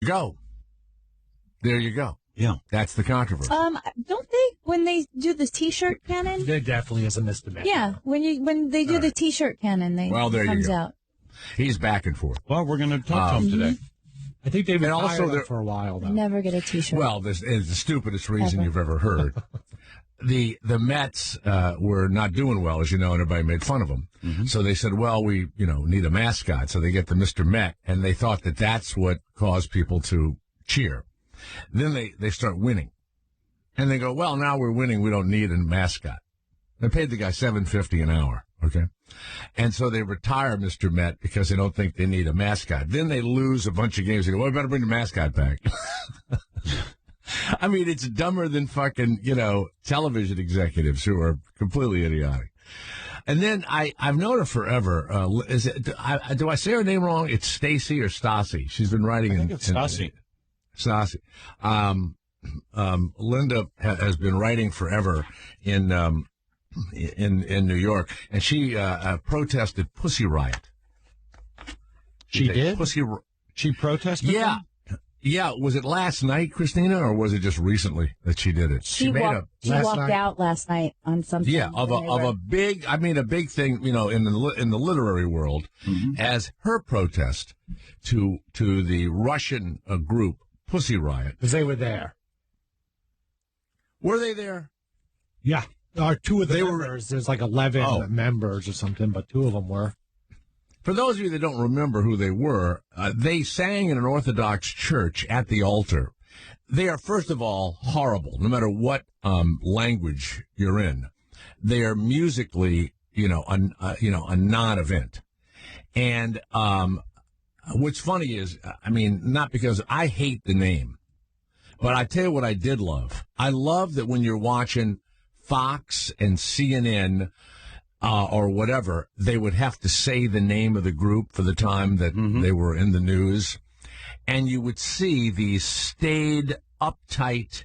go. There you go. Yeah. That's the controversy. Don't they, when they do the T-shirt cannon? There definitely is a Mr. Met. Yeah, when they do the T-shirt cannon, there comes you go. out. He's back and forth. Well, we're going to talk to him today. I think they've been also also for a while, though. Never get a T-shirt. Well, this is the stupidest reason you've ever heard. The Mets were not doing well, as you know, and everybody made fun of them. Mm-hmm. So they said, well, we need a mascot. So they get the Mr. Met, and they thought that that's what caused people to cheer. Then they start winning. And they go, well, now we're winning. We don't need a mascot. They paid the guy $7.50 an hour. Okay. And so they retire Mr. Met because they don't think they need a mascot. Then they lose a bunch of games. They go, well, we better bring the mascot back. I mean, it's dumber than fucking, television executives who are completely idiotic. And then I've known her forever. Do I say her name wrong? It's Stacy or Stassi. She's been writing I think it's Stassi. Stassi. Linda has been writing forever in New York, and she protested Pussy Riot. She did? She protested? Yeah. Them? Yeah. Was it last night, Christina, or was it just recently that she did it? She walked out last night on something. Yeah, a big thing, in the literary world, as her protest to the Russian group Pussy Riot. Because they were there. Were they there? Yeah. Two of the members, there's like 11 members or something, but two of them were. For those of you that don't remember who they were, they sang in an Orthodox church at the altar. They are, first of all, horrible, no matter what language you're in. They are musically, a non-event. And what's funny is, not because I hate the name, but I tell you what I did love. I love that when you're watching Fox and CNN or whatever, they would have to say the name of the group for the time that they were in the news. And you would see these staid, uptight,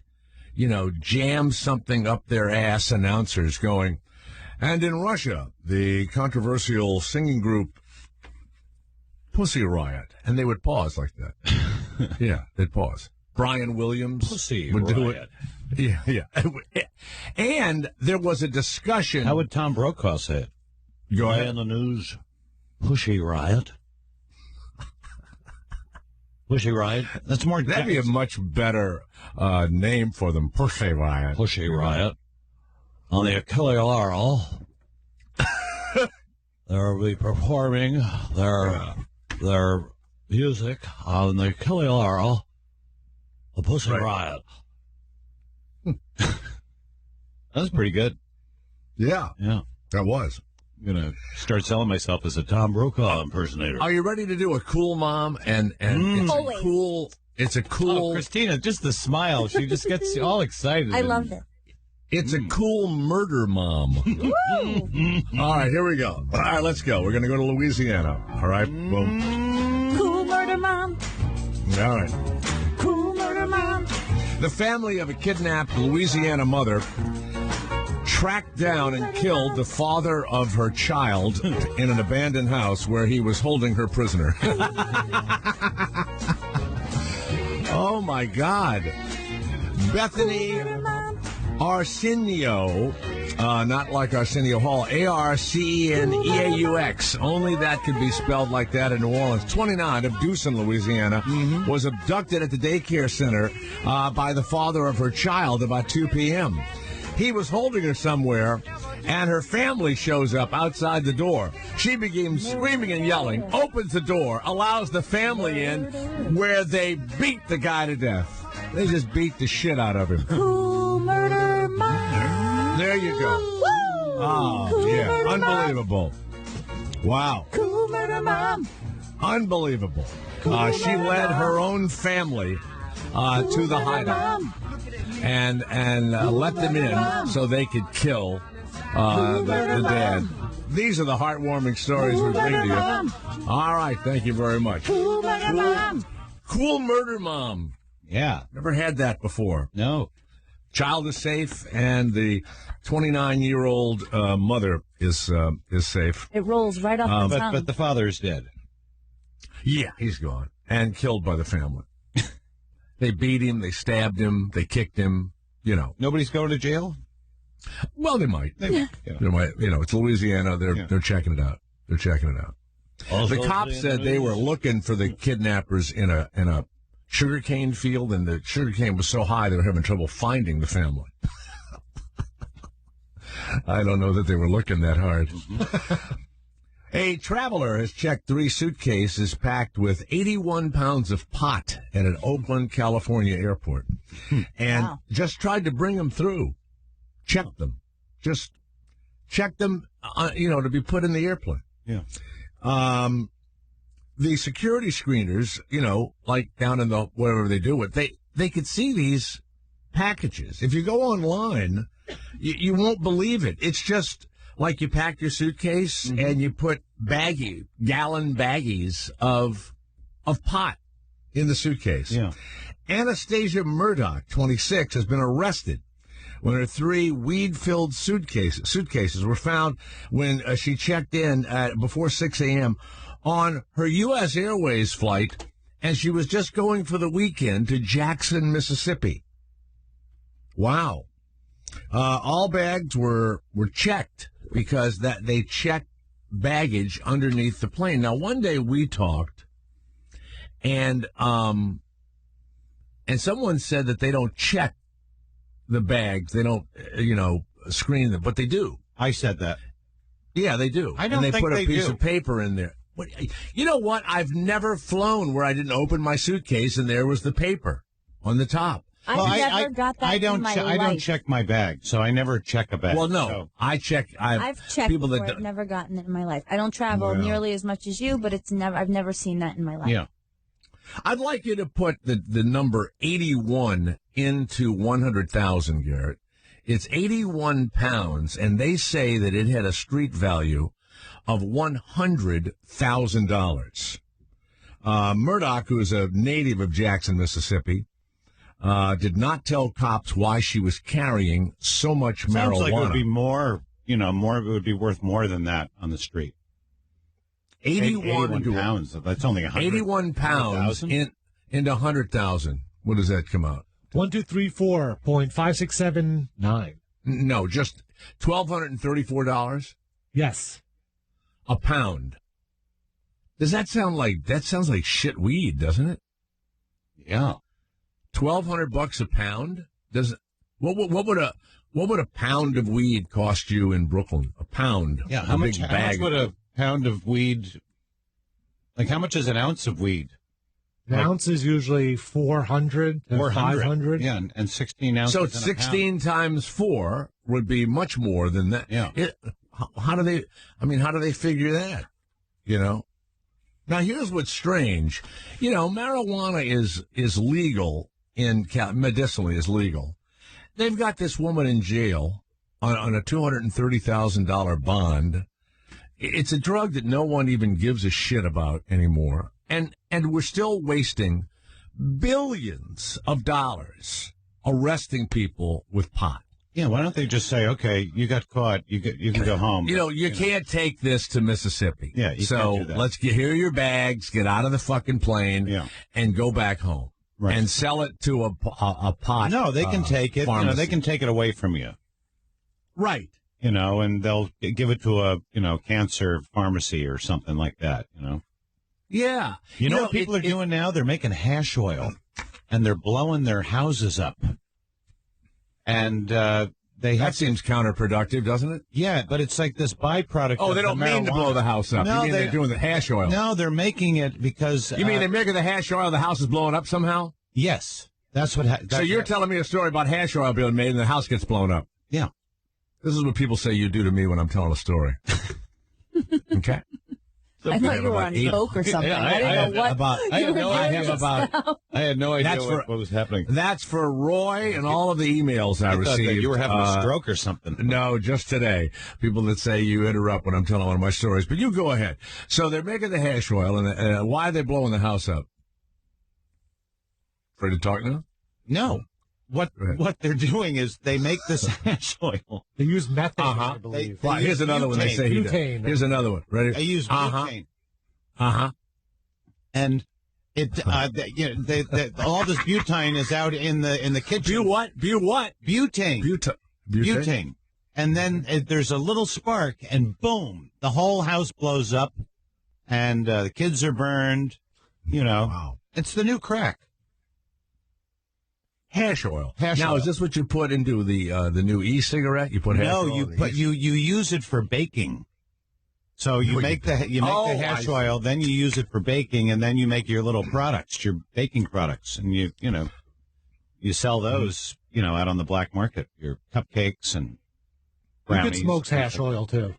jam something up their ass announcers going, and in Russia, the controversial singing group Pussy Riot. And they would pause like that. Yeah, they'd pause. Brian Williams Pussy would do Riot. it. Yeah. And there was a discussion. How would Tom Brokaw say it? Go ahead. In the news, Pussy Riot. Pussy Riot. That's more. That'd be a much better name for them. Pussy Riot. Pussy Riot. On the Achille Laurel, they'll be performing their music on the Achille Laurel. A Pussy Riot. That's pretty good. Yeah. Yeah. That was. I'm going to start selling myself as a Tom Brokaw impersonator. Are you ready to do a cool mom? And it's a cool. Oh, Christina, just the smile. She just gets all excited. I love it. It's a cool murder mom. All right, here we go. All right, let's go. We're going to go to Louisiana. All right, boom. Cool murder mom. All right. Cool murder mom. The family of a kidnapped Louisiana mother tracked down and killed the father of her child in an abandoned house where he was holding her prisoner. Oh, my God. Bethany Arsenio, not like Arsenio Hall, Arceneaux. Only that could be spelled like that in New Orleans. 29 of Dewson, Louisiana, was abducted at the daycare center by the father of her child about 2 p.m. He was holding her somewhere, and her family shows up outside the door. She begins screaming and yelling, opens the door, allows the family in, where they beat the guy to death. They just beat the shit out of him. Cool murder mom. There you go. Woo! Oh, Cool yeah. murder Unbelievable. Wow. Cool murder mom. Unbelievable. She led her own family to the hideout and let them in so they could kill the dad. These are the heartwarming stories we bring to you. All right. Thank you very much. Cool murder mom. Cool murder mom. Yeah. Never had that before. No. Child is safe, and the 29-year-old mother is safe. It rolls right off the tongue. But the father is dead. Yeah, he's gone and killed by the family. They beat him, they stabbed him, they kicked him, Nobody's going to jail? Well, they might. They might. They might. It's Louisiana. They're checking it out. They're checking it out. Also, The cops said they were looking for the kidnappers in a sugarcane field, and the sugarcane was so high they were having trouble finding the family. I don't know that they were looking that hard. A traveler has checked 3 suitcases packed with 81 pounds of pot at an Oakland, California airport, and just tried to bring them through. Check them. Just check them, to be put in the airplane. Yeah. The security screeners, like down in the, wherever they do it, they could see these packages. If you go online, you won't believe it. It's just like you pack your suitcase and you put gallon baggies of pot in the suitcase. Yeah. Anastasia Murdoch, 26, has been arrested when her 3 weed-filled suitcases were found when she checked in before 6 a.m. on her U.S. Airways flight, and she was just going for the weekend to Jackson, Mississippi. Wow. All bags were checked because they checked baggage underneath the plane. Now, one day we talked, and someone said that they don't check the bags. They don't, screen them, but they do. I said that. Yeah, they do. I don't and they think put a they piece do. of paper in there. You know what? I've never flown where I didn't open my suitcase and there was the paper on the top. I've never got that in my life. I don't check my bag, so I never check a bag. Well, no, so. I check. I've checked people before. that I've never gotten it in my life. I don't travel nearly as much as you, but I've never seen that in my life. Yeah. I'd like you to put the number 81 into 100,000, Garrett. It's 81 pounds, and they say that it had a street value of $100,000. Murdoch, who is a native of Jackson, Mississippi, did not tell cops why she was carrying so much marijuana. Sounds like it would be more, it would be worth more than that on the street. 81 pounds. That's only 100. 81 pounds into 100,000. What does that come out? 1234.5679. No, just $1,234 Yes. a pound. Does that sound like sounds like shit weed, doesn't it? Yeah. $1,200 a pound? What would a pound of weed cost you in Brooklyn? A pound. Yeah. How much would a pound of weed? Like how much is an ounce of weed? An ounce is usually 400 to 500. Yeah, and 16 ounces. So it's 16 times 4 would be much more than that. Yeah. How do they figure that? Now here's what's strange. Marijuana is legal medicinally is legal. They've got this woman in jail on a $230,000 bond. It's a drug that no one even gives a shit about anymore. And we're still wasting billions of dollars arresting people with pot. Yeah, why don't they just say, okay, you got caught, you can go home. You can't take this to Mississippi. Yeah, you so can't do that. let's here are your bags, get out of the fucking plane, and go back home. Right. And sell it to a pot. No, they can take it. Pharmacy. They can take it away from you. Right. And they'll give it to a cancer pharmacy or something like that. Yeah. You know what people are doing now? They're making hash oil, and they're blowing their houses up. And that seems counterproductive, doesn't it? Yeah, but it's like this byproduct. Oh, they don't mean to blow the house up. No, you mean they're doing the hash oil? No, they're making it because. You mean they're making the hash oil? The house is blowing up somehow? Yes, that's what. So you're telling me a story about hash oil being made and the house gets blown up? Yeah. This is what people say you do to me when I'm telling a story. Okay. I thought you were on coke or something. I didn't know what you were doing. I had no idea what was happening. That's for Roy and all of the emails I received. That you were having a stroke or something. No, just today. People that say you interrupt when I'm telling one of my stories. But you go ahead. So they're making the hash oil, and why are they blowing the house up? Afraid to talk now? No. What they're doing is they make this hash oil. They use methane, I believe. Here's another one they say he does. Here's another one. Ready? They use butane. Uh-huh. And All this butane is out in the kitchen. Butane. Butane. And then there's a little spark, and boom, the whole house blows up, and the kids are burned. Wow. It's the new crack. Hash oil. Hash now, oil. Is this what you put into the new e-cigarette? You put hash oil. No, you use it for baking. So you make the hash oil, then you use it for baking, and then you make your little products, your baking products, and you sell those, out on the black market, your cupcakes and brownies. You can smoke hash oil too,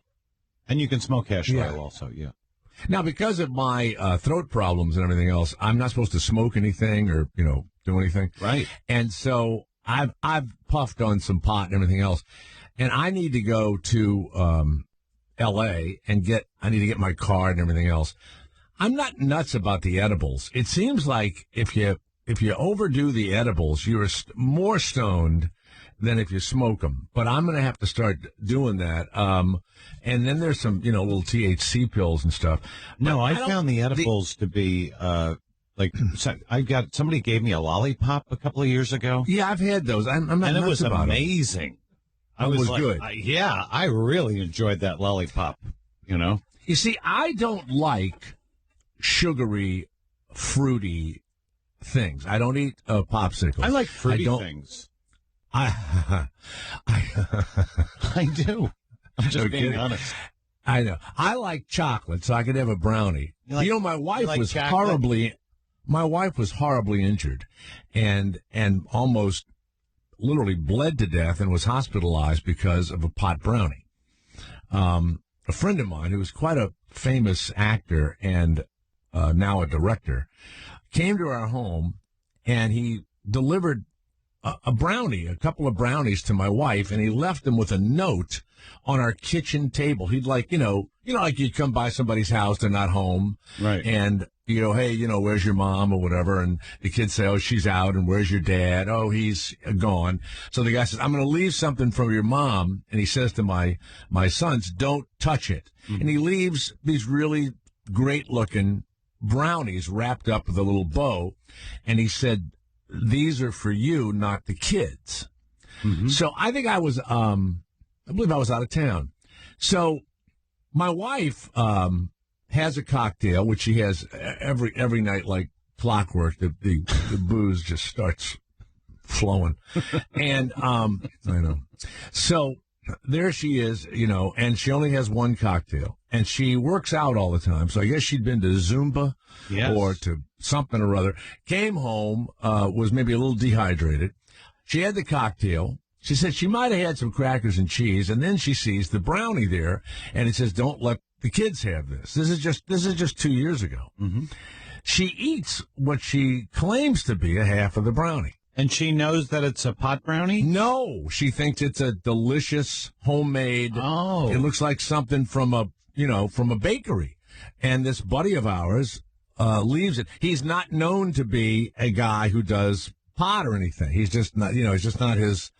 and you can smoke hash oil also. Yeah. Now, because of my throat problems and everything else, I'm not supposed to smoke anything or do anything. Right. And so I've puffed on some pot and everything else, and I need to go to L.A. and I need to get my card and everything else. I'm not nuts about the edibles. It seems like if you overdo the edibles, you're more stoned than if you smoke them. But I'm going to have to start doing that. And then there's some, little THC pills and stuff. No, I found the edibles to be somebody gave me a lollipop a couple of years ago. Yeah, I've had those. I'm not and it nuts was about amazing. It was good. I really enjoyed that lollipop. You see, I don't like sugary, fruity things. I don't eat popsicles. I like fruity things. I do. I'm just being honest. I know. I like chocolate, so I could have a brownie. My wife was horribly injured, and almost literally bled to death and was hospitalized because of a pot brownie. A friend of mine, who was quite a famous actor and now a director, came to our home, and he delivered a couple of brownies to my wife, and he left them with a note on our kitchen table. He'd like you'd come by somebody's house, they're not home. Right. And, hey, where's your mom or whatever? And the kids say, oh, she's out. And where's your dad? Oh, he's gone. So the guy says, I'm going to leave something from your mom. And he says to my sons, don't touch it. Mm-hmm. And he leaves these really great looking brownies wrapped up with a little bow. And he said, these are for you, not the kids. Mm-hmm. So I think I believe I was out of town. So my wife has a cocktail, which she has every night like clockwork. The booze just starts flowing. And I know. So there she is, and she only has one cocktail. And she works out all the time. So I guess she'd been to Zumba or to something or other. Came home, was maybe a little dehydrated. She had the cocktail. She said she might have had some crackers and cheese, and then she sees the brownie there, and it says, "Don't let the kids have this." This is just 2 years ago. Mm-hmm. She eats what she claims to be a half of the brownie. And she knows that it's a pot brownie? No, she thinks it's a delicious homemade. Oh, it looks like something from a bakery. And this buddy of ours leaves it. He's not known to be a guy who does pot or anything. He's just not. He's just not his.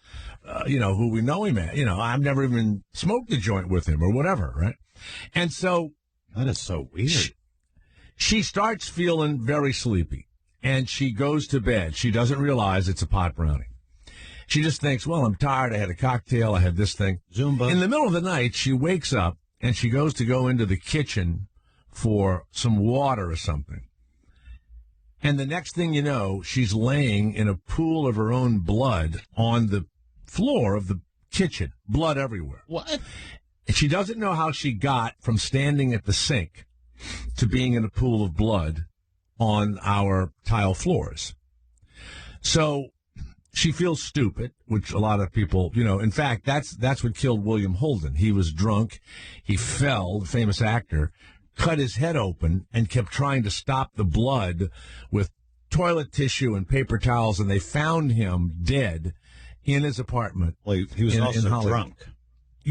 Who we know him as. I've never even smoked a joint with him or whatever, right? And so that is so weird. She starts feeling very sleepy, and she goes to bed. She doesn't realize it's a pot brownie. She just thinks, well, I'm tired. I had a cocktail. I had this thing. Zumba. In the middle of the night, she wakes up, and she goes to go into the kitchen for some water or something. And the next thing you know, she's laying in a pool of her own blood on the floor of the kitchen, blood everywhere. What? And she doesn't know how she got from standing at the sink to being in a pool of blood on our tile floors. So she feels stupid, which a lot of people, in fact, that's what killed William Holden. He was drunk. He fell, the famous actor, cut his head open and kept trying to stop the blood with toilet tissue and paper towels, and they found him dead in his apartment. Well, he was also drunk.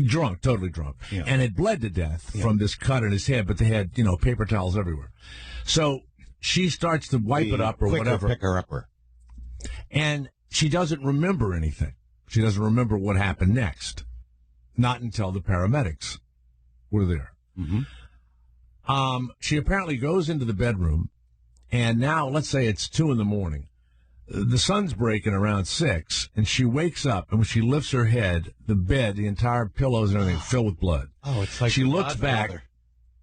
Drunk, totally drunk, and had bled to death from this cut in his head, but they had, paper towels everywhere. So she starts to wipe it up or whatever. Picker-upper. And she doesn't remember anything. She doesn't remember what happened next. Not until the paramedics were there. Mm-hmm. She apparently goes into the bedroom And now, let's say it's 2 a.m. The sun's breaking around 6, and she wakes up, and when she lifts her head, the bed, the entire pillows and everything filled with blood. Oh, it's like she looks back,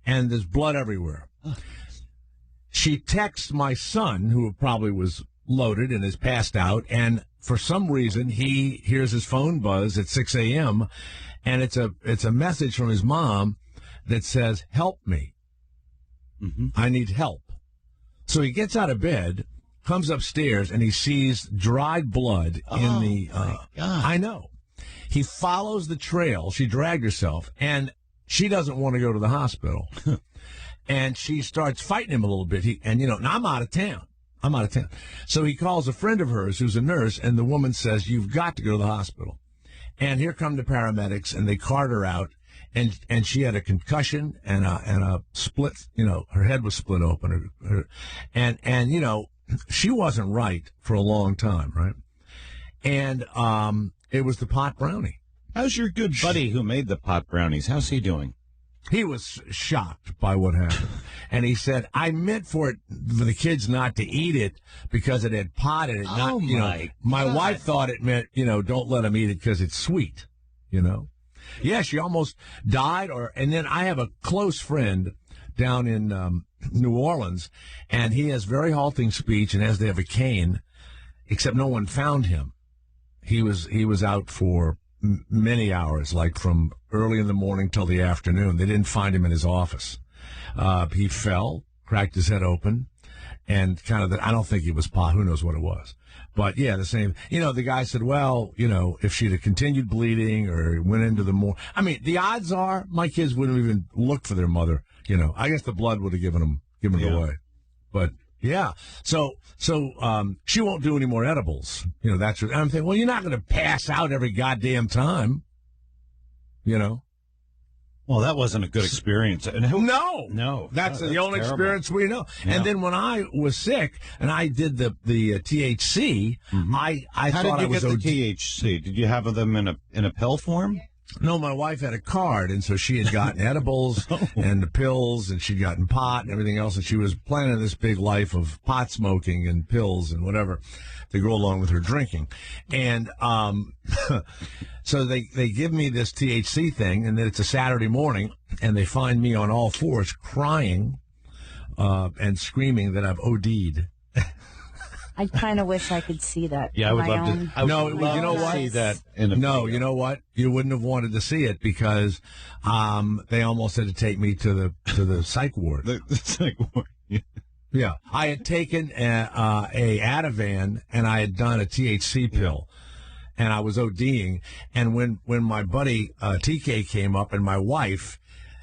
and there's blood everywhere. She texts my son, who probably was loaded and is passed out, and for some reason he hears his phone buzz at 6 a.m., and it's a message from his mom that says, "Help me. I need help." So he gets out of bed, comes upstairs, and he sees dried blood in the... my God. I know. He follows the trail. She dragged herself, and she doesn't want to go to the hospital. And she starts fighting him a little bit. And I'm out of town. So he calls a friend of hers who's a nurse, and the woman says, "You've got to go to the hospital." And here come the paramedics, and they cart her out, and she had a concussion and a split, her head was split open. And she wasn't right for a long time, right? And it was the pot brownie. How's your good buddy who made the pot brownies? How's he doing? He was shocked by what happened. And he said, "I meant for the kids not to eat it because it had pot in it. My wife thought it meant, don't let them eat it because it's sweet, Yeah, she almost died. And then I have a close friend down in New Orleans, and he has very halting speech and has to have a cane, except no one found him. He was out for many hours, like from early in the morning till the afternoon. They didn't find him in his office. He fell, cracked his head open, and I don't think it was pot. Who knows what it was? But yeah, the same. The guy said, well, if she'd have continued bleeding or went into the odds are my kids wouldn't even look for their mother. I guess the blood would have given it away. But yeah, so she won't do any more edibles. That's what I'm thinking. Well, you're not going to pass out every goddamn time. Well, that wasn't a good experience. No. That's the only terrible experience we know. Yeah. And then when I was sick and I did the THC, I How thought did you I was get the THC? Did you have them in a pill form? No, my wife had a card, and so she had gotten edibles and the pills, and she'd gotten pot and everything else, and she was planning this big life of pot smoking and pills and whatever to go along with her drinking. And so they give me this THC thing, and then it's a Saturday morning, and they find me on all fours crying and screaming that I've OD'd. I kind of wish I could see that. Yeah, I would love to. No, you know what? See that No, you know what? You wouldn't have wanted to see it because they almost had to take me to the psych ward. The psych ward. Yeah, I had taken a Ativan and I had done a THC pill, and I was ODing. And when my buddy TK came up and my wife,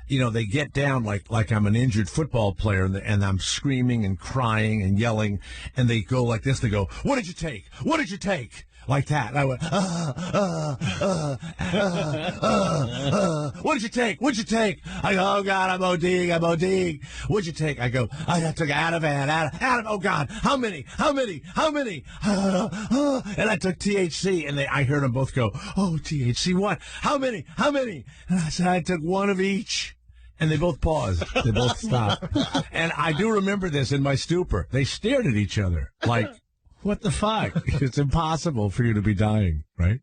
they get down like I'm an injured football player, and I'm screaming and crying and yelling, and they go like this. They go, "What did you take? What did you take?" Like that. And I went, "What did you take? What'd you take?" I go, "Oh, God, I'm ODing. What'd you take?" I go, "I took Ativan. Oh, God, how many? And I took THC, and I heard them both go, "Oh, THC, what? How many? And I said, "I took one of each." And they both paused. They both stopped. And I do remember this in my stupor. They stared at each other like, what the fuck? It's impossible for you to be dying, right?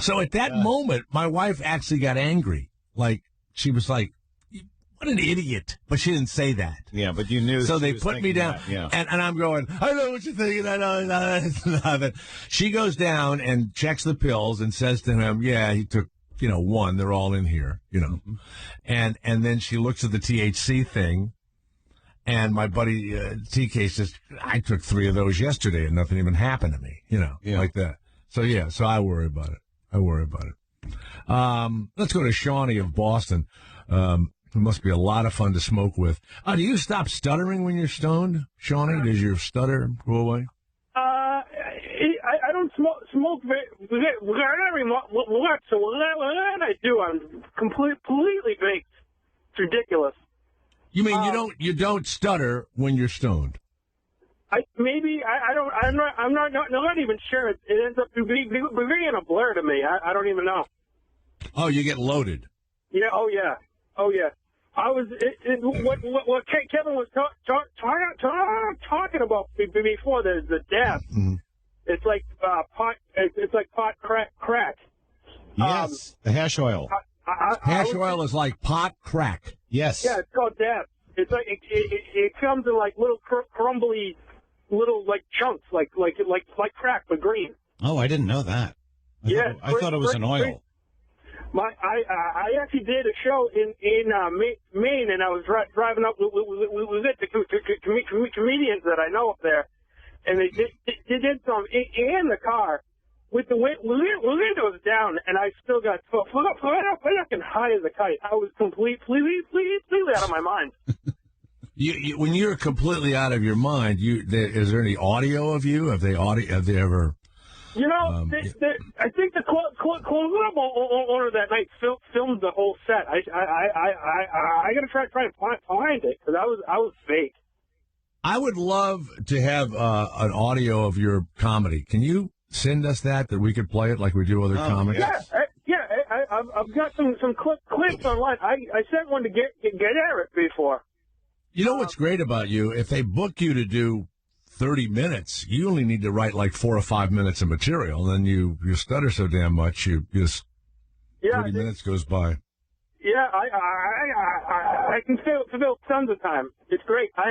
So at that moment, my wife actually got angry. Like, she was like, what an idiot. But she didn't say that. Yeah, but you knew. So they put me down. Yeah. And I'm going, I know what you're thinking. I know it's nothing. She goes down and checks the pills and says to him, yeah, he took, one. They're all in here, Mm-hmm. And then she looks at the THC thing. And my buddy TK says, I took 3 of those yesterday and nothing even happened to me, like that. So, so I worry about it. Let's go to Shawnee of Boston. It must be a lot of fun to smoke with. Do you stop stuttering when you're stoned, Shawnee? Does your stutter go away? I don't smoke very much, so when I do, I'm completely baked. It's ridiculous. You mean you don't stutter when you're stoned? I'm not even sure. It ends up being a blur to me. I don't even know. Oh, you get loaded. Yeah. Oh yeah. what Kevin was talking about before the death. Mm-hmm. It's like pot. It's like pot crack. Yes, the hash oil. Hash oil is like pot crack. Yes. Yeah, it's called death. It's like it comes in like little crumbly, little like chunks, like crack, but green. Oh, I didn't know that. I thought it was an oil. I actually did a show in Maine, and I was driving up with the comedians that I know up there, and they did some in the car with the windows down, and I still got fucking high as a kite. I was completely out of my mind. You, when you're completely out of your mind, is there any audio of you? Have they ever? You know, I think the club owner that night filmed the whole set. I gotta try and find it because I was fake. I would love to have an audio of your comedy. Can you send us that we could play it like we do other comics? Yeah. I've got some clips online. I sent one to get Eric before. You know what's great about you? If they book you to do 30 minutes, you only need to write like 4 or 5 minutes of material. And then you stutter so damn much, 30 minutes goes by. Yeah, I can fill tons of time. It's great. I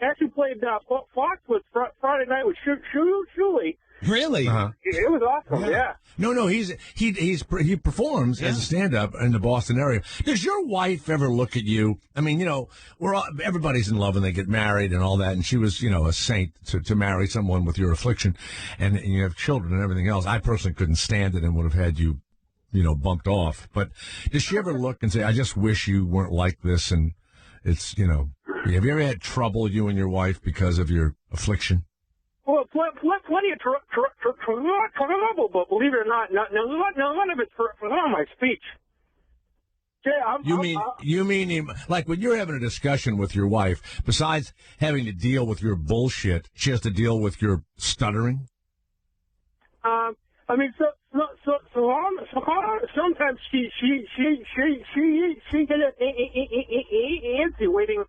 actually played Foxwoods Friday night with Shuley. Really? Uh-huh. It was awesome. Yeah. No. He performs as a stand-up in the Boston area. Does your wife ever look at you? I mean, everybody's in love when they get married and all that. And she was, a saint to marry someone with your affliction, and you have children and everything else. I personally couldn't stand it and would have had you, bumped off. But does she ever look and say, "I just wish you weren't like this"? And it's, have you ever had trouble, you and your wife, because of your affliction? Well, plenty of trouble, but believe it or not, none of it's for my speech. Yeah, you mean like when you're having a discussion with your wife, besides having to deal with your bullshit, she has to deal with your stuttering? Sometimes she gets antsy waiting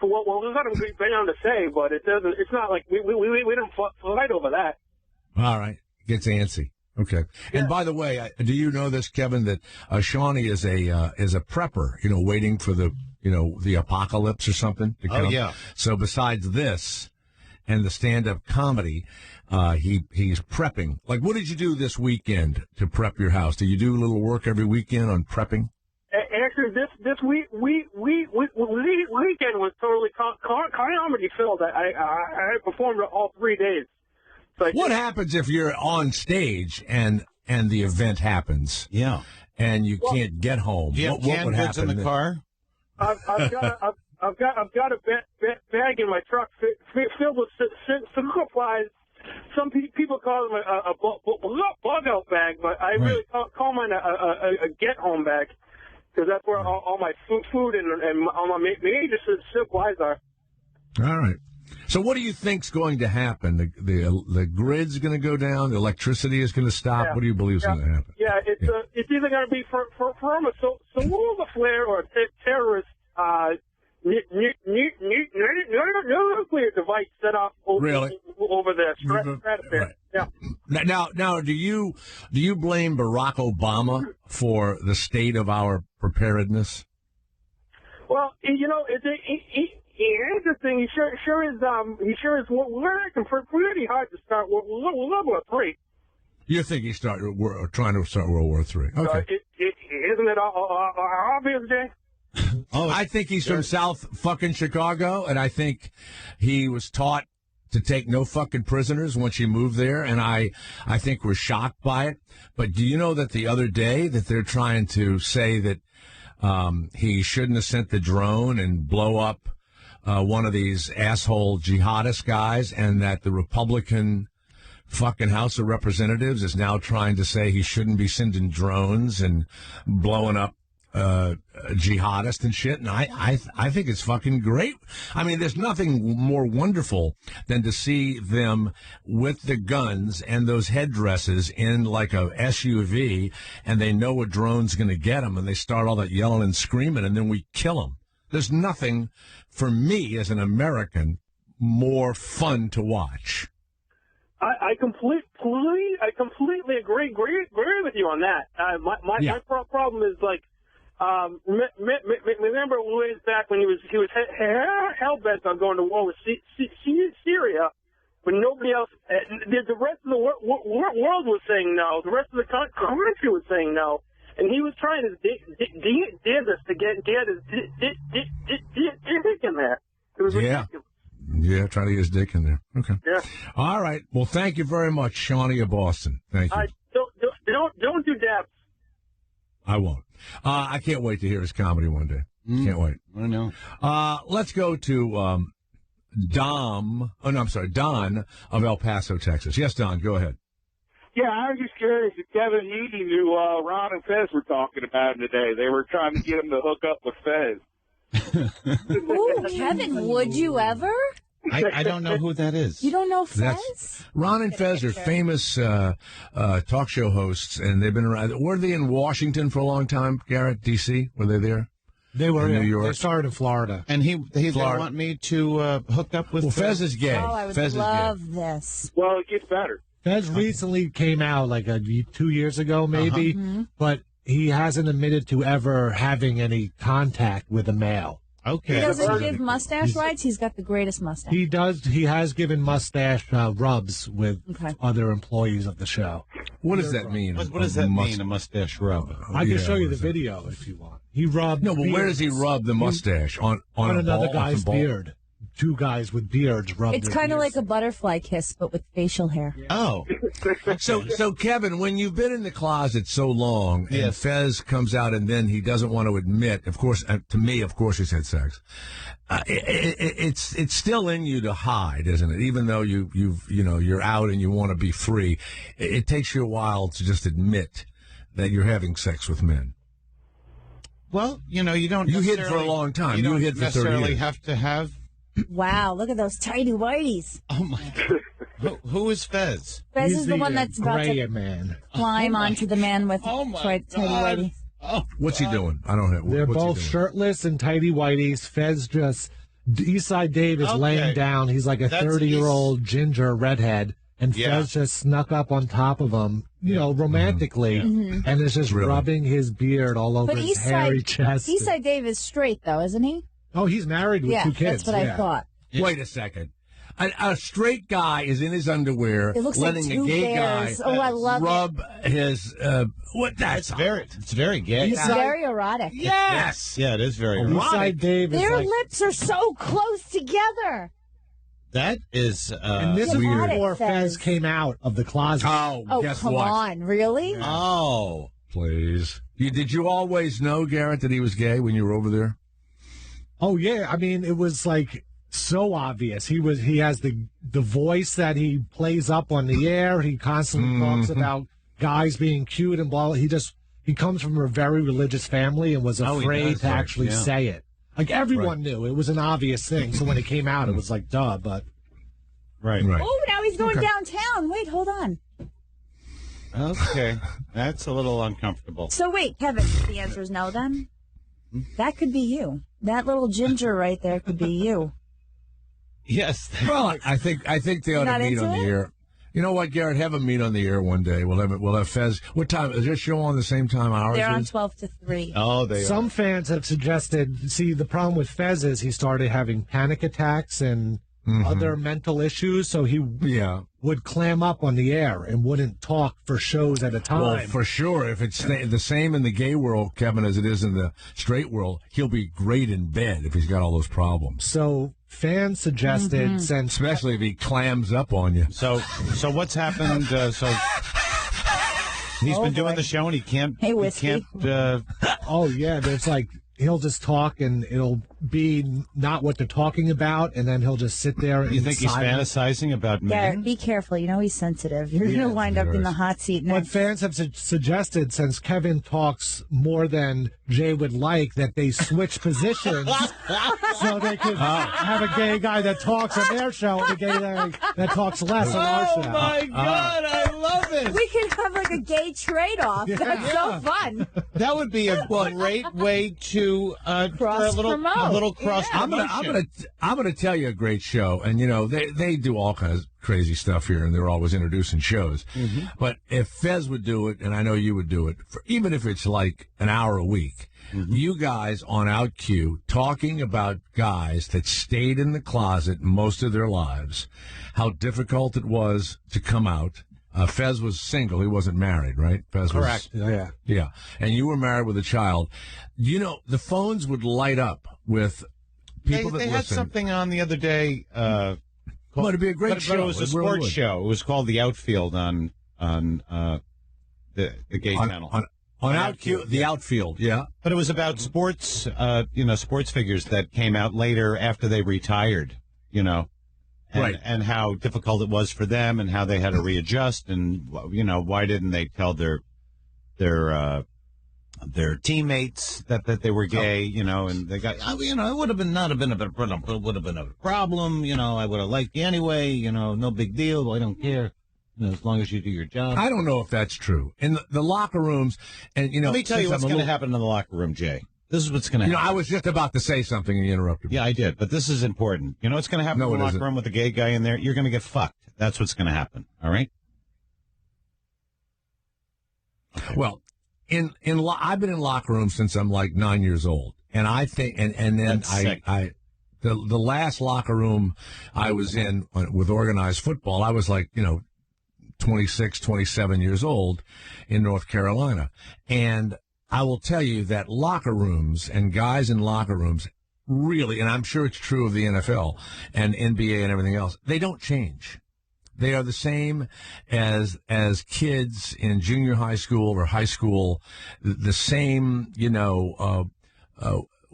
for what we're going to be on to say, but it doesn't. It's not like we don't fight over that. All right, gets antsy. Okay. Yeah. And by the way, do you know this, Kevin? That Shawnee is a prepper. Waiting for the apocalypse or something to come. Oh yeah. So besides this and the stand-up comedy, he's prepping. Like, what did you do this weekend to prep your house? Do you do a little work every weekend on prepping? Actually, this weekend was totally comedy filled. I performed all 3 days. So what happens if you're on stage and the event happens? Yeah, and you can't get home. Do you have canned goods in the car? I've got a bag in my truck filled with supplies. Some people call them a bug out bag, but I really call mine a get home bag. Because that's where all my food and all my major supplies are. All right. So what do you think's going to happen? The grid's going to go down. The electricity is going to stop. Yeah. What do you believe is going to happen? Yeah, it's either going to be from a solar flare or a terrorist nuclear device set off over the stratosphere. Right. Yeah. Now, do you blame Barack Obama for the state of our preparedness? Well, it's interesting. He sure is working pretty hard to start World War III. You think he's trying to start World War III? Okay. Isn't it obvious, Jay? I think he's from South fucking Chicago, and I think he was taught to take no fucking prisoners once you move there, and I think we're shocked by it. But do you know that the other day that they're trying to say that he shouldn't have sent the drone and blow up one of these asshole jihadist guys, and that the Republican fucking House of Representatives is now trying to say he shouldn't be sending drones and blowing up jihadist and shit, and I think it's fucking great. I mean, there's nothing more wonderful than to see them with the guns and those headdresses in like a SUV, and they know a drone's going to get them, and they start all that yelling and screaming, and then we kill them. There's nothing, for me as an American, more fun to watch. I completely agree with you on that. My problem is like, remember ways back when he was hell bent on going to war with Syria, when nobody else, the rest of the world was saying no, the rest of the country was saying no, and he was trying his damnedest to get his dick in there. It was ridiculous. Yeah, try to get his dick in there. Okay. Yeah. All right. Well, thank you very much, Shawnee of Boston. Thank you. Don't do dabs. I won't. I can't wait to hear his comedy one day. Can't wait. I know. Let's go to Don of El Paso, Texas. Yes, Don, go ahead. Yeah, I was just curious if Kevin Eady knew Ron and Fez were talking about him today. They were trying to get him to hook up with Fez. Ooh, Kevin, would you ever? I don't know who that is. You don't know Fez? Ron and Fez are famous talk show hosts, and they've been around. Were they in Washington for a long time, Garrett, D.C.? Were they there? They were in New York. They started in Florida. And they want me to hook up with Fez is gay. Oh, I would love this. Well, it gets better. Fez recently came out like 2 years ago, maybe, but he hasn't admitted to ever having any contact with a male. Okay. He doesn't give mustache rides? He's got the greatest mustache. He does. He has given mustache rubs with other employees of the show. What does that mean? What does that mean, a mustache rub? I can show you the video if you want. He rubbed. No, but where does he rub the mustache? On another guy's beard. Two guys with beards rubbed. It's kind of like a butterfly kiss, but with facial hair. Oh. So Kevin, when you've been in the closet so long, and Fez comes out, and then he doesn't want to admit, of course, to me, of course, he's had sex. It's still in you to hide, isn't it? Even though you're out and you want to be free, it takes you a while to just admit that you're having sex with men. Well, you don't. You hid for a long time. You hid for 30 years. You don't necessarily have to have. Wow, look at those tidy whities. Oh, my God. Who is Fez? Fez is the one that's about to climb onto the man with tidy whities. Oh, what's he doing? I don't know. They're both shirtless and tidy whities. Fez Eastside Dave is laying down. He's like a 30-year-old ginger redhead. And Fez just snuck up on top of him, romantically, and is just rubbing his beard all over his hairy chest. Eastside Dave is straight, though, isn't he? Oh, he's married with 2 kids. That's what I thought. Wait a second. A straight guy is in his underwear, letting like a gay bears. guy rub his It's very gay. It's very erotic. Yes. Yeah, it is very erotic. Their lips are so close together. That is and this is before Fez came out of the closet. Oh, come on, really? Oh, please. Did you always know, Garrett, that he was gay when you were over there? Oh yeah, I mean it was like so obvious. He has the voice that he plays up on the air. He constantly talks about guys being cute and blah. He comes from a very religious family and was afraid to actually say it. Like everyone knew it was an obvious thing. So when it came out, it was like duh. But right. Oh, now he's going downtown. Wait, hold on. Okay, that's a little uncomfortable. So wait, Kevin, the answer is no. Then that could be you. That little ginger right there could be you. Yes. Well, I think they ought to meet on the air. You know what, Garrett? Have a meet on the air one day. We'll have Fez. What time is your show on the same time ours? They're on 12 to 3. Oh, they Some are. fans have suggested. See, the problem with Fez is he started having panic attacks and other mental issues, so he would clam up on the air and wouldn't talk for shows at a time. Well, for sure. If it's the same in the gay world, Kevin, as it is in the straight world, he'll be great in bed if he's got all those problems. So fans suggested, especially if he clams up on you. So what's happened? He's been doing the show and he can't. Hey, whiskey. He can't. Oh yeah, there's like he'll just talk and it'll be not what they're talking about, and then he'll just sit there. You think he's fantasizing about Garrett, men? be careful. You know he's sensitive. You're going to wind up in the hot seat But next. fans have suggested, since Kevin talks more than Jay would like, that they switch positions so they could have a gay guy that talks on their show and a gay guy that talks less on our show. Oh, my God, I love it. We could have like a gay trade-off. That's so fun. That would be a great way to Cross-promote. a little cross I'm gonna tell you a great show, and you know they do all kinds of crazy stuff here, and they're always introducing shows. Mm-hmm. But if Fez would do it, and I know you would do it, even if it's like an hour a week, you guys on OutQ talking about guys that stayed in the closet most of their lives, how difficult it was to come out. Fez was single; he wasn't married, right? Fez was Correct. yeah, and you were married with a child. You know, the phones would light up with people They that had listen. something on the other day. Well, it'd be a great show. But it was a really sports would. show. It was called The Outfield on the gay channel. On OutQ, the outfield, yeah. But it was about sports, sports figures that came out later after they retired, Right. And how difficult it was for them and how they had to readjust and, why didn't they tell their teammates that they were gay, and they got, it would have been not have been it would have been a problem, I would have liked you anyway, no big deal, I don't care. As long as you do your job. I don't know if that's true. In the locker rooms, and Let me tell you what's going to happen in the locker room, Jay. This is what's going to happen. I was just about to say something and you interrupted me. Yeah, I did, but this is important. You know what's going to happen in the locker room with a gay guy in there? You're going to get fucked. That's what's going to happen. All right? Well, I've been in locker rooms since I'm like 9 years old, and I think, and then That's sick. the last locker room I was in with organized football, I was like 26, 27 years old in North Carolina. And I will tell you that locker rooms and guys in locker rooms really, and I'm sure it's true of the NFL and NBA and everything else, they don't change. They are the same as kids in junior high school or high school. The same,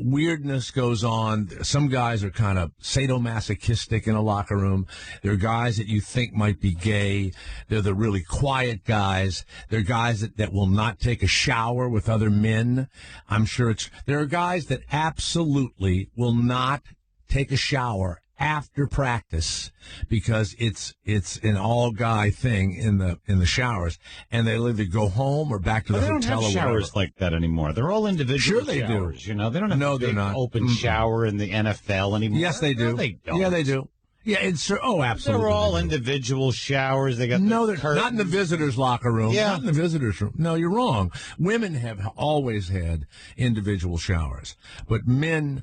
weirdness goes on. Some guys are kind of sadomasochistic in a locker room. There are guys that you think might be gay. They're the really quiet guys. They're guys that will not take a shower with other men. I'm sure there are guys that absolutely will not take a shower after practice because it's an all guy thing in the showers, and they'll either go home or back to the hotel. They don't have showers like that anymore. They're all individual. Sure they showers, do. They don't have a big open shower in the NFL anymore. Yes, they do. No, they don't. Yeah, they do. Yeah, absolutely. They're all individual showers. They got they're not in the visitors' locker room. Yeah. Not in the visitors' room. No, you're wrong. Women have always had individual showers, but men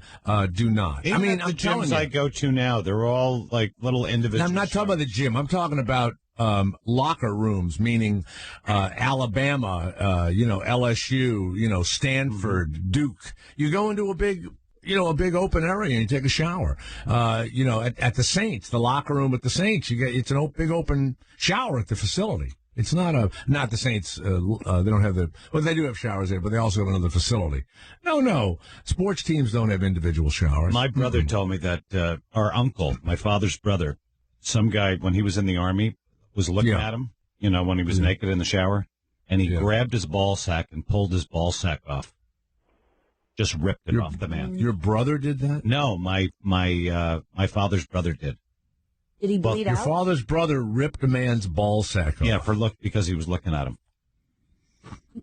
do not. Even I'm the telling gyms you. I go to now, they're all like little individual. I'm not talking about the gym. I'm talking about locker rooms, meaning Alabama, LSU, Stanford, Duke. You go into a big open area and you take a shower. At the Saints, the locker room at the Saints, it's an big open shower at the facility. It's not the Saints. They don't have they do have showers there, but they also have another facility. No. Sports teams don't have individual showers. My brother told me that our uncle, my father's brother, some guy when he was in the Army was looking at him, when he was naked in the shower, and he grabbed his ball sack and pulled his ball sack off. Just ripped it off the man. Your brother did that? No, my father's brother did. Did he bleed Your out? father's brother ripped a man's ball sack off. Yeah, because he was looking at him.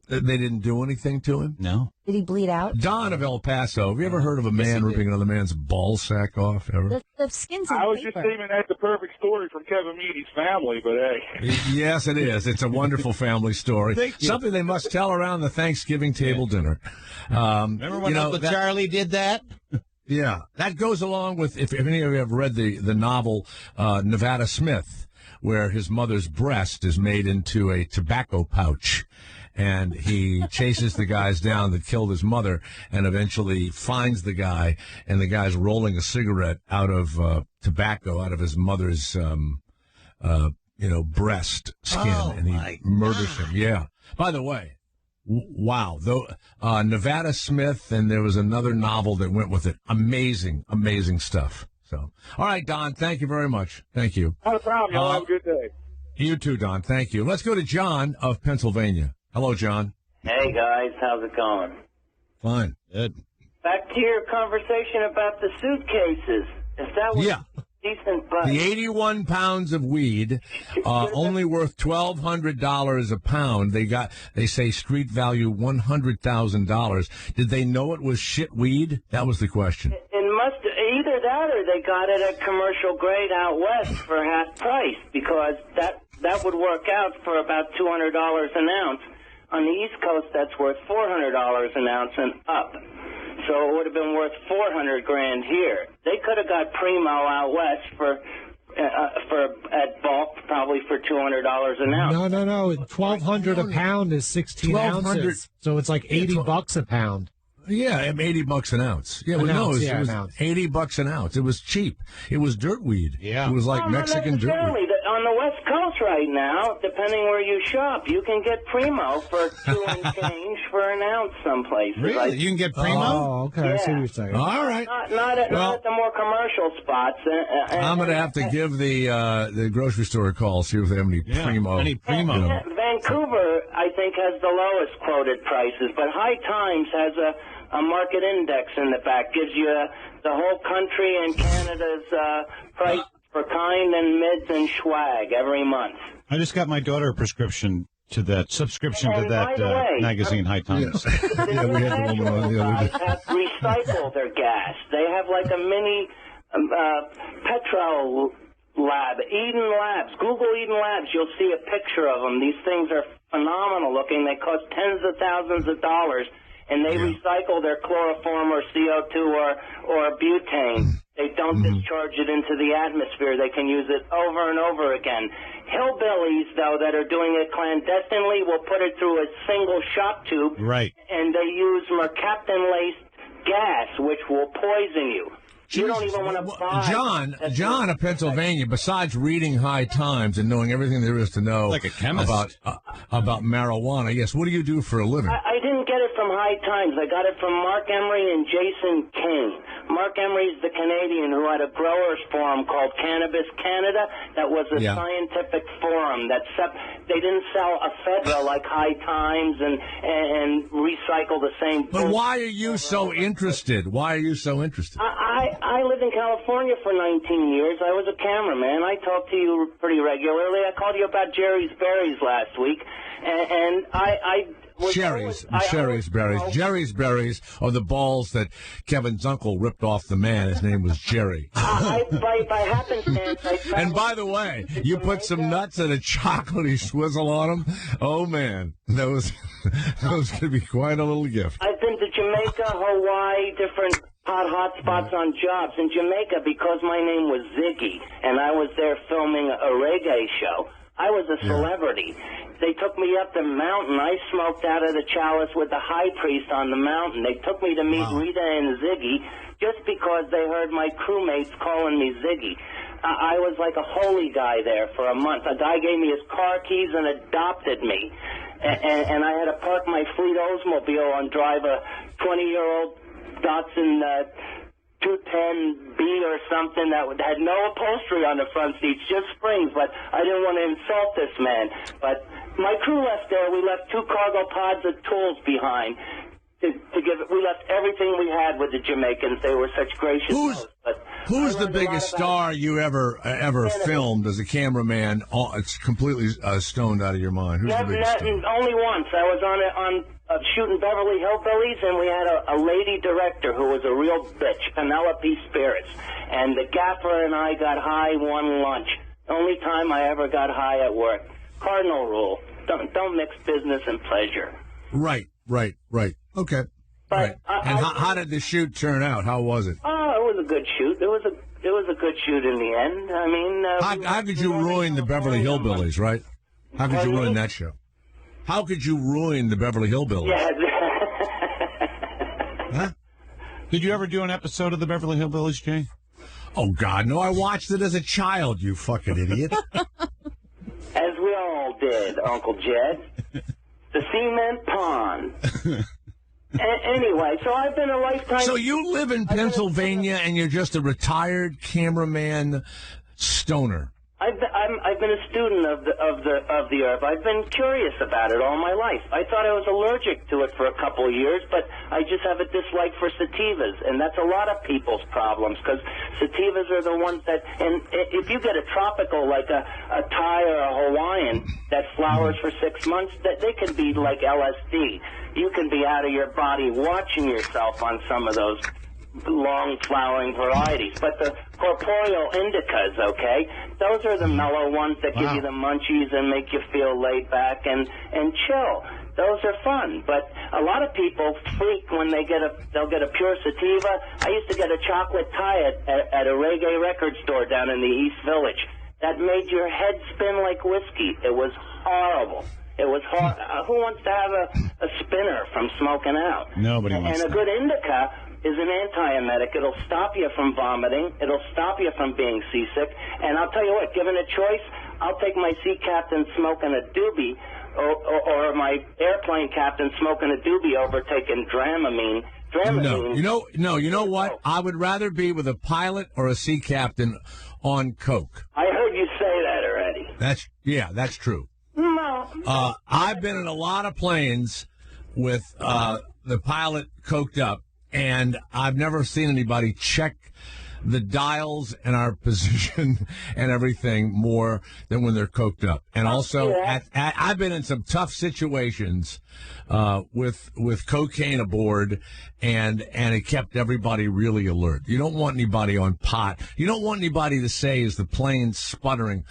They didn't do anything to him? No. Did he bleed out? Don of El Paso, have you ever heard of a man ripping another man's ball sack off ever? The skin's on I was paper. just thinking that's the perfect story from Kevin Meady's family, but hey. Yes, it is. It's a wonderful family story. Thank you. Something they must tell around the Thanksgiving table dinner. Remember when Uncle Charlie did that? Yeah, that goes along with, if any of you have read the novel Nevada Smith, where his mother's breast is made into a tobacco pouch. And he chases the guys down that killed his mother and eventually finds the guy, and the guy's rolling a cigarette out of tobacco out of his mother's, breast skin, and he murders him. Yeah. By the way, Wow. Though Nevada Smith, and there was another novel that went with it. Amazing, amazing stuff. So, all right, Don, thank you very much. Thank you. Not a problem. Y'all have a good day. You too, Don. Thank you. Let's go to John of Pennsylvania. Hello, John. Hey, guys. How's it going? Fine. Good. Back to your conversation about the suitcases. If that was decent price. The 81 pounds of weed, only worth $1,200 a pound. They say street value $100,000. Did they know it was shit weed? That was the question. It must either that or they got it at commercial grade out west for half price, because that would work out for about $200 an ounce. On the East Coast, that's worth $400 an ounce and up. So it would have been worth $400,000 here. They could have got primo out west for at bulk, probably for $200 an ounce. No. $1,200 a pound is 16 ounces, so it's like $80 a pound. Yeah, $80 an ounce. Yeah, it was $80 an ounce. It was cheap. It was dirt weed. Yeah, it was like Mexican dirt weed. On the West Coast right now, depending where you shop, you can get primo for $2 and change for an ounce someplace. Really? You can get primo? Oh, okay. Yeah. I see what you're saying. All right. Not at the more commercial spots. I'm going to have to give the grocery store a call, see if they have any primo. Any primo. Vancouver, I think, has the lowest quoted prices, but High Times has a market index in the back, gives you the whole country and Canada's price for kind and mids and swag every month. I just got my daughter a subscription to that magazine, High Times. Yeah, we had the woman on the other day. Have recycle their gas. They have like a mini petrol lab, Eden Labs. Google Eden Labs. You'll see a picture of them. These things are phenomenal looking. They cost tens of thousands of dollars, and they recycle their chloroform or CO2 or butane. They don't discharge it into the atmosphere. They can use it over and over again. Hillbillies, though, that are doing it clandestinely will put it through a single shock tube. Right. And they use mercaptan-laced gas, which will poison you. You don't even want to buy. John of Pennsylvania, besides reading High Times and knowing everything there is to know like a chemist. about marijuana, yes, what do you do for a living? I didn't get it from High Times. I got it from Mark Emery and Jason Kane. Mark Emery's the Canadian who had a growers forum called Cannabis Canada that was a scientific forum. They didn't sell ephedra like High Times and recycle the same. But why are you so interested? Why are you so interested? I lived in California for 19 years. I was a cameraman. I talk to you pretty regularly. I called you about Jerry's Berries last week, and I was Jerry's Berries. Jerry's Berries are the balls that Kevin's uncle ripped off the man. His name was Jerry. By happenstance, and by the way, you put some nuts and a chocolatey swizzle on them. Oh man, that was going to be quite a little gift. I've been to Jamaica, Hawaii, different hot spots on jobs. In Jamaica, because my name was Ziggy, and I was there filming a reggae show, I was a celebrity. They took me up the mountain. I smoked out of the chalice with the high priest on the mountain. They took me to meet Rita and Ziggy just because they heard my crewmates calling me Ziggy. I was like a holy guy there for a month. A guy gave me his car keys and adopted me. And I had to park my Fleet Oldsmobile and drive a 20-year-old Datsun 210B or something that had no upholstery on the front seats, just springs. But I didn't want to insult this man. But my crew left there. We left 2 cargo pods of tools behind. We left everything we had with the Jamaicans. They were such gracious hosts. Who's the biggest star you ever filmed as a cameraman? It's completely stoned out of your mind. Who's the biggest star? Only once. I was on shooting Beverly Hillbillies, and we had a lady director who was a real bitch, Penelope Spirits. And the gaffer and I got high one lunch. Only time I ever got high at work. Cardinal rule: don't mix business and pleasure. Right. Okay. But how did the shoot turn out? How was it? Oh, it was a good shoot. It was a good shoot in the end. I mean, how could you ruin the Beverly Hillbillies? Right? How could you ruin that show? How could you ruin the Beverly Hillbillies? Yeah. Huh? Did you ever do an episode of the Beverly Hillbillies, Jay? Oh God, no! I watched it as a child. You fucking idiot. As we all did, Uncle Jed. the cement pond. Anyway, so I've been a lifetime. So you live in Pennsylvania, and you're just a retired cameraman stoner. I've been a student of the herb. I've been curious about it all my life. I thought I was allergic to it for a couple of years, but I just have a dislike for sativas, and that's a lot of people's problems because sativas are the ones that. And if you get a tropical like a Thai or a Hawaiian that flowers for 6 months, that they can be like LSD. You can be out of your body watching yourself on some of those long flowering varieties. But the corporeal indicas, okay, those are the mellow ones that give you the munchies and make you feel laid back and chill. Those are fun. But a lot of people freak when they'll get a pure sativa. I used to get a chocolate Thai at a reggae record store down in the East Village. That made your head spin like whiskey. It was horrible. It was hard. Who wants to have a spinner from smoking out? Nobody wants that. And a good indica is an antiemetic. It'll stop you from vomiting. It'll stop you from being seasick. And I'll tell you what, given a choice, I'll take my sea captain smoking a doobie or my airplane captain smoking a doobie over taking Dramamine. No. You know what? I would rather be with a pilot or a sea captain on coke. I heard you say that already. That's true. No. I've been in a lot of planes with the pilot coked up, and I've never seen anybody check the dials and our position and everything more than when they're coked up. And also, I've been in some tough situations with cocaine aboard, and it kept everybody really alert. You don't want anybody on pot. You don't want anybody to say, as the plane's sputtering,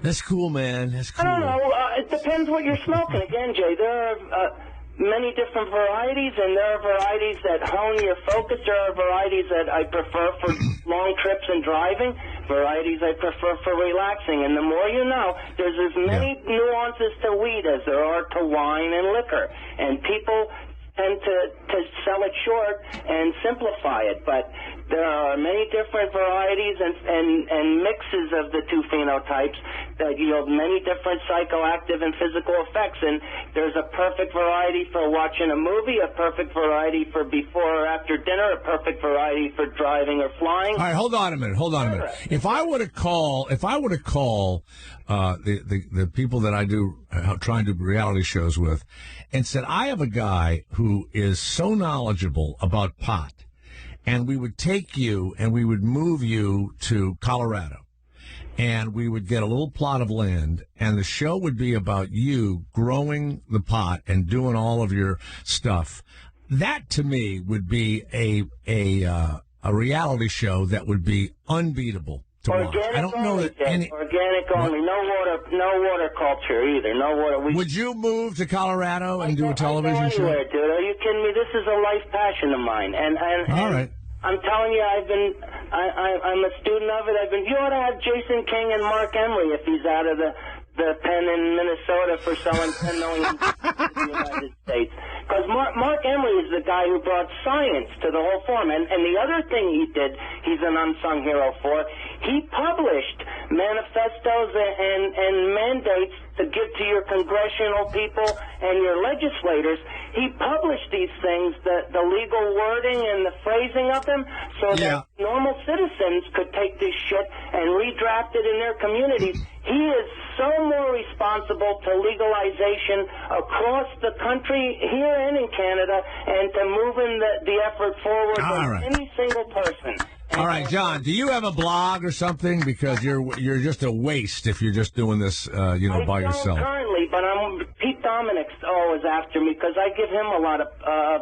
"That's cool, man. That's cool." I don't know. It depends what you're smoking. Again, Jay, there are many different varieties, and there are varieties that hone your focus. There are varieties that I prefer for long trips and driving, varieties I prefer for relaxing. And the more you know, there's as many nuances to weed as there are to wine and liquor. And people tend to sell it short and simplify it. But there are many different varieties and mixes of the two phenotypes that yield many different psychoactive and physical effects. And there's a perfect variety for watching a movie, a perfect variety for before or after dinner, a perfect variety for driving or flying. All right, hold on a minute. If I were to call the people that I do try and do reality shows with, and said, I have a guy who is so knowledgeable about pot, and we would take you and we would move you to Colorado, and we would get a little plot of land, and the show would be about you growing the pot and doing all of your stuff. That to me would be a reality show that would be unbeatable to watch. I don't know that any organic only, no water culture either. No water. Would you move to Colorado and do a television show? Dude, are you kidding me? This is a life passion of mine, and all right. I'm telling you, I'm a student of it. You ought to have Jason King and Mark Emery if he's out of the pen in Minnesota for selling 10 million to the United States. Because Mark Emery is the guy who brought science to the whole form. And the other thing he did, he's an unsung hero for, he published manifestos and mandates to give to your congressional people and your legislators. He published these things, the legal wording and the phrasing of them, so that normal citizens could take this shit and redraft it in their communities. He is so more responsible to legalization across the country, here and in Canada, and to moving the effort forward than any single person. All right, John, do you have a blog or something? Because you're just a waste if you're just doing this, by yourself. Currently, but Pete Dominic's always after me because I give him a lot of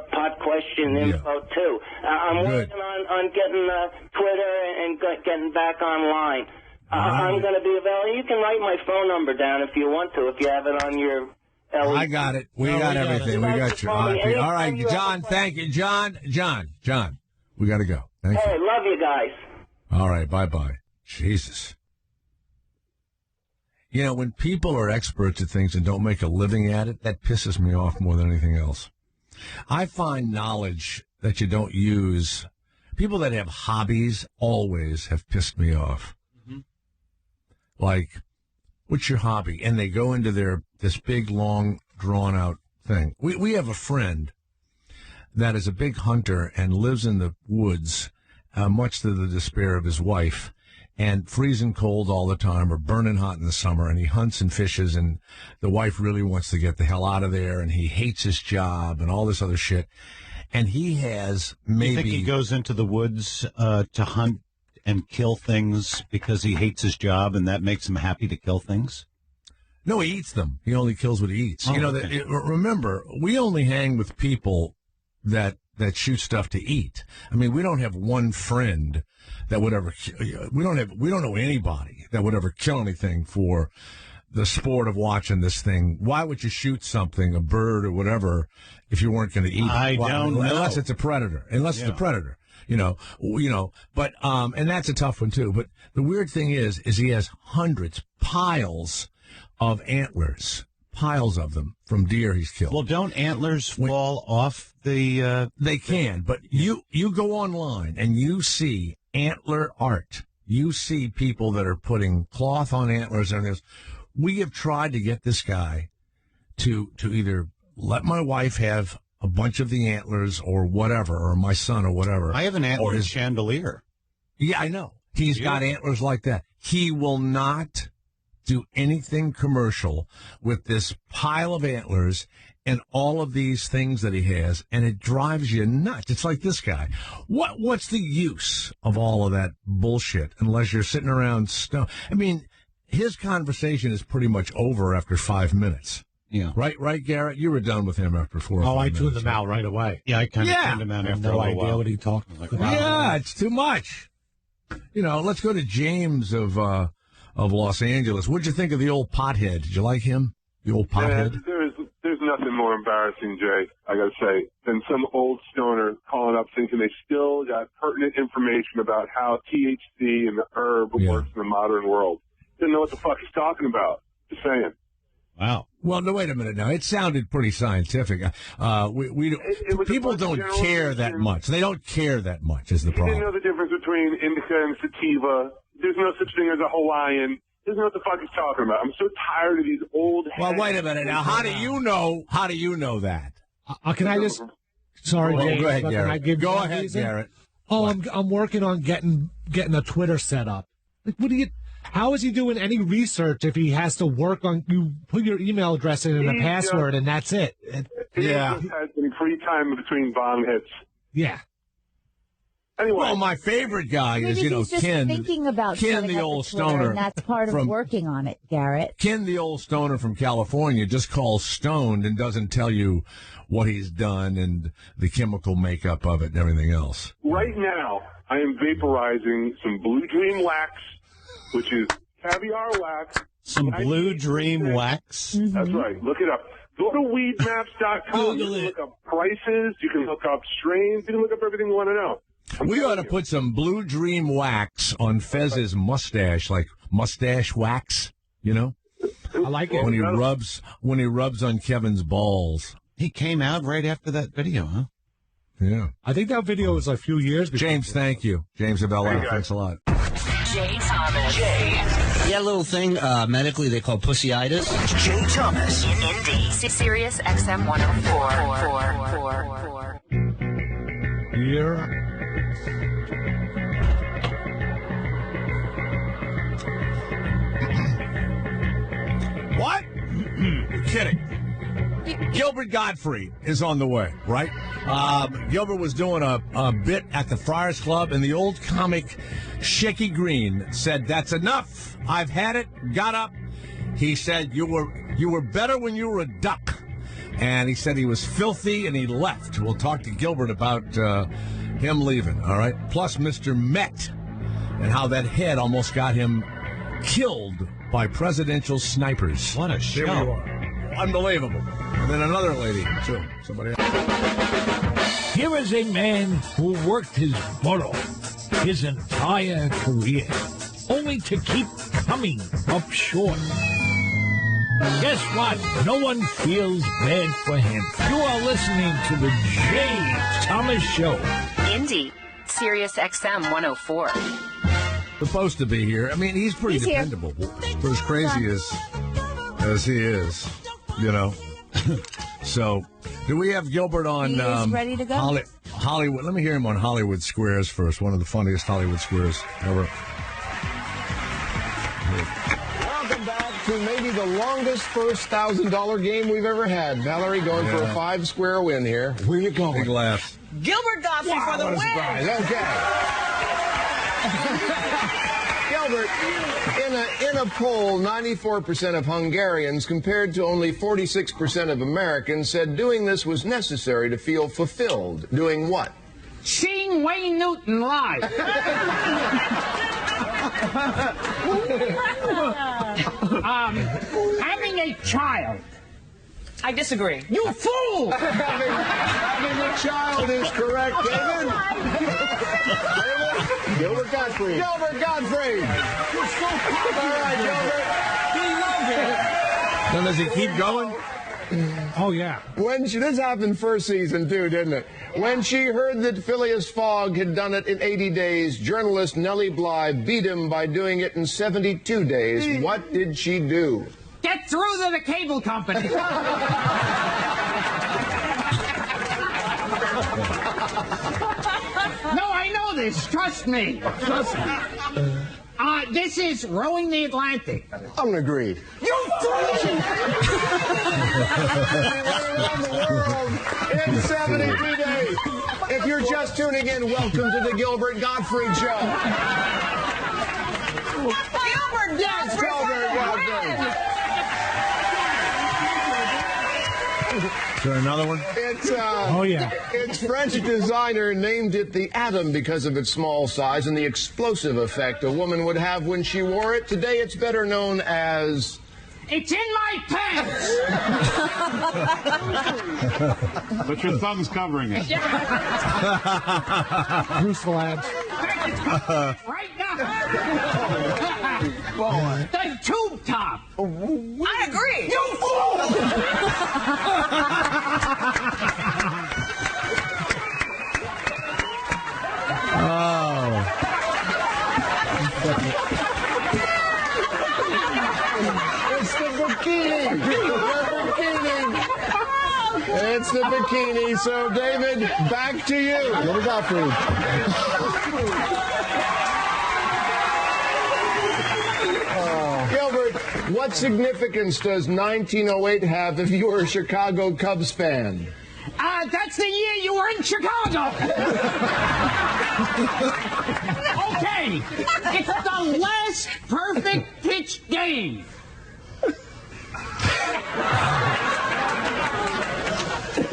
pod question info too. I'm working on getting Twitter and getting back online. I'm going to be available. You can write my phone number down if you want to, if you have it on your LED. I got it. We got everything. We got you. All right, John, thank you. John, we got to go. Thank you. Hey, love you guys. All right, bye-bye. Jesus. You know, when people are experts at things and don't make a living at it, that pisses me off more than anything else. I find knowledge that you don't use. People that have hobbies always have pissed me off. Like, what's your hobby? And they go into this big, long, drawn-out thing. We have a friend that is a big hunter and lives in the woods, much to the despair of his wife, and freezing cold all the time or burning hot in the summer, and he hunts and fishes, and the wife really wants to get the hell out of there, and he hates his job and all this other shit. And he has maybe... You think he goes into the woods to hunt and kill things because he hates his job, and that makes him happy to kill things? No, he eats them. He only kills what he eats. Oh, Okay. Remember, we only hang with people that shoot stuff to eat. I mean, we don't have one friend that would ever. We don't know anybody that would ever kill anything for the sport of watching this thing. Why would you shoot something, a bird or whatever, if you weren't going to eat it? I don't know. Unless it's a predator. It's a predator. But and that's a tough one too. But the weird thing is he has hundreds, piles of antlers, piles of them from deer he's killed. Well, don't antlers fall off the? They can, but you go online and you see antler art. You see people that are putting cloth on antlers and this. We have tried to get this guy to either let my wife have a bunch of the antlers or whatever, or my son or whatever. I have an antler chandelier. Yeah, I know. He's got antlers like that. He will not do anything commercial with this pile of antlers and all of these things that he has, and it drives you nuts. It's like this guy. What's the use of all of that bullshit unless you're sitting around I mean, his conversation is pretty much over after 5 minutes. Yeah. Right, Garrett? You were done with him after 4 or 5 minutes. Oh, I tuned them out right away. Yeah, I kind of tuned him out I have after a no little idea while. what he talked about. Yeah, it's too much. Let's go to James of Los Angeles. What'd you think of the old pothead? Did you like him? The old pothead? Yeah, there's nothing more embarrassing, Jay, I gotta say, than some old stoner calling up thinking they still got pertinent information about how THC and the herb works in the modern world. Didn't know what the fuck he's talking about. Just saying. Wow. Well, no, wait a minute now. It sounded pretty scientific. People don't care that much. They don't care that much is the problem. He didn't know the difference between indica and sativa. There's no such thing as a Hawaiian. Doesn't know what the fuck he's talking about. I'm so tired of these old. Well, wait a minute now. How do you know that? Can I just? Sorry, James, go ahead, but Garrett. Can I give go you a ahead, reason? Garrett. Oh, I'm working on getting a Twitter set up. Like, how is he doing any research if he has to work on? You put your email address in and a password, and that's it. He just has some free time between bong hits. Yeah. Anyway. Well, my favorite guy is, Maybe he's just Ken. thinking about Ken, setting the up old a Twitter, stoner. and that's part of working on it, Garrett. Ken, the old stoner from California, just calls stoned and doesn't tell you what he's done and the chemical makeup of it and everything else. Right now, I am vaporizing some Blue Dream wax, which is caviar wax. Some Blue Dream wax? Mm-hmm. That's right. Look it up. Go to weedmaps.com. You can look up prices. You can look up strains. You can look up everything you want to know. We ought to put some Blue Dream wax on Fez's mustache, like mustache wax, I like it. When he rubs on Kevin's balls. He came out right after that video, huh? Yeah. I think that video was a few years before. James, thank you. James of LA, thanks a lot. Jay Thomas. Yeah, a little thing medically they call pussyitis. Jay Thomas in Indy. Sirius XM 104. Here. What? You're kidding. Gilbert Gottfried is on the way, right? Gilbert was doing a bit at the Friars Club, and the old comic Shaky Green said, "That's enough. I've had it." Got up. He said, "You were better when you were a duck," and he said he was filthy, and he left. We'll talk to Gilbert about him leaving. All right. Plus, Mr. Met, and how that head almost got him killed by presidential snipers. What a There show. we are. Unbelievable. And then another lady, too. Somebody else. Here is a man who worked his butt off his entire career, only to keep coming up short. Guess what? No one feels bad for him. You are listening to the Jay Thomas Show. Indy. Sirius XM 104. Supposed to be here. I mean, he's pretty dependable. For as crazy as he is, So, do we have Gilbert on? He is ready to go. Hollywood. Let me hear him on Hollywood Squares first. One of the funniest Hollywood Squares ever. Welcome back to maybe the longest first $1,000 game we've ever had. Valerie going for a 5-square win here. Where you going? Big laughs. Gilbert Godfrey for the What a win. surprise. Okay. Gilbert, in a poll, 94% of Hungarians, compared to only 46% of Americans, said doing this was necessary to feel fulfilled. Doing what? Seeing Wayne Newton live. Having a child. I disagree. You fool! having a child is correct, David. Gilbert Godfrey. Gilbert Godfrey. All right, Gilbert. Then does he keep going? Oh, yeah. This happened first season, too, didn't it? When she heard that Phileas Fogg had done it in 80 days, journalist Nellie Bly beat him by doing it in 72 days. What did she do? Get through to the cable company. No, I know this. Trust me. Trust me. This is rowing the Atlantic. I'm agreed. You fool! Around the world in 72 days. If you're just tuning in, welcome to the Gilbert Godfrey Show. Gilbert Yes, Gilbert Godfrey. Is there another one? Its French designer named it the Atom because of its small size and the explosive effect a woman would have when she wore it. Today, it's better known as... It's in my pants! But your thumb's covering it. Bruce Valanche. Right now. The tube top. I agree. You fool! It's the bikini. It's the bikini. So, David, back to you. Gilbert Godfrey. Gilbert, what significance does 1908 have if you were a Chicago Cubs fan? That's the year you were in Chicago. Okay, it's the last perfect pitch game.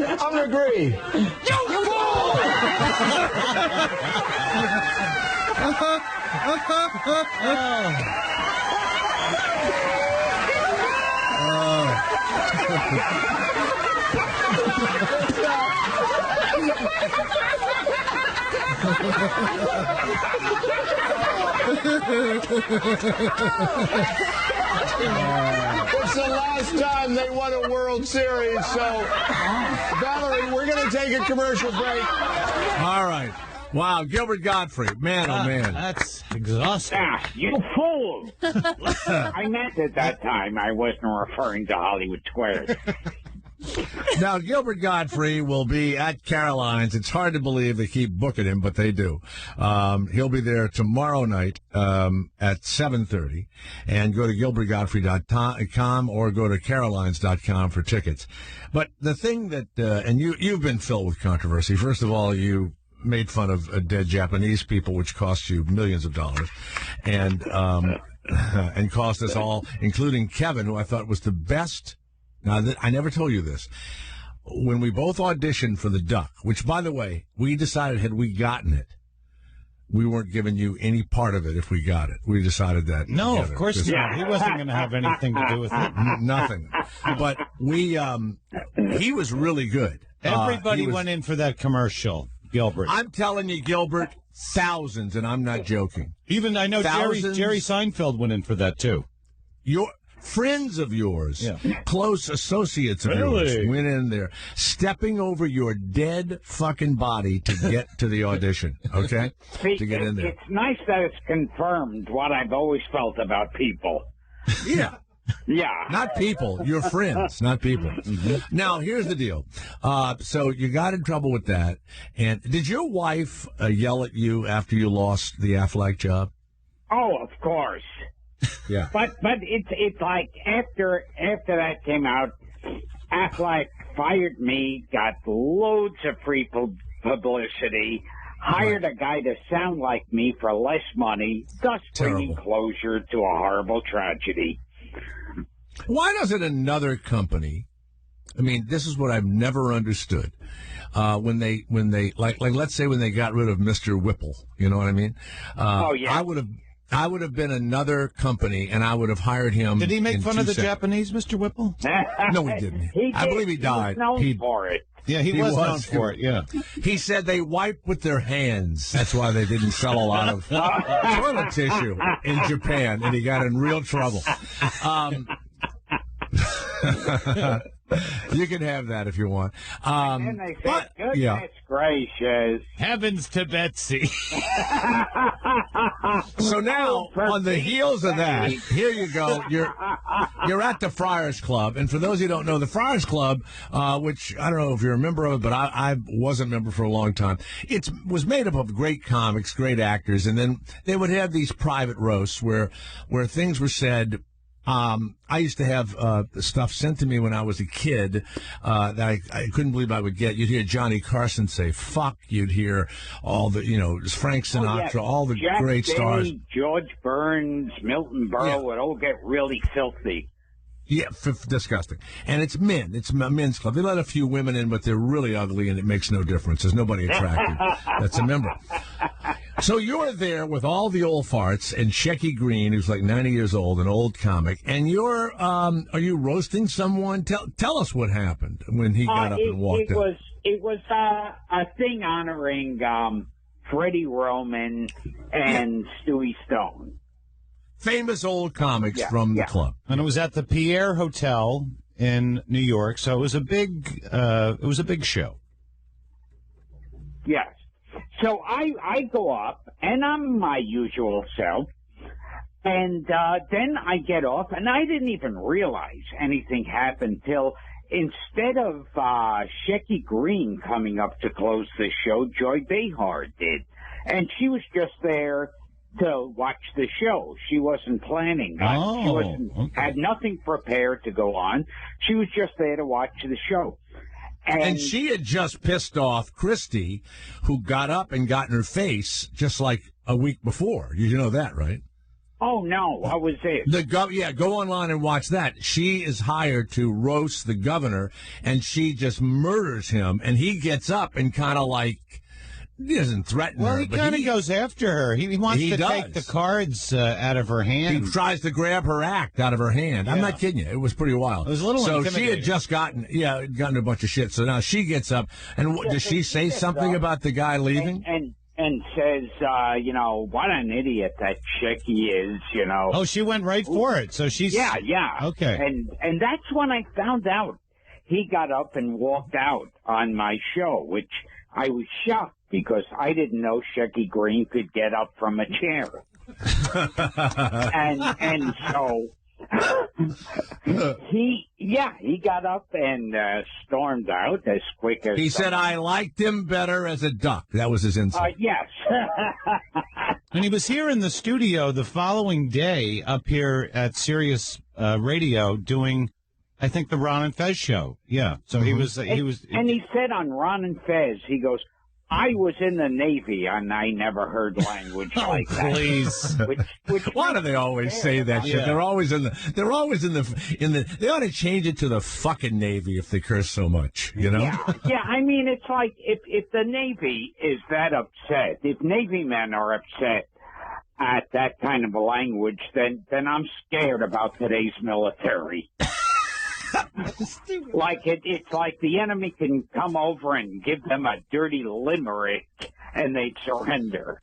I'm gonna agree. You fool! It's the last time they won a World Series, so Valerie, we're going to take a commercial break. All right. Wow, Gilbert Godfrey. Man, oh, man. That's exhausting. You fool! I meant at that time I wasn't referring to Hollywood Squares. Now, Gilbert Godfrey will be at Caroline's. It's hard to believe they keep booking him, but they do. He'll be there tomorrow night at 7:30. And go to gilbertgodfrey.com or go to carolines.com for tickets. But the thing that, and you've been filled with controversy. First of all, you made fun of dead Japanese people, which cost you millions of dollars. And cost us all, including Kevin, who I thought was the best. Now, I never told you this. When we both auditioned for the Duck, which, by the way, we decided had we gotten it, we weren't giving you any part of it if we got it. We decided that. No, together. of course not. He wasn't going to have anything to do with it. Nothing. But he was really good. Everybody went in for that commercial, Gilbert. I'm telling you, Gilbert, thousands, and I'm not joking. Even I know Jerry Seinfeld went in for that, too. Your friends of yours, close associates of yours, went in there, stepping over your dead fucking body to get to the audition, okay? See, to get in there. It's nice that it's confirmed what I've always felt about people. Yeah. Yeah. Not people. Your friends, not people. Now, here's the deal. So you got in trouble with that. And did your wife yell at you after you lost the Aflac job? Oh, of course. Yeah. But it's like after that came out, Aflac fired me, got loads of free publicity, hired a guy to sound like me for less money, thus bringing closure to a horrible tragedy. Why doesn't another company? I mean, this is what I've never understood. When they like let's say when they got rid of Mr. Whipple, you know what I mean? Oh yeah. I would have been another company, and I would have hired him. Did he make fun of the seconds. Japanese, Mr. Whipple? No, he didn't. I believe he died. He was known for it. Yeah, he was known for it, yeah. He said they wipe with their hands. That's why they didn't sell a lot of toilet tissue in Japan, and he got in real trouble. You can have that if you want. And they said, goodness gracious. Heavens to Betsy. So now, on the heels of that, here you go. You're at the Friars Club. And for those who don't know, the Friars Club, which I don't know if you're a member of it, but I wasn't a member for a long time. It was made up of great comics, great actors, and then they would have these private roasts where things were said. I used to have stuff sent to me when I was a kid that I couldn't believe I would get. You'd hear Johnny Carson say "fuck." You'd hear all the, Frank Sinatra, all the Jack great Day, stars. George Burns, Milton Berle would all get really filthy. Yeah, disgusting. And it's men. It's a men's club. They let a few women in, but they're really ugly, and it makes no difference. There's nobody attractive that's a member. So you're there with all the old farts and Shecky Green, who's like 90 years old, an old comic, and you're, are you roasting someone? Tell us what happened when he got up and walked out. It was a thing honoring Freddie Roman and Stewie Stone. Famous old comics from the club. And it was at the Pierre Hotel in New York, so it was a big show. Yes. So I go up, and I'm my usual self, and then I get off, and I didn't even realize anything happened till instead of Shecky Green coming up to close the show, Joy Behar did. And she was just there to watch the show. She wasn't planning. She had nothing prepared to go on. She was just there to watch the show. And she had just pissed off Christy, who got up and got in her face just like a week before. You know that, right? Oh, no. What was it? Go online and watch that. She is hired to roast the governor, and she just murders him. And he gets up and kind of like... He doesn't threaten her. Well, he kind of goes after her. He wants to does. take the cards out of her hand. He tries to grab her act out of her hand. Yeah. I'm not kidding you. It was pretty wild. It was a little So she had just gotten a bunch of shit. So now she gets up, and does she say something about the guy leaving? And says, what an idiot that Shecky is, Oh, she went right for it. So she's... Yeah. Okay. And that's when I found out. He got up and walked out on my show, which I was shocked because I didn't know Shecky Green could get up from a chair. and so he got up and stormed out as quick as he said. I liked him better as a duck. That was his insult. Yes. And he was here in the studio the following day up here at Sirius Radio doing, I think, the Ron and Fez show. Yeah. So he was. And he said on Ron and Fez, he goes, I was in the Navy, and I never heard language like that. Please. Which Why do they always say that shit? Yeah. They're always in the. They ought to change it to the fucking Navy if they curse so much. You know? Yeah. I mean, it's like if the Navy is that upset, if Navy men are upset at that kind of a language, then I'm scared about today's military. It's like the enemy can come over and give them a dirty limerick and they'd surrender.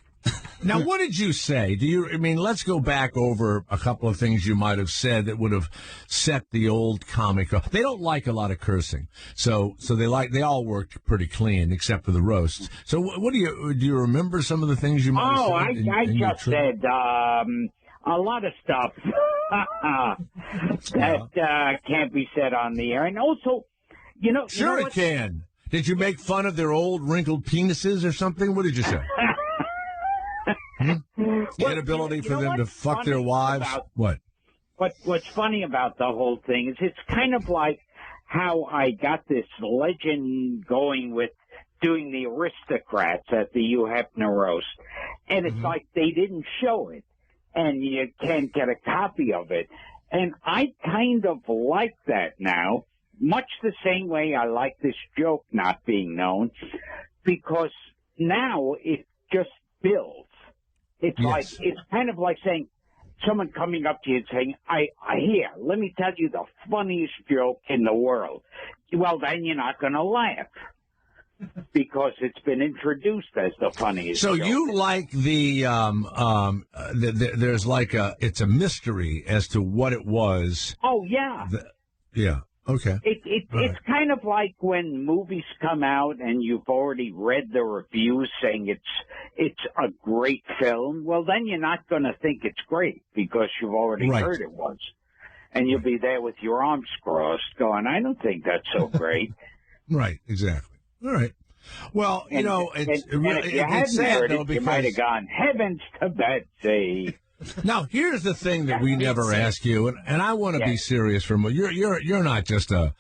Now, what did you say? Let's go back over a couple of things you might have said that would have set the old comic off. They don't like a lot of cursing. So they all worked pretty clean except for the roasts. So what do you remember some of the things you might have said? I just said, a lot of stuff that can't be said on the air. And also, Sure it can. Did you make fun of their old wrinkled penises or something? What did you say? Inability for them to fuck their wives? What? What's funny about the whole thing is it's kind of like how I got this legend going with doing the Aristocrats at the Hugh Hefner roast. And it's like they didn't show it, and you can't get a copy of it. And I kind of like that now, much the same way I like this joke not being known, because now it just builds. It's like, it's kind of like saying, someone coming up to you and saying, here, let me tell you the funniest joke in the world. Well, then you're not going to laugh because it's been introduced as the funniest So joke. you like there's like it's a mystery as to what it was. Oh, yeah. Yeah. Okay. It's kind of like when movies come out and you've already read the reviews saying it's a great film. Well, then you're not going to think it's great because you've already heard it was. And you'll be there with your arms crossed going, I don't think that's so great. Right, exactly. All right. Well, And if you hadn't heard it, you might have gone, heavens to Betsy. Now, here's the thing that we never ask you, and I want to be serious for a moment. You're not just a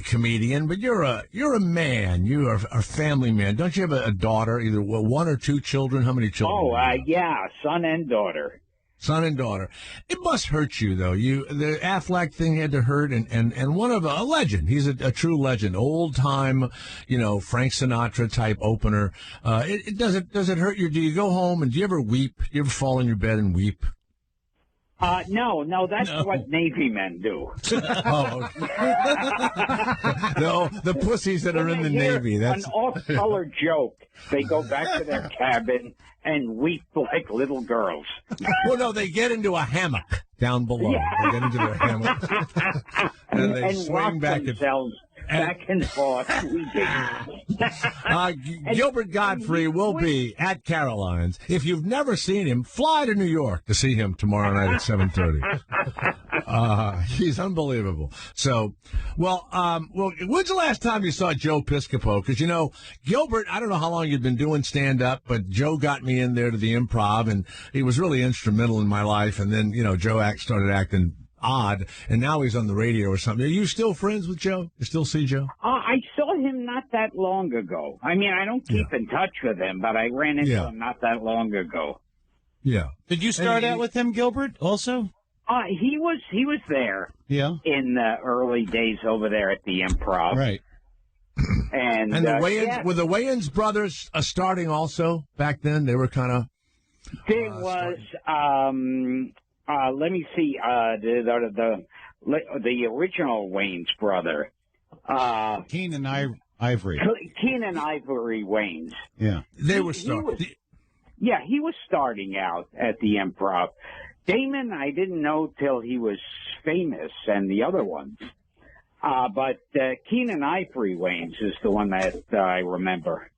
comedian, but you're a man. You are a family man. Don't you have a daughter, either one or two children? How many children? Oh, yeah, son and daughter. Son and daughter. It must hurt you, though. The Affleck thing had to hurt, and one of a legend. He's a true legend, old time, Frank Sinatra type opener. Does it hurt you? Do you go home and do you ever weep? Do you ever fall in your bed and weep? No, that's what Navy men do. Oh, the pussies that are in the Navy. That's an off-color joke. They go back to their cabin and weep like little girls. Well, no, they get into a hammock down below. Yeah. They get into their hammock and they swing back and forth. Gilbert Godfrey will be at Caroline's. If you've never seen him, fly to New York to see him tomorrow night at 7:30. He's unbelievable. So, well, when's the last time you saw Joe Piscopo? Because, Gilbert, I don't know how long you've been doing stand-up, but Joe got me in there to the Improv, and he was really instrumental in my life. And then, Joe started acting odd, and now he's on the radio or something. Are you still friends with Joe? You still see Joe? I saw him not that long ago. I mean, I don't keep in touch with him, but I ran into him not that long ago. Yeah. Did you start out with him, Gilbert, also? He was there. Yeah. In the early days over there at the Improv. Right. And the Wayans, were the Wayans brothers starting also back then? They were kind of... There was... let me see. The original Wayans brother, Keenan Ivory. Keenan Ivory Wayans. Yeah, they were starting. He was starting out at the Improv. Damon, I didn't know till he was famous, and the other ones. But Keenan Ivory Wayans is the one that I remember.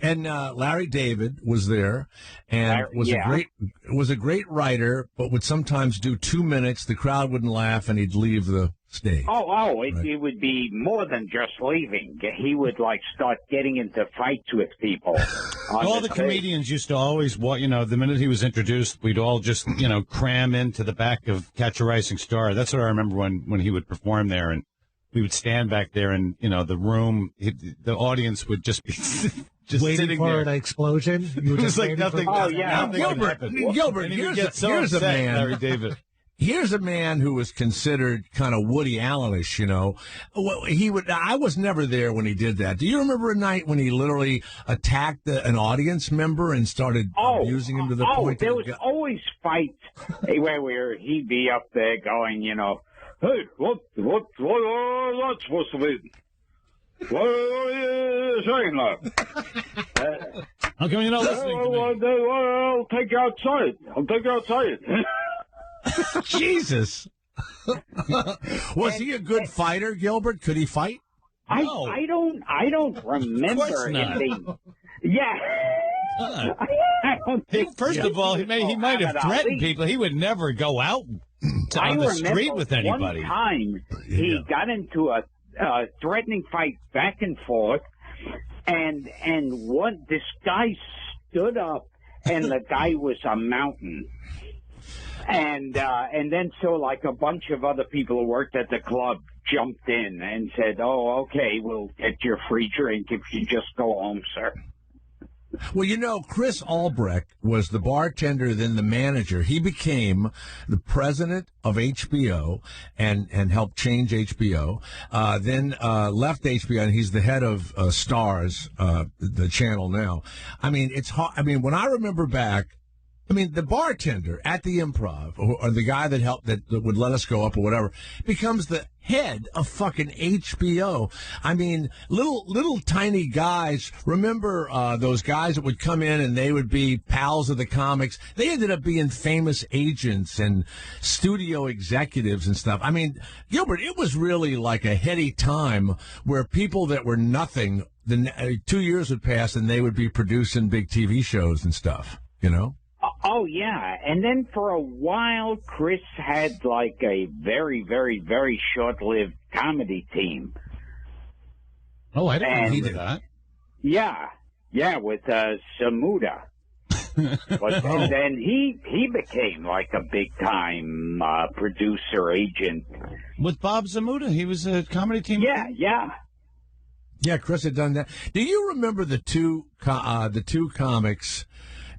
And Larry David was there, and was a great writer, but would sometimes do 2 minutes. The crowd wouldn't laugh, and he'd leave the stage. It would be more than just leaving. He would start getting into fights with people. All the comedians used to always, the minute he was introduced, we'd all just, cram into the back of Catch a Rising Star. That's what I remember when he would perform there, and we would stand back there, and the room, the audience would just be. Just waiting for an explosion. It was like nothing. Gilbert, here's a man. Larry David. Here's a man who was considered kind of Woody Allen-ish, I was never there when he did that. Do you remember a night when he literally attacked an audience member and stared abusing him to the point? There was always fights where he'd be up there going, hey, what that's supposed to be? What are you saying now? How come you're not listening to me? I'll take you outside. Jesus. Was he a good fighter, Gilbert? Could he fight? I don't remember anything. Yeah. I don't think First of all, he might have threatened people. He would never go out on the street with anybody. One time he got into a threatening fight back and forth, and this guy stood up, and the guy was a mountain. And then so like a bunch of other people who worked at the club jumped in and said, "Oh, okay, we'll get your free drink if you just go home, sir." Well, you know, Chris Albrecht was the bartender, then the manager. He became the president of HBO and helped change HBO. Then left HBO, and he's the head of Stars, the channel now. I mean, it's hard. I mean, when I remember back, I mean, the bartender at the Improv, or the guy that helped, that would let us go up or whatever, becomes the head of fucking HBO. I mean, little tiny guys. Remember those guys that would come in and they would be pals of the comics? They ended up being famous agents and studio executives and stuff. I mean, Gilbert, it was really like a heady time where people that were nothing, 2 years would pass and they would be producing big TV shows and stuff, you know? Oh, yeah. And then for a while, Chris had like a very, very, very short-lived comedy team. Oh, I didn't know he did that. Yeah. Yeah, with Samuda. And then he became like a big-time producer, agent. With Bob Zamuda? He was a comedy team? Yeah. Yeah, Chris had done that. Do you remember the two comics,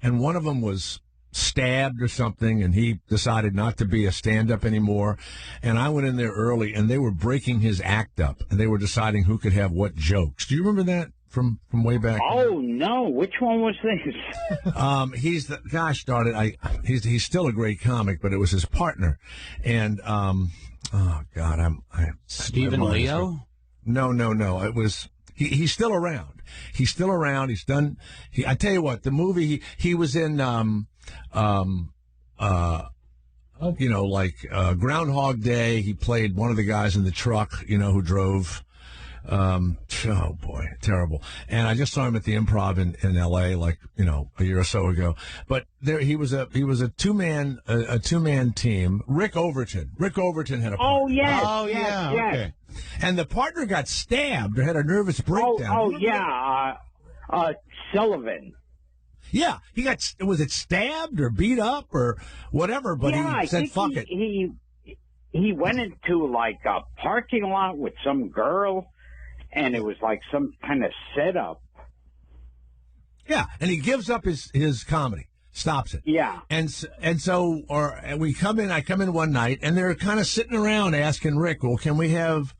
and one of them was stabbed or something, and he decided not to be a stand-up anymore, and I went in there early, and they were breaking his act up, and they were deciding who could have what jokes. Do you remember that from way back? Oh, no. Which one was this? He's the, gosh darn it, he's still a great comic, but it was his partner, and oh God, Stephen Leo? No, it was. He's still around. He's done. I tell you what, the movie he was in, Groundhog Day. He played one of the guys in the truck, who drove. Oh boy, terrible. And I just saw him at the Improv in L.A. like, a year or so ago. But there he was a two-man team. Rick Overton had a partner. Oh yeah. Oh yeah. Okay. And the partner got stabbed or had a nervous breakdown. Oh yeah. Sullivan. Yeah, was it stabbed or beat up or whatever? But he said, "Fuck it." He went into like a parking lot with some girl, and it was like some kind of setup. Yeah, and he gives up his comedy, stops it. Yeah, and so I come in one night, and they're kind of sitting around asking Rick, "Well, can we have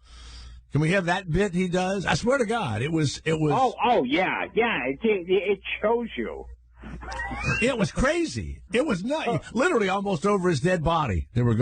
that bit he does?" I swear to God, it was. Oh yeah. It shows you. It was crazy. It was nuts. Literally almost over his dead body. They were.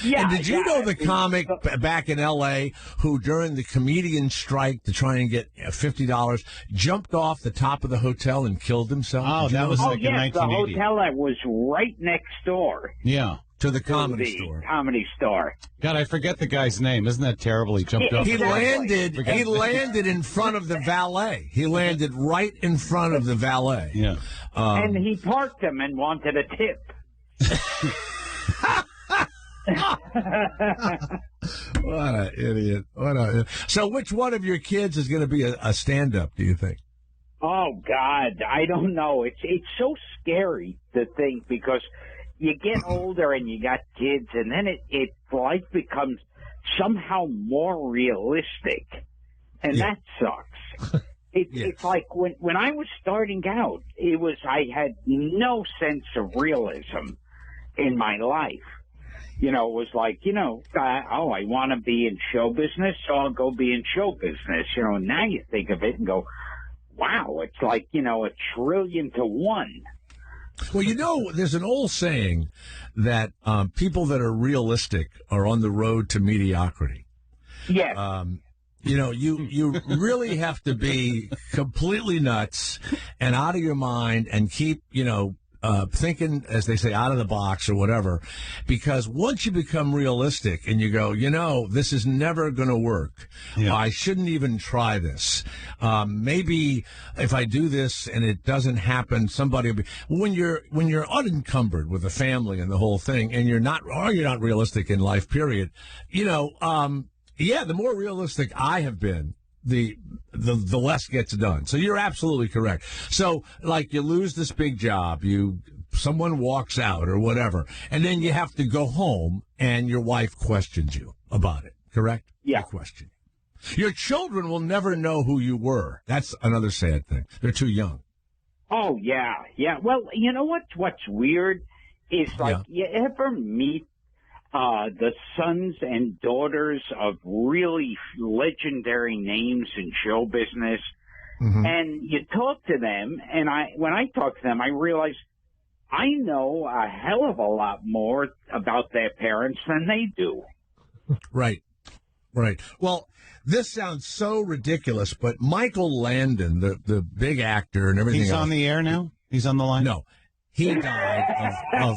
Yeah, and did you know the comic back in L.A. who, during the comedian strike to try and get $50, jumped off the top of the hotel and killed himself? Oh, that was like in 1980. The hotel that was right next door. Yeah. To the comedy store. Comedy store. God, I forget the guy's name. Isn't that terrible? He jumped off. He landed in front of the valet. He landed right in front of the valet. Yeah. And he parked him and wanted a tip. What an idiot. So which one of your kids is going to be a stand-up, do you think? Oh, God, I don't know. It's so scary to think, because you get older and you got kids, and then life becomes somehow more realistic, and that sucks. It's like when I was starting out, I had no sense of realism in my life. It was like, I want to be in show business, so I'll go be in show business. Now you think of it and go, wow, it's like, 1,000,000,000 to 1. Well, there's an old saying that people that are realistic are on the road to mediocrity. Yes. You really have to be completely nuts and out of your mind and keep, thinking, as they say, out of the box or whatever, because once you become realistic and you go, this is never going to work. Yeah. I shouldn't even try this. Maybe if I do this and it doesn't happen, somebody will be. When you're unencumbered with a family and the whole thing, and you're not realistic in life, period. The more realistic I have been, the less gets done. So you're absolutely correct. So like you lose this big job, someone walks out or whatever, and then you have to go home and your wife questions you about it. Correct? Yeah. Question. Your children will never know who you were. That's another sad thing. They're too young. Oh yeah, yeah. Well, you know what's weird is you ever meet the sons and daughters of really legendary names in show business, and you talk to them, and when I talk to them, I realize I know a hell of a lot more about their parents than they do. Right. Well, this sounds so ridiculous, but Michael Landon, the big actor and everything He's else, on the air now? He's on the line? No. He died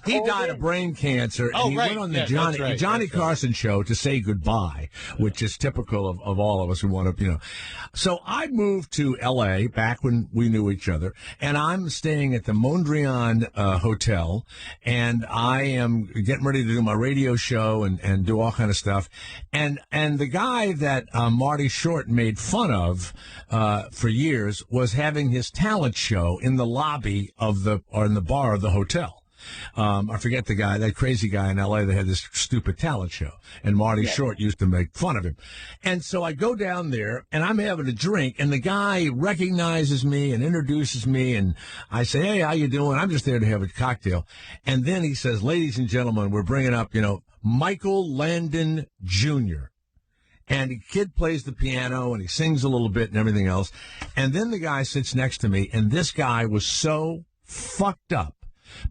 he died of brain cancer, and he went on the Johnny Carson show to say goodbye, which is typical of all of us who want to, So I moved to L.A. back when we knew each other, and I'm staying at the Mondrian Hotel, and I am getting ready to do my radio show and do all kind of stuff. And the guy that Marty Short made fun of for years was having his talent show in the lobby in the bar of the hotel. I forget the guy, that crazy guy in L.A. that had this stupid talent show, and Marty Short used to make fun of him. And so I go down there, and I'm having a drink, and the guy recognizes me and introduces me, and I say, hey, how you doing? I'm just there to have a cocktail. And then he says, ladies and gentlemen, we're bringing up, Michael Landon Jr., and the kid plays the piano, and he sings a little bit and everything else. And then the guy sits next to me, and this guy was so fucked up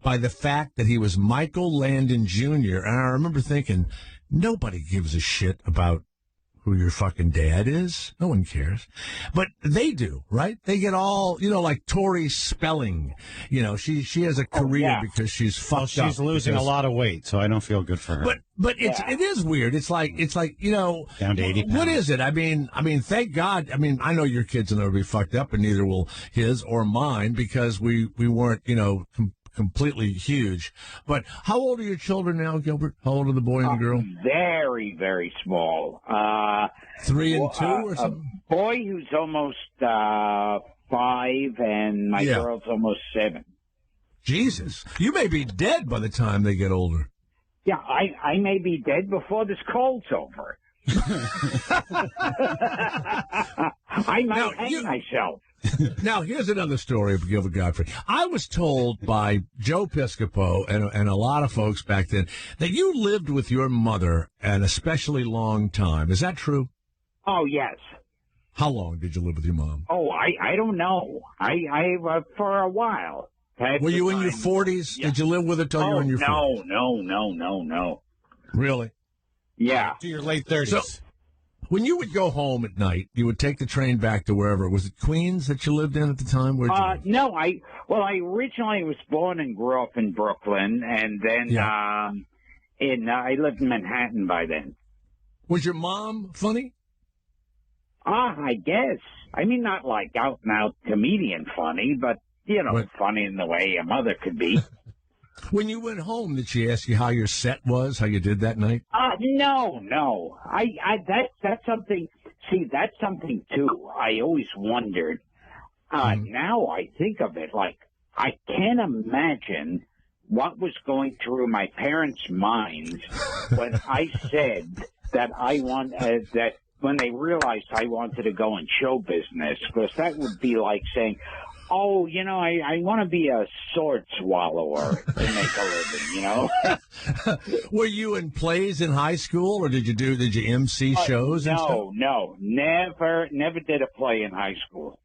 by the fact that he was Michael Landon Jr. And I remember thinking, nobody gives a shit about who your fucking dad is. No one cares. But they do, right? They get all, like Tori Spelling. She has a career because she's fucked up. She's losing a lot of weight, so I don't feel good for her. But it is weird. It's like down to 80 pounds. What is it? I mean, thank God. I mean, I know your kids will never be fucked up, and neither will his or mine, because we weren't, completely huge. But how old are your children now, Gilbert? How old are the boy and the girl? Very, very small. 3 and 2 or something? A boy who's almost 5, and my girl's almost 7. Jesus. You may be dead by the time they get older. Yeah, I may be dead before this cold's over. I might hang myself. Now, here's another story of Gilbert Godfrey. I was told by Joe Piscopo and a lot of folks back then that you lived with your mother an especially long time. Is that true? Oh, yes. How long did you live with your mom? Oh, I don't know. I for a while. Were you in your 40s? Yeah. Did you live with her till you were in your 40s? No. Really? Yeah. To your late 30s. So, when you would go home at night, you would take the train back to wherever. Was it Queens that you lived in at the time? No, I originally was born and grew up in Brooklyn, and then I lived in Manhattan by then. Was your mom funny? I guess. I mean, not like out and out comedian funny, but funny in the way a mother could be. When you went home, did she ask you how your set was, how you did that night? No. That's something. See, that's something too. I always wondered. Now I think of it like I can't imagine what was going through my parents' minds when I said that I want that when they realized I wanted to go in show business, because that would be like saying, oh, I want to be a sword swallower to make a living, Were you in plays in high school, or did you MC shows and stuff? No, never did a play in high school.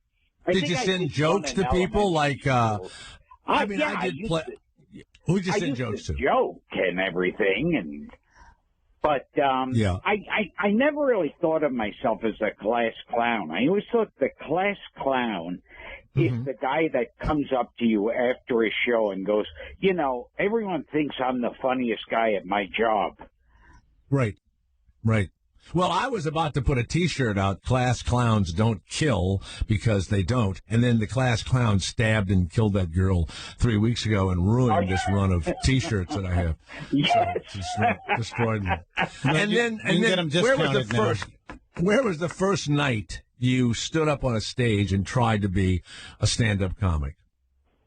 Did you send jokes to people like, I did play. Who'd you send jokes to? Joke and everything, but I never really thought of myself as a class clown. I always thought the class clown is the guy that comes up to you after a show and goes, you know, everyone thinks I'm the funniest guy at my job. Right. Well, I was about to put a T-shirt out, Class Clowns Don't Kill, because they don't. And then the Class Clowns stabbed and killed that girl 3 weeks ago and ruined this run of T-shirts that I have. Yes. So, destroyed them. And then get 'em discounted where was the first night you stood up on a stage and tried to be a stand-up comic?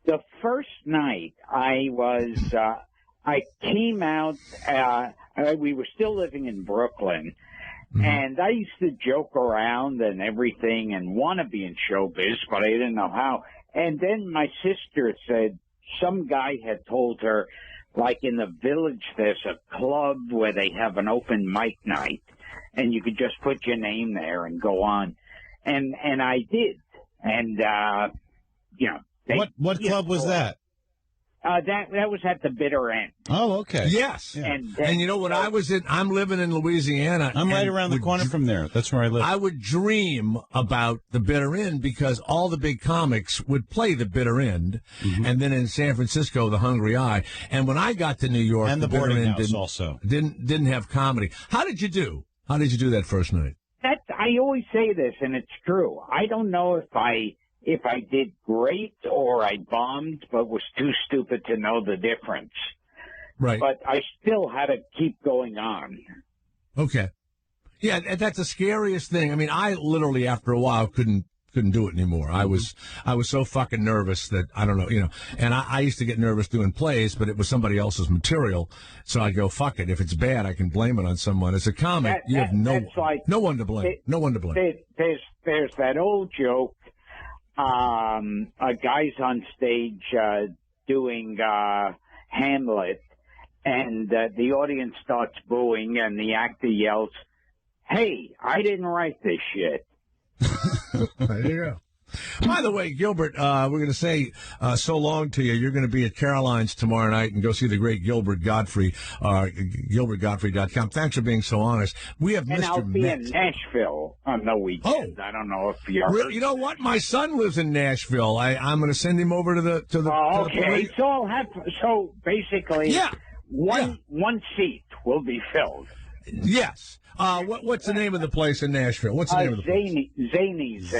The first night I came out, we were still living in Brooklyn, and I used to joke around and everything and want to be in showbiz, but I didn't know how. And then my sister said some guy had told her, like in the village, there's a club where they have an open mic night, and you could just put your name there and go on. And I did. And, you know. What club was that? That was at the bitter end. Oh, okay. Yes. Yeah. And you know, when I'm living in Louisiana. I'm right around the corner from there. That's where I live. I would dream about the bitter end because all the big comics would play the bitter end. And then in San Francisco, the Hungry Eye. And when I got to New York, and the bitter boarding end house also didn't have comedy. How did you do? How did you do that first night? I always say this, and it's true. I don't know if I did great or I bombed, but was too stupid to know the difference. Right. But I still had to keep going on. Okay. Yeah, that's the scariest thing. I mean, I literally, after a while, couldn't do it anymore. I was so fucking nervous that I don't know, you know. And I used to get nervous doing plays, but it was somebody else's material, so I go, fuck it. If it's bad, I can blame it on someone. As a comic, you have no one to blame. No one to blame. There's that old joke. A guy's on stage doing Hamlet, and the audience starts booing, and the actor yells, "Hey, I didn't write this shit." There you go. By the way, Gilbert, we're going to say so long to you. You're going to be at Caroline's tomorrow night and go see the great Gilbert Godfrey, GilbertGodfrey.com. Thanks for being so honest. We have and Mr. I'll be Met. in Nashville on the weekend. I don't know if you're... Really? You know what? My son lives in Nashville. I'm going to send him over to the okay, so basically, one seat will be filled. Yes. What's the name of the place in Nashville? What's the name of the place?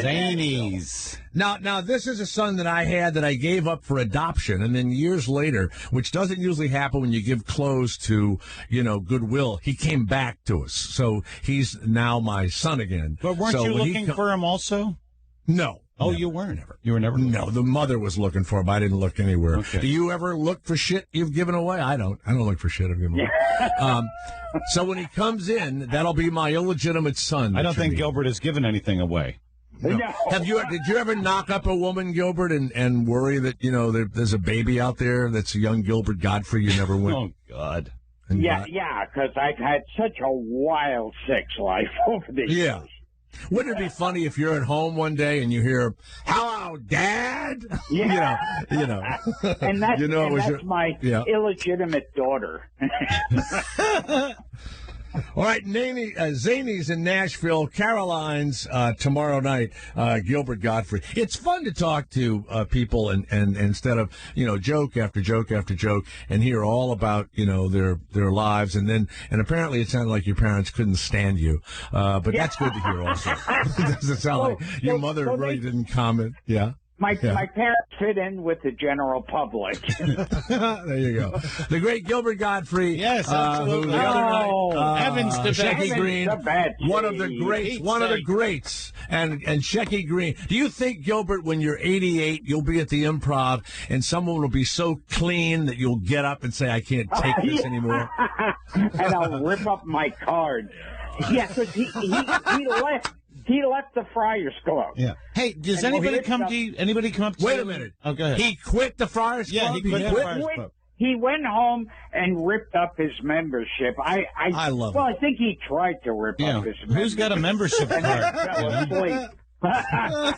Zanies. Now, this is a son that I had that I gave up for adoption, and then years later, which doesn't usually happen when you give clothes to, Goodwill, he came back to us. So he's now my son again. But weren't you looking for him also? No. Oh, you weren't ever. You were never. No, the mother was looking for him. I didn't look anywhere. Okay. Do you ever look for shit you've given away? I don't look for shit I've given away. So when he comes in, that'll be my illegitimate son. I don't think Gilbert has given anything away. No. Did you ever knock up a woman, Gilbert, and worry that there's a baby out there that's a young Gilbert Godfrey you never went? Oh God. Yeah, because I've had such a wild sex life over the years. Wouldn't it be funny if you're at home one day and you hear, "Hello, Dad"? Yeah. And that's, that's my illegitimate daughter. All right, Zanies in Nashville, Caroline's tomorrow night, Gilbert Godfrey. It's fun to talk to people and instead of, joke after joke after joke and hear all about, their lives. And apparently it sounded like your parents couldn't stand you. But that's good to hear also. It doesn't sound like your mother really didn't comment. Yeah. My parents fit in with the general public. There you go. The great Gilbert Godfrey. Yes, absolutely. Who the other night, Evans to Shecky Green, one of the greats, and Shecky Green. Do you think, Gilbert, when you're 88, you'll be at the Improv and someone will be so clean that you'll get up and say, "I can't take this anymore"? And I'll rip up my card. Yeah, because he left. He left the Friars Club. Yeah. Hey, does anybody come to you? Anybody come up to you? Wait a minute. Oh, go ahead. He quit the Friars Club? Yeah, he quit the Friars Club. He went home and ripped up his membership. I love it. Well, I think he tried to rip up his membership. Who's got a membership And card? then fell asleep.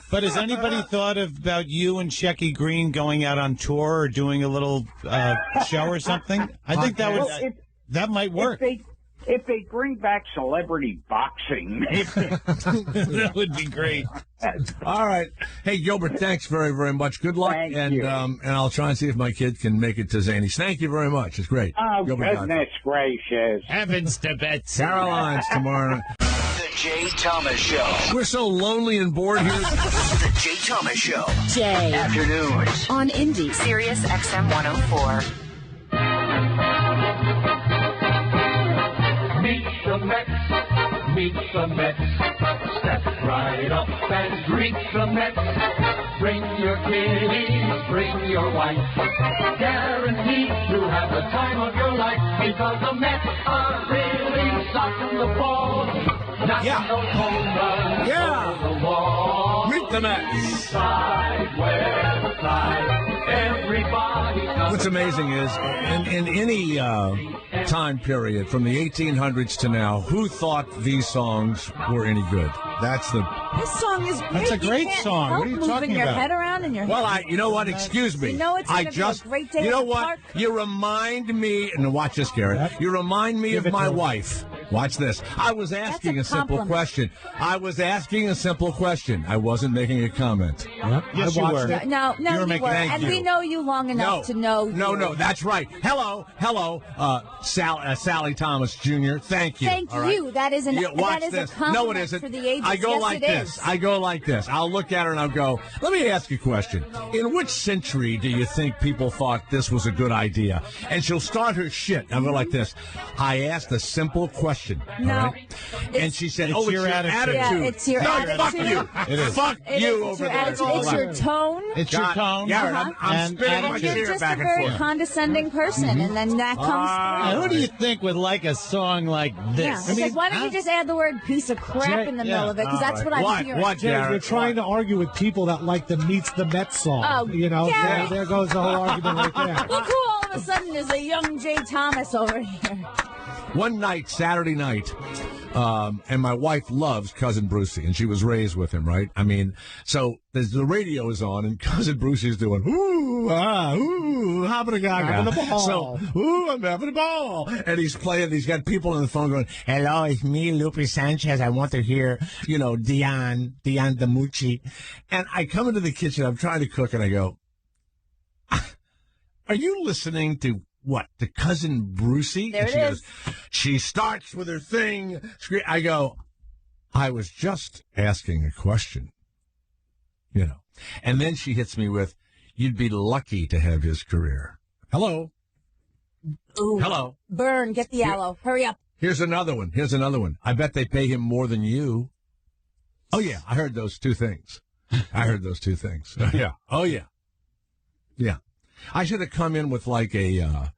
But has anybody thought about you and Shecky Green going out on tour or doing a little show or something? I think that might work. If they bring back celebrity boxing, maybe. That would be great. All right. Hey, Gilbert, thanks very, very much. Good luck. Thank and you. And I'll try and see if my kid can make it to Zanies. Thank you very much. It's great. Oh, Gilbert goodness gracious. Heavens to Betsy. Caroline's tomorrow night. The Jay Thomas Show. We're so lonely and bored here. The Jay Thomas Show. Jay. Afternoons. On Indy. Sirius XM 104. Meet the Mets, meet the Mets. Step right up and greet the Mets. Bring your kiddies, bring your wife. Guaranteed to have the time of your life because the Mets are really socking the ball. Knocking those home runs over the wall. Meet the Mets. Side where the side, everybody. What's amazing is, in any time period, from the 1800s to now, who thought these songs were any good? That's the... This song is great. That's a great You can't song. help What are you moving talking your about? head around in your Well, head. you know what? Excuse me. You know it's gonna be a great day You know at the what? park. You remind me, and watch this, Garrett. You remind me Give of it my to him. wife. Watch this. I was asking a simple compliment. question. I was asking a simple question. I wasn't making a comment. Yes, I you watched were. it. No, You were you making- were. Thank And you. we know you long enough to know. No, that's right. Hello, Sally Thomas Jr. Thank you. Thank all right? you. That is an Yeah, watch that is this. a compliment No, it isn't. for the ages. I go yes, like it this. is. I go like this. I'll look at her and I'll go, let me ask you a question. In which century do you think people thought this was a good idea? And she'll start her shit. I'll go like this. I asked a simple question. No. All right? And she said, It's oh, it's your your attitude. attitude. Yeah, it's your no, attitude. fuck you. It is. Fuck It you is, over it's your there. attitude. It's your tone. It's your tone. Garrett, I'm And spinning my And you're chair just back a and very forth. condescending person, and then that comes Now, through. who do you think would like a song like this? Yeah, it's like, why don't you just add the word piece of crap Jay- in the middle of it? Because that's what What? I'm hearing. What, Jay, Garrett? you're trying to argue with people that like the Meets the Mets song. Oh, you know, Garrett. there goes the whole argument right there. Look who all of a sudden is a young Jay Thomas over here. One night, Saturday night, and my wife loves Cousin Brucey, and she was raised with him, right? I mean, so the radio is on, and Cousin Brucey's doing, ooh, having a gaga. Having a ball. So, ooh, I'm having a ball. And he's playing, he's got people on the phone going, hello, it's me, Lupe Sanchez. I want to hear, Dion DeMucci. And I come into the kitchen, I'm trying to cook, and I go, are you listening to what? To Cousin Brucey? There And it she is. goes, she starts with her thing. I go, I was just asking a question. And then she hits me with, you'd be lucky to have his career. Hello. Ooh. Hello. Burn, get the aloe. Hurry up. Here's another one. I bet they pay him more than you. Oh, yeah. I heard those two things. Yeah. Oh, yeah. Yeah. I should have come in with like a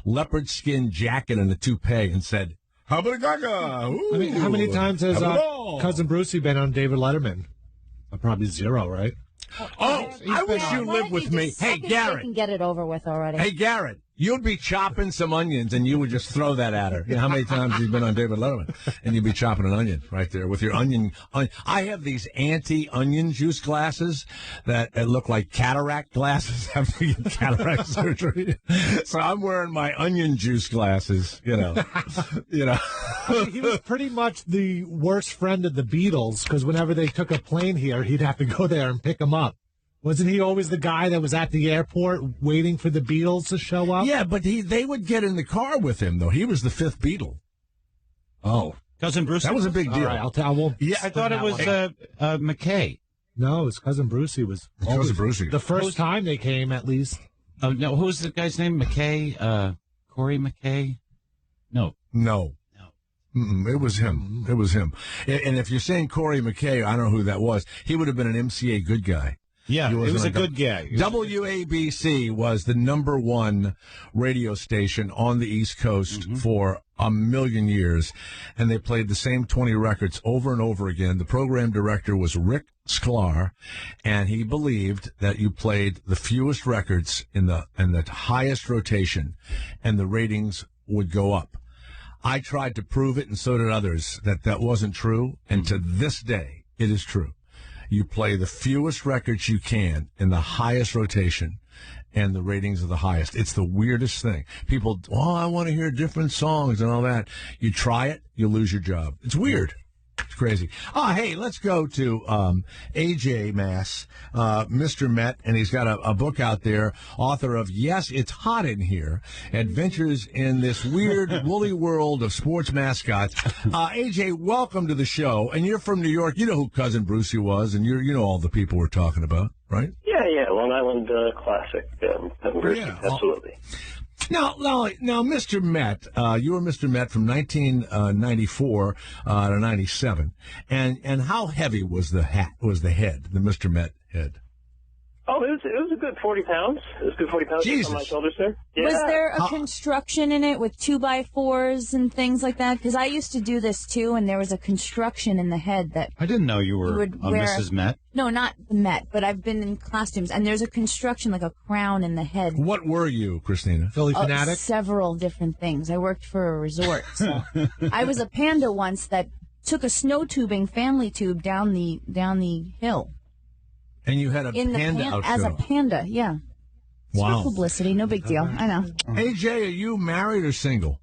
leopard skin jacket and a toupee and said, Habba Gaga. I mean, how many times has Cousin Brucey been on David Letterman? Probably zero, right? Oh, I wish you Why lived don't with you me. just Hey, suck his dick Garrett. and get it over with already. Hey, Garrett, you'd be chopping some onions and you would just throw that at her. You know how many times you've been on David Letterman and you'd be chopping an onion right there with your onion. I have these anti-onion juice glasses that look like cataract glasses after you get cataract surgery. So I'm wearing my onion juice glasses, He was pretty much the worst friend of the Beatles because whenever they took a plane here, he'd have to go there and pick them up. Wasn't he always the guy that was at the airport waiting for the Beatles to show up? Yeah, but they would get in the car with him, though. He was the fifth Beatle. Oh. Cousin Brucey? That was a big deal. All right, I won't. Yeah, I thought it was McKay. No, his cousin Brucey was. Cousin Brucey. The first time they came, at least. Oh, no, who was the guy's name? McKay? Corey McKay? No. It was him. It was him. And if you're saying Corey McKay, I don't know who that was. He would have been an MCA good guy. Yeah, He he wasn't was a like good guy. WABC was the #1 radio station on the East Coast for a million years, and they played the same 20 records over and over again. The program director was Rick Sklar, and he believed that you played the fewest records in the highest rotation, and the ratings would go up. I tried to prove it, and so did others, that wasn't true, and to this day, it is true. You play the fewest records you can in the highest rotation, and the ratings are the highest. It's the weirdest thing. People, I want to hear different songs and all that. You try it, you lose your job. It's weird. It's crazy. Oh, hey, let's go to AJ Mass, Mr. Met, and he's got a book out there, author of Yes, It's Hot in Here, Adventures in This Weird Woolly World of Sports Mascots. AJ, welcome to the show. And you're from New York. You know who Cousin Brucey was, and you know all the people we're talking about, right? Yeah, Long Island classic. Absolutely. Now, Mr. Met, you were Mr. Met from 1994 to 97, and how heavy was the head, the Mr. Met head? Oh, it was a good 40 pounds. It was a good 40 pounds on my shoulders there. Yeah. Was there a construction in it with 2x4s and things like that? Because I used to do this too, and there was a construction in the head that I didn't know you were would on wear. Mrs. Met. No, not the Met, but I've been in costumes, and there's a construction like a crown in the head. What were you, Christina? Philly fanatic? Several different things. I worked for a resort. So. I was a panda once that took a snow tubing family tube down the hill. And you had a panda out as a panda, yeah. Wow. For publicity, no big deal. I know. AJ, are you married or single?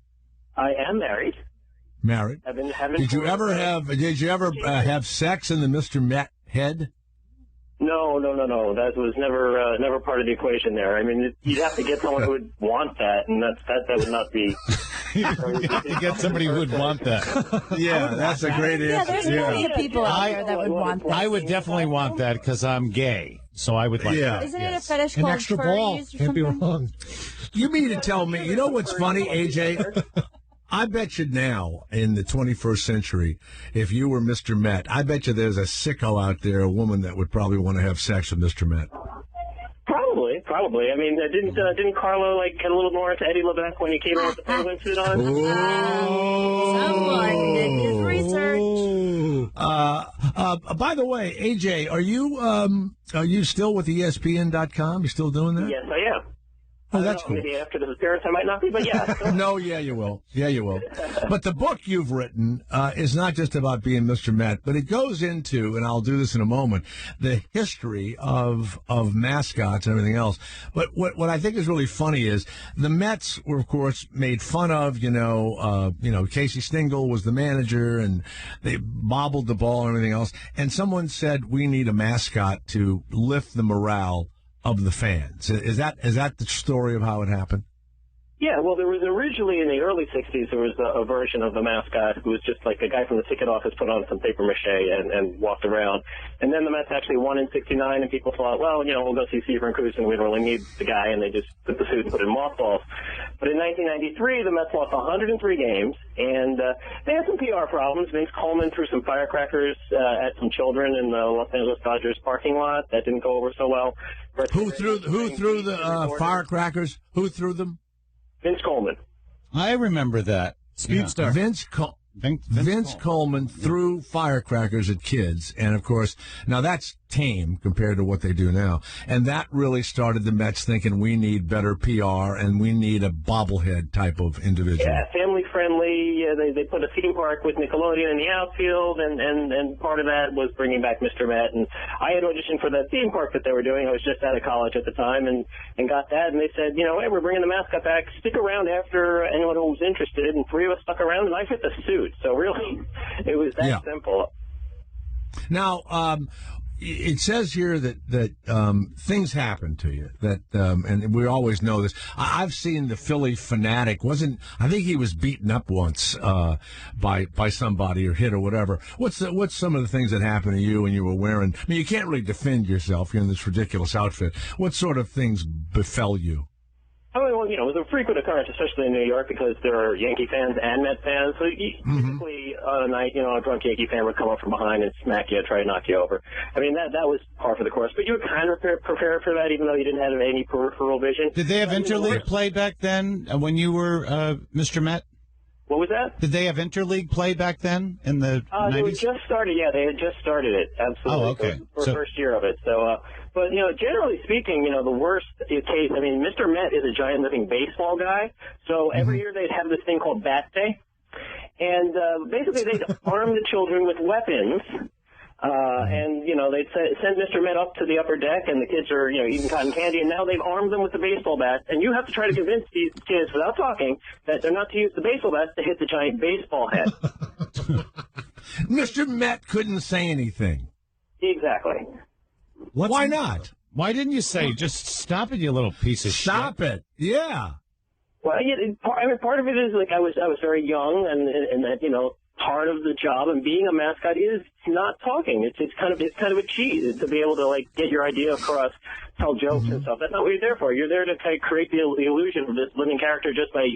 I am married. Married. I've been having. Did you ever have sex in the Mr. Met head? No. That was never part of the equation there. I mean, you'd have to get someone who would want that, and that would not be. You have to get somebody who would want that. Yeah, that's a great answer. Yeah, there's plenty of people out there that would want that. I would definitely want that because I'm gay, so I would like that. Isn't it a fetish An called extra furries ball. or Can't be something? wrong. You mean to tell me, you know what's funny, AJ? I bet you now, in the 21st century, if you were Mr. Met, I bet you there's a sicko out there, a woman that would probably want to have sex with Mr. Met. Probably. I mean, didn't Carlo get a little more into Eddie LeBeck when he came out with the penguin suit on? Someone did his research. By the way, AJ, are you still with ESPN.com? You still doing that? Yes, I am. Oh, that's cool. Maybe after this appearance I might not be, but yeah. No, yeah, you will. Yeah, you will. But the book you've written is not just about being Mr. Met, but it goes into, and I'll do this in a moment, the history of mascots and everything else. But what I think is really funny is the Mets were, of course, made fun of. Casey Stengel was the manager, and they bobbled the ball and everything else. And someone said, we need a mascot to lift the morale of the fans. Is that the story of how it happened? Yeah, well, there was originally in the early 60s, there was a version of the mascot who was just like a guy from the ticket office put on some paper mache and walked around. And then the Mets actually won in 69, and people thought, well, we'll go see Seaver and Cruz, and we don't really need the guy, and they just took the suit and put it in mothballs. But in 1993, the Mets lost 103 games, and they had some PR problems. Vince Coleman threw some firecrackers at some children in the Los Angeles Dodgers parking lot. That didn't go over so well. Who threw the firecrackers? Who threw them? Vince Coleman. I remember that. Speedster. Vince Coleman threw firecrackers at kids, and of course, now that's tame compared to what they do now. And that really started the Mets thinking we need better PR and we need a bobblehead type of individual. Yeah, family friendly. They put a theme park with Nickelodeon in the outfield, and part of that was bringing back Mr. Met. And I had auditioned for that theme park that they were doing. I was just out of college at the time, and got that. And they said, hey, we're bringing the mascot back. Stick around after anyone who was interested. And 3 of us stuck around, and I fit the suit. So really, it was that simple. Now, it says here that things happen to you and we always know this. I've seen the Philly fanatic. I think he was beaten up once by somebody or hit or whatever. What's some of the things that happened to you when you were wearing? I mean, you can't really defend yourself. You're in this ridiculous outfit. What sort of things befell you? Well, it was a frequent occurrence, especially in New York, because there are Yankee fans and Met fans. So typically on a night, a drunk Yankee fan would come up from behind and smack you, try to knock you over. I mean, that was par for the course. But you were kind of prepared for that, even though you didn't have any peripheral vision. Did they have interleague play back then when you were Mr. Met? What was that? Did they have interleague play back then in the 90s? They had just started. Yeah, they had just started it. Absolutely. Oh, okay. For the first year of it. So, but generally speaking, the worst case. I mean, Mr. Met is a giant living baseball guy. So every year they'd have this thing called Bat Day, and basically they'd arm the children with weapons. And they'd send Mr. Met up to the upper deck, and the kids are, eating cotton candy, and now they've armed them with the baseball bats, and you have to try to convince these kids, without talking, that they're not to use the baseball bats to hit the giant baseball head. Mr. Met couldn't say anything. Exactly. Why not? Why didn't you say, just stop it, you little piece of shit? Stop it. Yeah. Well, part of it is like I was very young, and that part of the job and being a mascot is not talking. It's kind of a cheat to be able to like get your idea across, tell jokes and stuff. That's not what you're there for. You're there to kind of create the illusion of this living character just by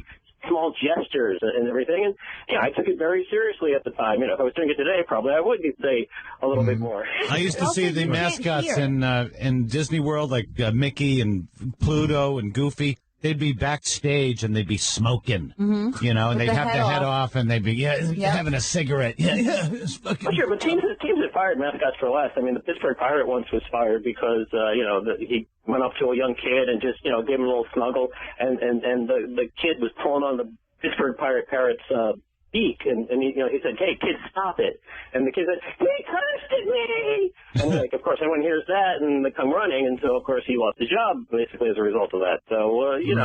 small gestures and everything. And I took it very seriously at the time. If I was doing it today, probably I would say a little bit more. I used to see the mascots in Disney World, like Mickey and Pluto and Goofy. They'd be backstage and they'd be smoking, and they'd have their head off and they'd be having a cigarette. Sure, but teams have fired mascots for less. I mean, the Pittsburgh Pirate once was fired because he went up to a young kid and just gave him a little snuggle, and the kid was pulling on the Pittsburgh Pirate's beak, and he said, "Hey, kid, stop it!" And the kid said, "He cursed me!" And of course, everyone hears that, and they come running, and so of course he lost his job basically as a result of that. So you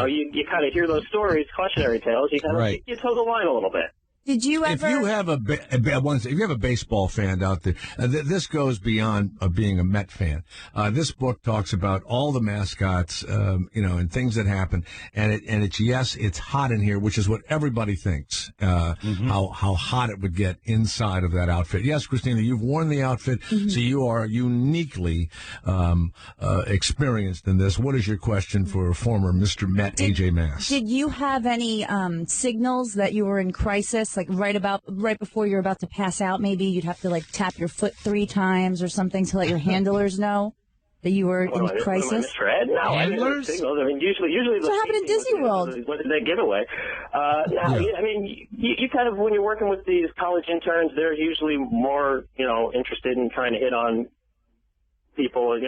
kind of hear those stories, cautionary tales. You kind of you toe the line a little bit. Did you ever? If you have if you have a baseball fan out there, this goes beyond being a Met fan. This book talks about all the mascots, and things that happen. And it's hot in here, which is what everybody thinks. How hot it would get inside of that outfit. Yes, Christina, you've worn the outfit, so you are uniquely experienced in this. What is your question for former Mr. Met AJ Mass? Did you have any signals that you were in crisis? Like right before you're about to pass out, maybe you'd have to like tap your foot 3 times or something to let your handlers know that you were in crisis. No, handlers? I mean, usually. What happened in Disney World? What did they give away? I mean, you kind of when you're working with these college interns, they're usually more interested in trying to hit on people,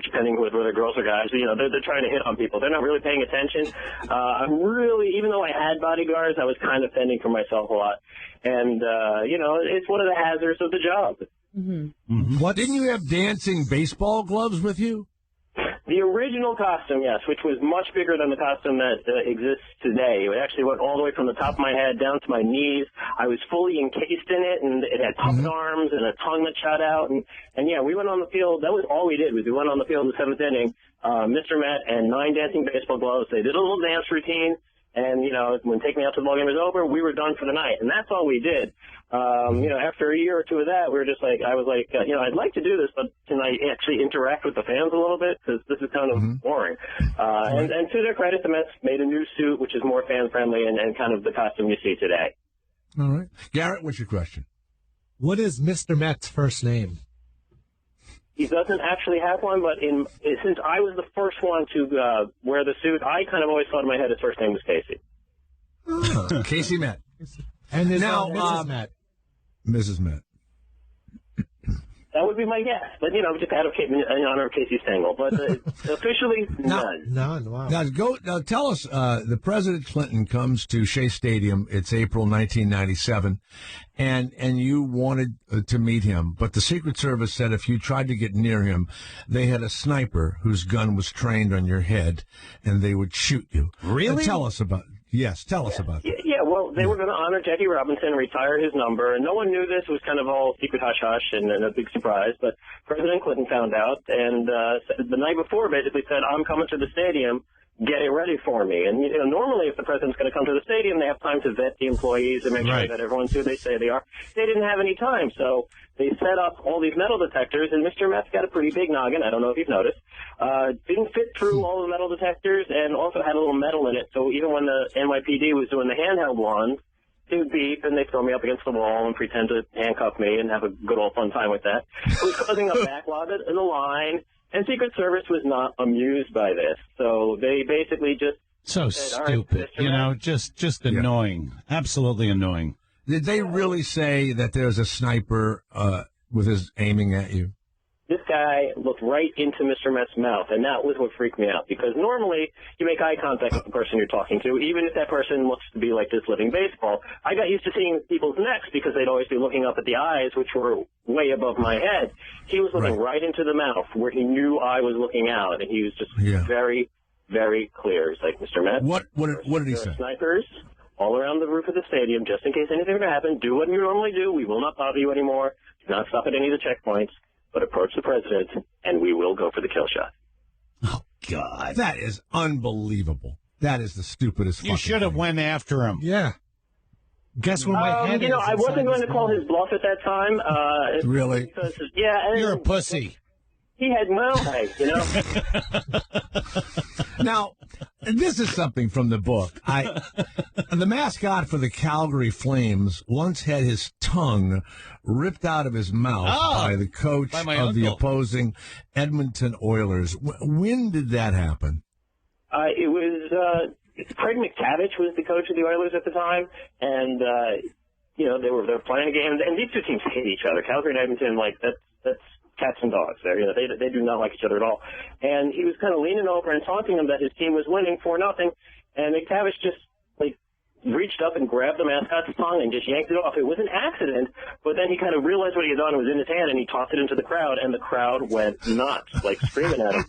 depending whether girls or guys, they're trying to hit on people. They're not really paying attention. Even though I had bodyguards, I was kind of fending for myself a lot. And, it's one of the hazards of the job. What, didn't you have dancing baseball gloves with you? The original costume, yes, which was much bigger than the costume that exists today. It actually went all the way from the top of my head down to my knees. I was fully encased in it, and it had puppet arms and a tongue that shot out. And we went on the field. That was all we did, was we went on the field in the 7th inning, Mr. Met and 9 dancing baseball gloves. They did a little dance routine. And, when Take Me Out to the Ball Game was over, we were done for the night. And that's all we did. After a year or two of that, we were just like, I was like, I'd like to do this, but can I actually interact with the fans a little bit? Because this is kind of boring. And to their credit, the Mets made a new suit, which is more fan-friendly and kind of the costume you see today. All right. Garrett, what's your question? What is Mr. Met's first name? He doesn't actually have one, but since I was the first one to wear the suit, I kind of always thought in my head his first name was Casey. Oh, Casey Met. And now, Mrs. Met. Mrs. Met. That would be my guess, but just out of in honor of Casey Stengel. But officially, none. None. Wow. Now tell us. The President Clinton comes to Shea Stadium. It's April 1997, and you wanted to meet him, but the Secret Service said if you tried to get near him, they had a sniper whose gun was trained on your head, and they would shoot you. Really? Tell us about. Yes, tell us about that. Yeah, well, they were going to honor Jackie Robinson, retire his number, and no one knew this. It was kind of all secret hush-hush and a big surprise, but President Clinton found out, and the night before basically said, I'm coming to the stadium, get it ready for me. And normally if the president's going to come to the stadium, they have time to vet the employees and make sure that everyone's who they say they are. They didn't have any time, so they set up all these metal detectors, and Mr. Met's got a pretty big noggin. I don't know if you've noticed. Didn't fit through all the metal detectors, and also had a little metal in it. So even when the NYPD was doing the handheld ones, it would beep, and they'd throw me up against the wall and pretend to handcuff me and have a good old fun time with that. It was causing a backlog in the line, and Secret Service was not amused by this. So they basically just said, stupid, right, just annoying, absolutely annoying. Did they really say that there's a sniper with his aiming at you? This guy looked right into Mr. Met's mouth, and that was what freaked me out, because normally you make eye contact with the person you're talking to, even if that person looks to be like this living baseball. I got used to seeing people's necks because they'd always be looking up at the eyes, which were way above my head. He was looking right into the mouth where he knew I was looking out, and he was just very, very clear. He's like, Mr. Met, what did he say? Snipers all around the roof of the stadium just in case anything were to happen. Do what you normally do. We will not bother you anymore. Do not stop at any of the checkpoints, but approach the president, and we will go for the kill shot. Oh, God. That is unbelievable. That is the stupidest You should have went after him. Yeah. Guess what my head is? I wasn't going to call his bluff at that time. Really? Because, and You're a pussy. He had, Now, this is something from the book. The mascot for the Calgary Flames once had his tongue ripped out of his mouth by the coach of the opposing Edmonton Oilers. When did that happen? It was Craig McTavish was the coach of the Oilers at the time, and they were playing a game, and these two teams hate each other. Calgary and Edmonton, that's cats and dogs there. They do not like each other at all. And he was kind of leaning over and taunting him that his team was winning 4-0, and McTavish just reached up and grabbed the mascot's tongue and just yanked it off. It was an accident, but then he kind of realized what he had done was in his hand, and he tossed it into the crowd, and the crowd went nuts, screaming at him.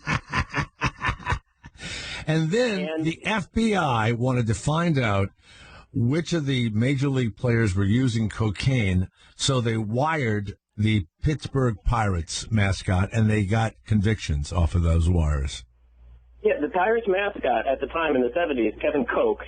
And then the FBI wanted to find out which of the major league players were using cocaine, so they wired the Pittsburgh Pirates mascot, and they got convictions off of those wires. Yeah, the Pirates mascot at the time in the 70s, Kevin Koch,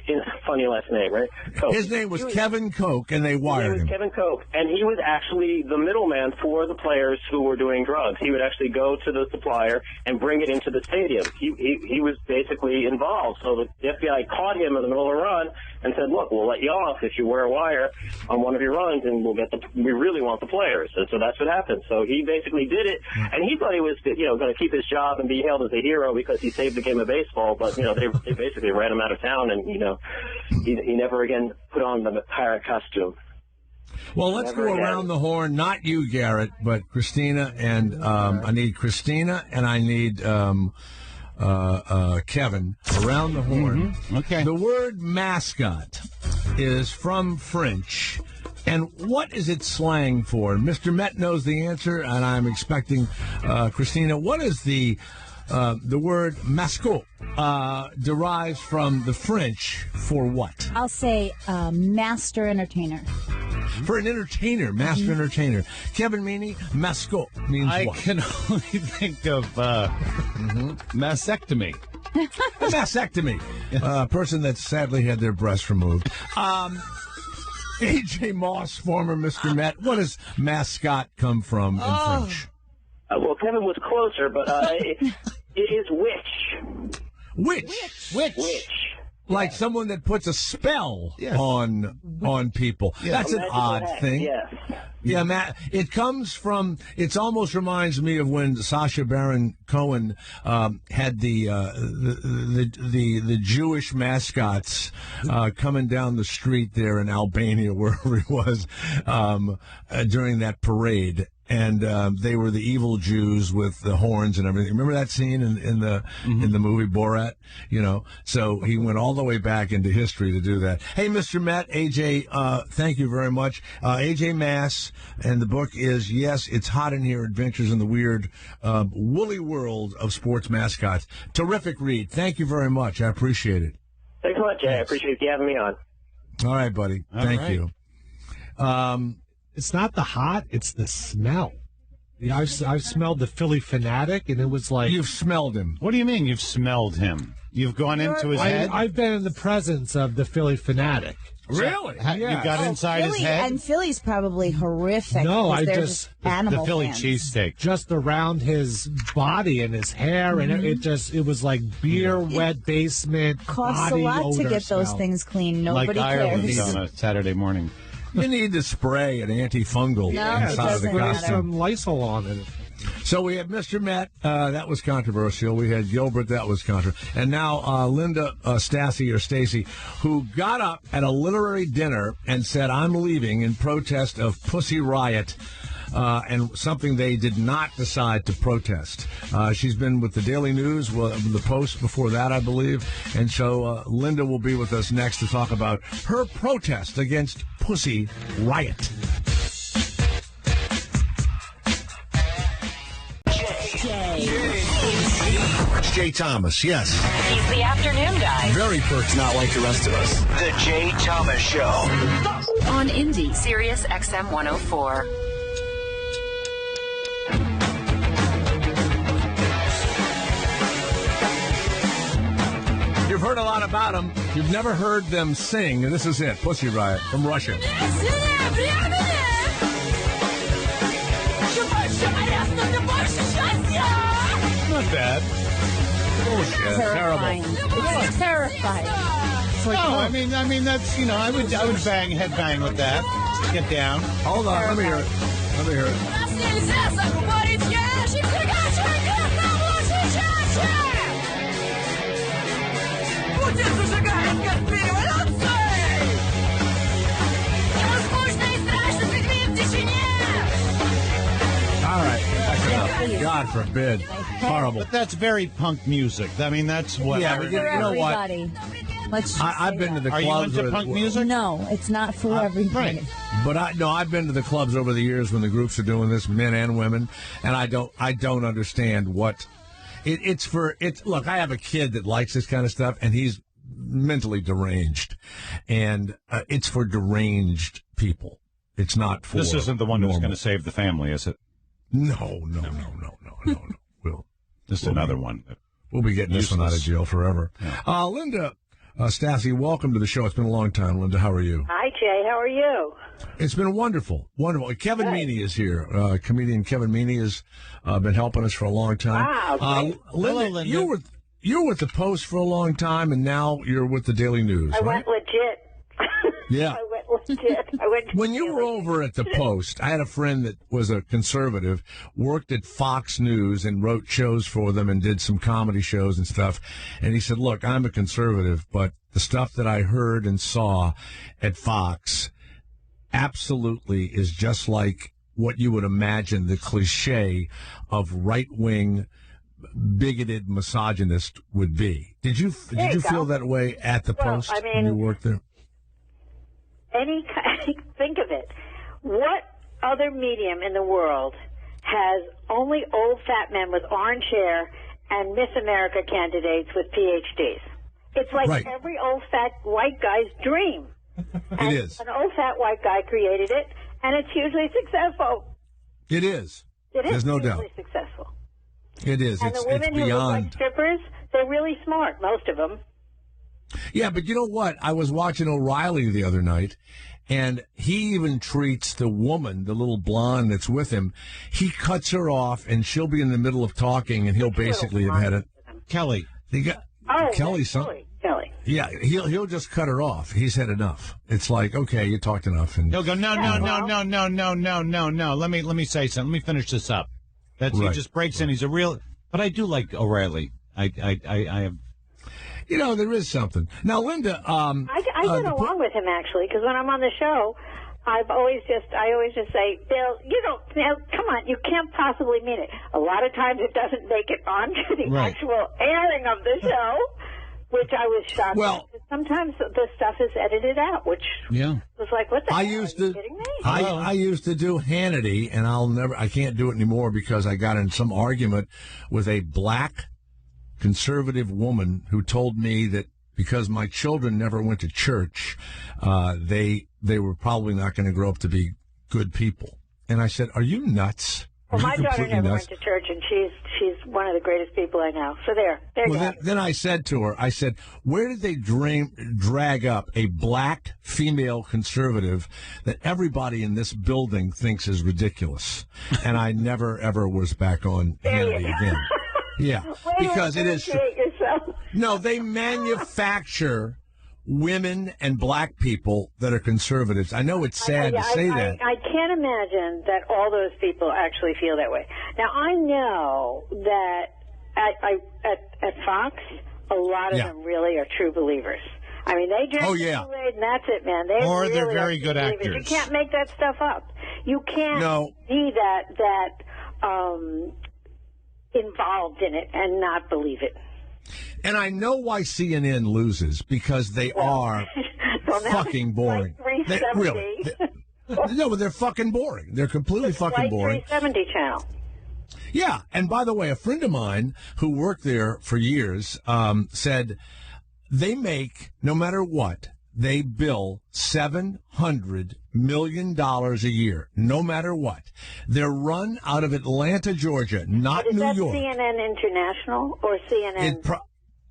funny last name, right? Koch. His name was Kevin Koch, and they wired him. His name was Kevin Koch, and he was actually the middleman for the players who were doing drugs. He would actually go to the supplier and bring it into the stadium. He was basically involved. So the FBI caught him in the middle of a run and said, "Look, we'll let you off if you wear a wire on one of your runs, and we really want the players." And so that's what happened. So he basically did it, and he thought he was, going to keep his job and be hailed as a hero because he saved the game of baseball. But they basically ran him out of town, and he never again put on the pirate costume. Well, let's go around the horn. Not you, Garrett, but Christina, and I need Christina, and I need Kevin around the horn. Mm-hmm. Okay. The word mascot is from French. And what is it slang for? Mr. Met knows the answer, and I'm expecting Christina. What is the word mascot derives from the French for what? I'll say master entertainer. For an entertainer, master entertainer. Kevin Meaney, mascot means what? I can only think of mastectomy. Mastectomy. A person that sadly had their breast removed. A.J. Moss, former Mr. Met. What does mascot come from in French? Well, Kevin was closer, but it is witch. Witch. Like someone that puts a spell on people. That's an odd thing. Yes. Yeah, Matt. It comes from. It almost reminds me of when Sacha Baron Cohen had the Jewish mascots coming down the street there in Albania, wherever he was, during that parade. And they were the evil Jews with the horns and everything. Remember that scene in the movie Borat? So he went all the way back into history to do that. Hey, Mr. Met, AJ, thank you very much. AJ Mass, and the book is Yes, It's Hot in Here: Adventures in the Weird, Woolly World of Sports Mascots. Terrific read. Thank you very much. I appreciate it. Thanks a lot, Jay. I appreciate you having me on. All right, buddy. Thank you. It's not the hot, it's the smell. I've smelled the Philly Fanatic, and it was like... You've smelled him. What do you mean you've smelled him? You've gone into his head? I've been in the presence of the Philly Fanatic. Really? You got inside his head? And Philly's probably horrific. No, I just animal the Philly fans. cheesesteak. Just around his body and his hair, and it was like beer, wet basement, Costs body a lot to odor get those smell. things clean. Nobody like Ireland cares. on a Saturday morning. You need to spray an antifungal inside of the Spray costume. some Lysol on it. So we had Mr. Met, that was controversial. We had Gilbert, that was controversial. And now Linda Stacy, who got up at a literary dinner and said, "I'm leaving in protest of Pussy Riot." And something they did not decide to protest. She's been with the Daily News, the Post before that, I believe. And so Linda will be with us next to talk about her protest against Pussy Riot. Jay Thomas, yes. He's the afternoon guy. Very perky. Not like the rest of us. The Jay Thomas Show. On Indy, Sirius XM 104. You've heard a lot about them. You've never heard them sing, and this is it. Pussy Riot from Russia. Not bad. Bullshit. Terrifying. Terrible. It's terrifying. No, I mean that's I would headbang with that. Get down. Hold on, let me hear it. Let me hear it. All right, that's enough. God forbid. Horrible. But that's very punk music. I mean, that's what. Yeah, but you know what? Everybody. Let's just I've been to the Are clubs. you into punk music? No, it's not for everybody. Right. But I've been to the clubs over the years when the groups are doing this, men and women, and I don't understand what it's for. Look, I have a kid that likes this kind of stuff, and he's mentally deranged, and it's for deranged people. It's not for. This isn't the one normal. who's going to save the family, is it? No. This is another one. We'll be getting this one out of jail forever. Yeah. Linda Stassi, welcome to the show. It's been a long time, Linda. How are you? Hi, Jay. How are you? It's been wonderful. Kevin Meaney is here. Comedian Kevin Meaney has been helping us for a long time. Wow. Linda, Hello, Linda. You were with the Post for a long time, and now you're with the Daily News. I right? went legit. Yeah. I went legit. When you were over at the Post, I had a friend that was a conservative, worked at Fox News and wrote shows for them and did some comedy shows and stuff. And he said, look, I'm a conservative, but the stuff that I heard and saw at Fox absolutely is just like what you would imagine the cliche of right-wing bigoted misogynist would be. Did you feel that way at the Post when you worked there? Think of it. What other medium in the world has only old fat men with orange hair and Miss America candidates with PhDs? It's like every old fat white guy's dream. It is. An old fat white guy created it, and it's hugely successful. It is. It is There's no doubt. hugely successful. It is. And It's the women who look beyond. like strippers, they're really smart, most of them. Yeah, but you know what? I was watching O'Reilly the other night, and he even treats the woman, the little blonde that's with him, he cuts her off, and she'll be in the middle of talking, and he'll basically have had it. Kelly. Kelly. Yeah, he'll just cut her off. He's had enough. It's like, okay, you talked enough, and He'll go, no. Let me say something. Let me finish this up. He just breaks in. He's a real. But I do like O'Reilly. I have. You know, there is something. Now, Linda, I get along with him actually, because when I'm on the show, I always just say, Bill, come on, you can't possibly mean it. A lot of times it doesn't make it onto the actual airing of the show, which I was shocked. Well, at. Sometimes the stuff is edited out, which was like, what the hell? Are you kidding me? I used to do Hannity, and I can't do it anymore because I got in some argument with a black conservative woman who told me that because my children never went to church, they were probably not going to grow up to be good people. And I said, "Are you nuts?" Well, my daughter never went to church, and she's one of the greatest people I know. So there you go. Then I said to her, where did they drag up a black female conservative that everybody in this building thinks is ridiculous? And I never, ever was back on Hannity again. Yeah, because it is true. No, they manufacture women and black people that are conservatives. I know it's sad to say that. I can't imagine that all those people actually feel that way. Now, I know that at Fox, a lot of them really are true believers. I mean, they drink Kool-Aid and that's it, man. They're very good actors. You can't make that stuff up. You can't be that involved in it and not believe it. And I know why CNN loses, because they are fucking boring. Like 370. No, but they're fucking boring. They're completely fucking boring. 370 channel. Yeah, and by the way, a friend of mine who worked there for years said they make, no matter what, they bill $700 million a year, no matter what. They're run out of Atlanta, Georgia, not New York. Is that CNN International or CNN?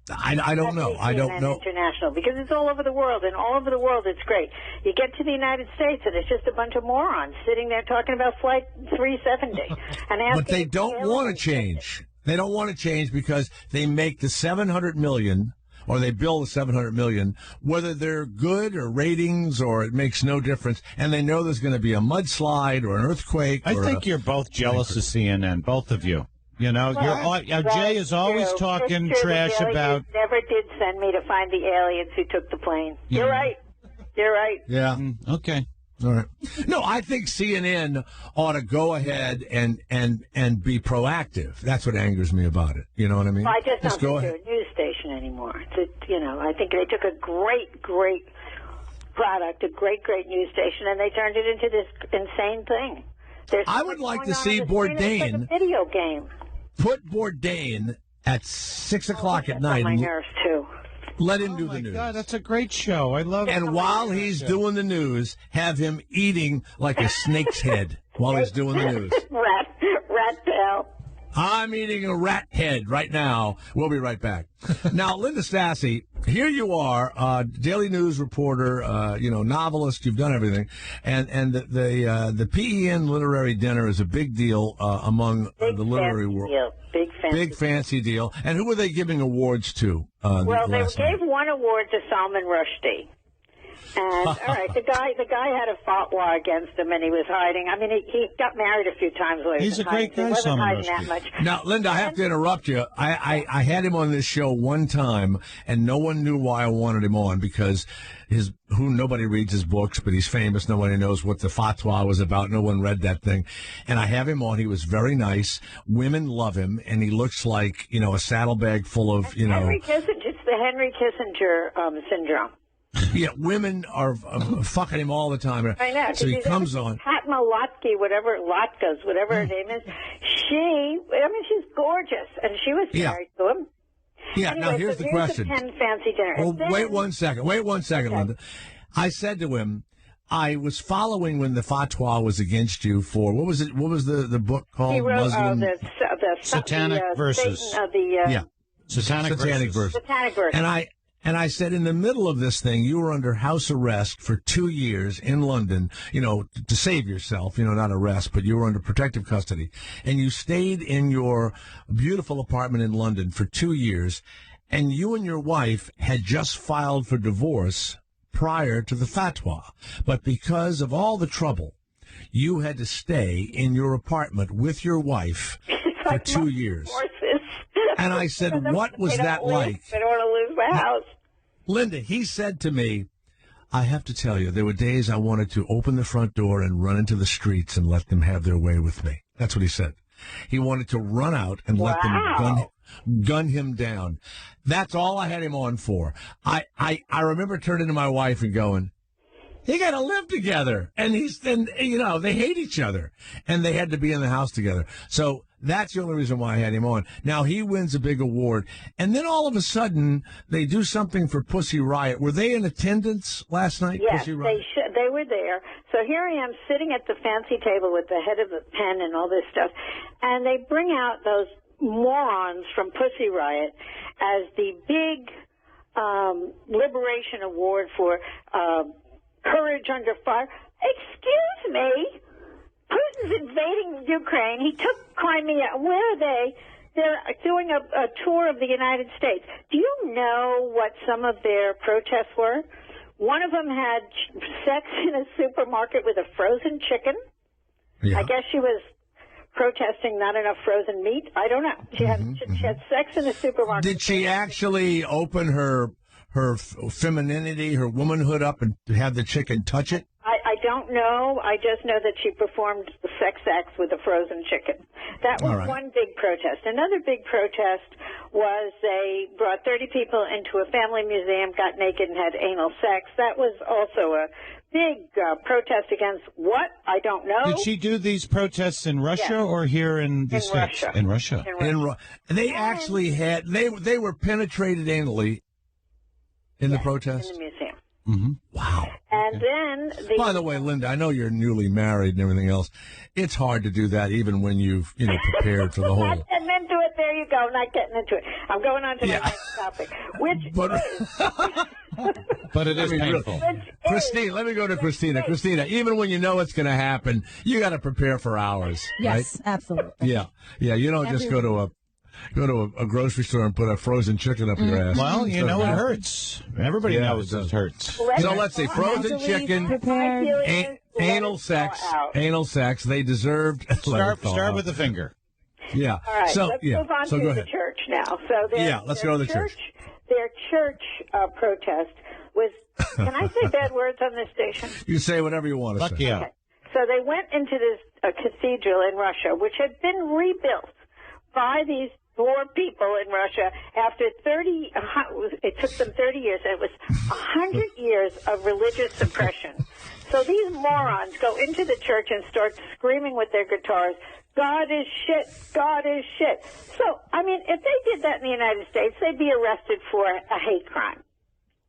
I don't know. I don't know. International, because it's all over the world, and all over the world it's great. You get to the United States, and it's just a bunch of morons sitting there talking about Flight 370. And asking but they don't want to change. They don't want to change because they make the $700 million, or they bill the $700 million, whether they're good or ratings or it makes no difference. And they know there's going to be a mudslide or an earthquake. I think you're both jealous of CNN, both of you. You know, Jay is always talking trash about. Never did send me to find the aliens who took the plane. Yeah. You're right. You're right. Yeah. Okay. All right. No, I think CNN ought to go ahead and be proactive. That's what angers me about it. You know what I mean? Well, I just don't think they're a news station anymore. I think they took a great product, a great news station, and they turned it into this insane thing. I would like to see Bourdain. It's like a video game. Put Bourdain at 6 o'clock at night. My nerves too. Let him do the news. God, that's a great show. I love it. And while he's doing the news, have him eating like a snake's head while he's doing the news. Rat tail. I'm eating a rat head right now. We'll be right back. Now, Linda Stassi, here you are, Daily News reporter, novelist. You've done everything, and the PEN Literary Dinner is a big deal among the literary world. Big fancy deal. And who were they giving awards to? Well, they gave one award to Salman Rushdie. And all right, the guy had a fatwa against him, and he was hiding. I mean, he got married a few times later. He's a great guy, Salman Rushdie. Now, Linda, I have to interrupt you. I had him on this show one time, and no one knew why I wanted him on because nobody reads his books, but he's famous. Nobody knows what the fatwa was about. No one read that thing. And I have him on. He was very nice. Women love him, and he looks like a saddlebag full of Henry Kissinger. It's the Henry Kissinger syndrome. Yeah, women are fucking him all the time. I know. So he comes on. Fatma Lotke, whatever her name is. She's gorgeous, and she was married to him. Yeah. Anyway, now here's the question. Penn fancy dinner. Well, wait one second, Linda. I said to him, I was following when the fatwa was against you for what was it? What was the book called? He wrote Muslim the Satanic Verses. Satanic Verses. And I said, in the middle of this thing, you were under house arrest for 2 years in London, to save yourself, not arrest, but you were under protective custody. And you stayed in your beautiful apartment in London for 2 years. And you and your wife had just filed for divorce prior to the fatwa. But because of all the trouble, you had to stay in your apartment with your wife for 2 years. And I said, what was that like? I don't want to lose my house. Linda, he said to me, I have to tell you, there were days I wanted to open the front door and run into the streets and let them have their way with me. That's what he said. He wanted to run out and let them gun him down. That's all I had him on for. I remember turning to my wife and going, they got to live together. And they hate each other. And they had to be in the house together. So that's the only reason why I had him on. Now, he wins a big award. And then all of a sudden, they do something for Pussy Riot. Were they in attendance last night? Yes, Pussy Riot? they were there. So here I am sitting at the fancy table with the head of the pen and all this stuff. And they bring out those morons from Pussy Riot as the big liberation award for courage under fire. Excuse me. Putin's invading Ukraine. He took Crimea. Where are they? They're doing a tour of the United States. Do you know what some of their protests were? One of them had sex in a supermarket with a frozen chicken. Yeah. I guess she was protesting not enough frozen meat. I don't know. She had sex in a supermarket. Did she actually open her femininity, her womanhood up and have the chicken touch it? I don't know. I just know that she performed sex acts with a frozen chicken. That was one big protest. Another big protest was they brought 30 people into a family museum, got naked, and had anal sex. That was also a big protest against what? I don't know. Did she do these protests in Russia or here in the States? Russia. In Russia. They actually had they were penetrated anally in the protest. In the museum. Mm-hmm. Wow. And then By the way, Linda, I know you're newly married and everything else. It's hard to do that even when you've prepared for the whole. Not getting into it. There you go. Not getting into it. I'm going on to my next topic, which But it is painful. Christine, let me go to Christina. Christina, even when you know it's going to happen, you got to prepare for hours. Yes, right? absolutely. Yeah. You don't just go to a grocery store and put a frozen chicken up your ass. Well, it hurts. Everybody knows it hurts. So let's say frozen chicken, anal sex. They deserved. Start with the finger. Yeah. All right. So let's move on So to go the ahead. church now. So let's go to the church. Their church protest was. Can I say bad words on this station? You say whatever you want to say. Okay. So they went into this cathedral in Russia, which had been rebuilt by these poor people in Russia after it took them 30 years, and it was 100 years of religious suppression. So these morons go into the church and start screaming with their guitars, God is shit, God is shit. So, I mean, if they did that in the United States, they'd be arrested for a hate crime.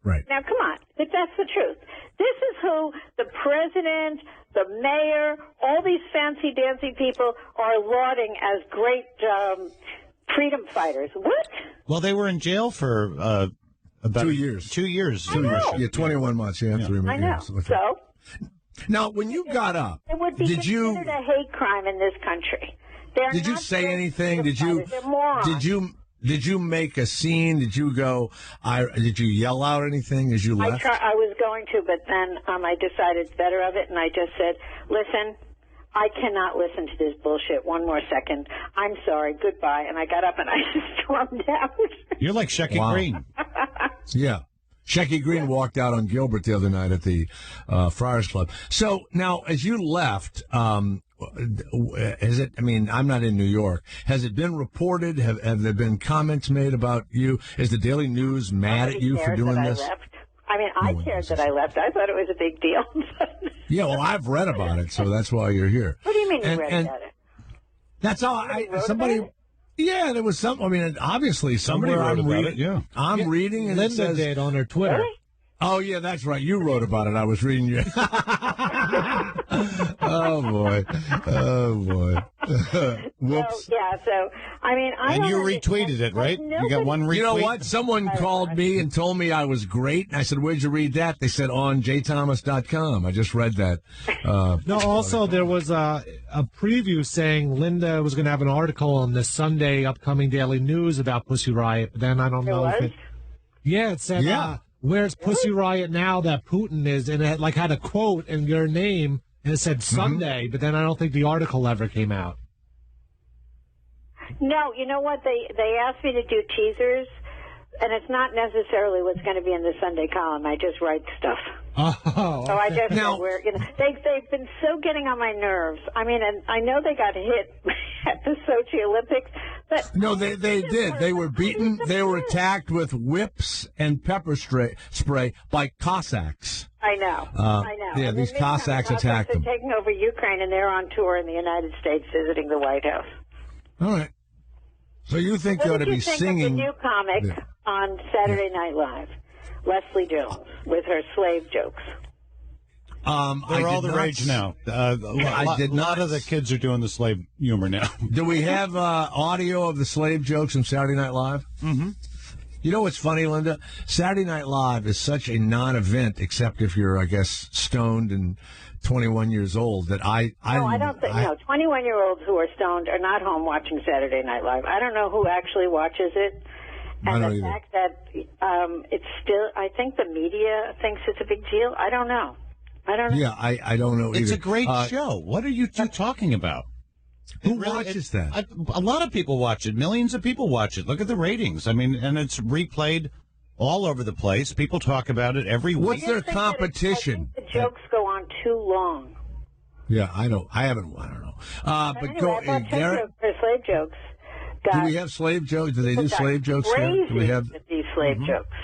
Right. Now, come on, if that's the truth. This is who the president, the mayor, all these fancy-dancy people are lauding as great freedom fighters. What? Well, they were in jail for about 2 years. 2 years. Yeah, 21 months. Yeah, 3 I know. years. So? Now, when you got up, It would be considered a hate crime in this country. Did you say anything? Did you? They're morons. Did you make a scene? Did you go? Did you yell out anything as you left? I was going to, but then I decided better of it, and I just said, "Listen, I cannot listen to this bullshit one more second. I'm sorry. Goodbye." And I got up and I just stormed out. You're like Shecky Green. Yeah. Shecky Green walked out on Gilbert the other night at the Friars Club. So now, as you left, has it? I mean, I'm not in New York. Has it been reported? Have there been comments made about you? Is the Daily News mad at you for doing this? I mean, I cared that I left. I thought it was a big deal. Yeah, well, I've read about it, so that's why you're here. What do you mean you read about it? That's all. Somebody. Yeah, there was some. I mean, obviously, somewhere I'm reading. I'm reading, and Linda it says did on her Twitter. Really? Oh, yeah, that's right. You wrote about it. I was reading you. Oh, boy. Oh, boy. Whoops. So, I mean, And you retweeted it, right? You got one retweet? You know what? Someone called me and told me I was great. And I said, where'd you read that? They said, on jthomas.com. I just read that. No, also, there was a preview saying Linda was going to have an article on the Sunday upcoming Daily News about Pussy Riot. But then I don't know if it... Yeah, it said... Yeah. Where's Pussy Riot now that Putin is? And it had a quote and your name, and it said Sunday, but then I don't think the article ever came out. No, you know what? They asked me to do teasers, and it's not necessarily what's going to be in the Sunday column. I just write stuff. Oh, so I just said they've been so getting on my nerves. I mean, and I know they got hit at the Sochi Olympics, but no, they did. They were beaten. They were attacked with whips and pepper spray by Cossacks. I know. I know. Yeah, and these Cossacks attacked them. They're taking over Ukraine, and they're on tour in the United States visiting the White House. All right. So you think they ought to be singing? What do you think of the new comic on Saturday Night Live? Leslie Jones with her slave jokes. They're all the rage now. A lot of the kids are doing the slave humor now. Do we have audio of the slave jokes from Saturday Night Live? Mm-hmm. You know what's funny, Linda? Saturday Night Live is such a non-event, except if you're, I guess, stoned and 21 years old. That I don't think. No, 21-year-olds who are stoned are not home watching Saturday Night Live. I don't know who actually watches it. And the fact that it's still, I think the media thinks it's a big deal. I don't know. Yeah, I don't know either. It's a great show. What are you two talking about? Who watches that? A lot of people watch it. Millions of people watch it. Look at the ratings. I mean, and it's replayed all over the place. People talk about it every week. What's their competition? The jokes go on on too long. Yeah, I don't know. But anyway, go, I thought Garrett. slave jokes. Do we have slave jokes? Do they do slave jokes here? Do we have with these slave jokes?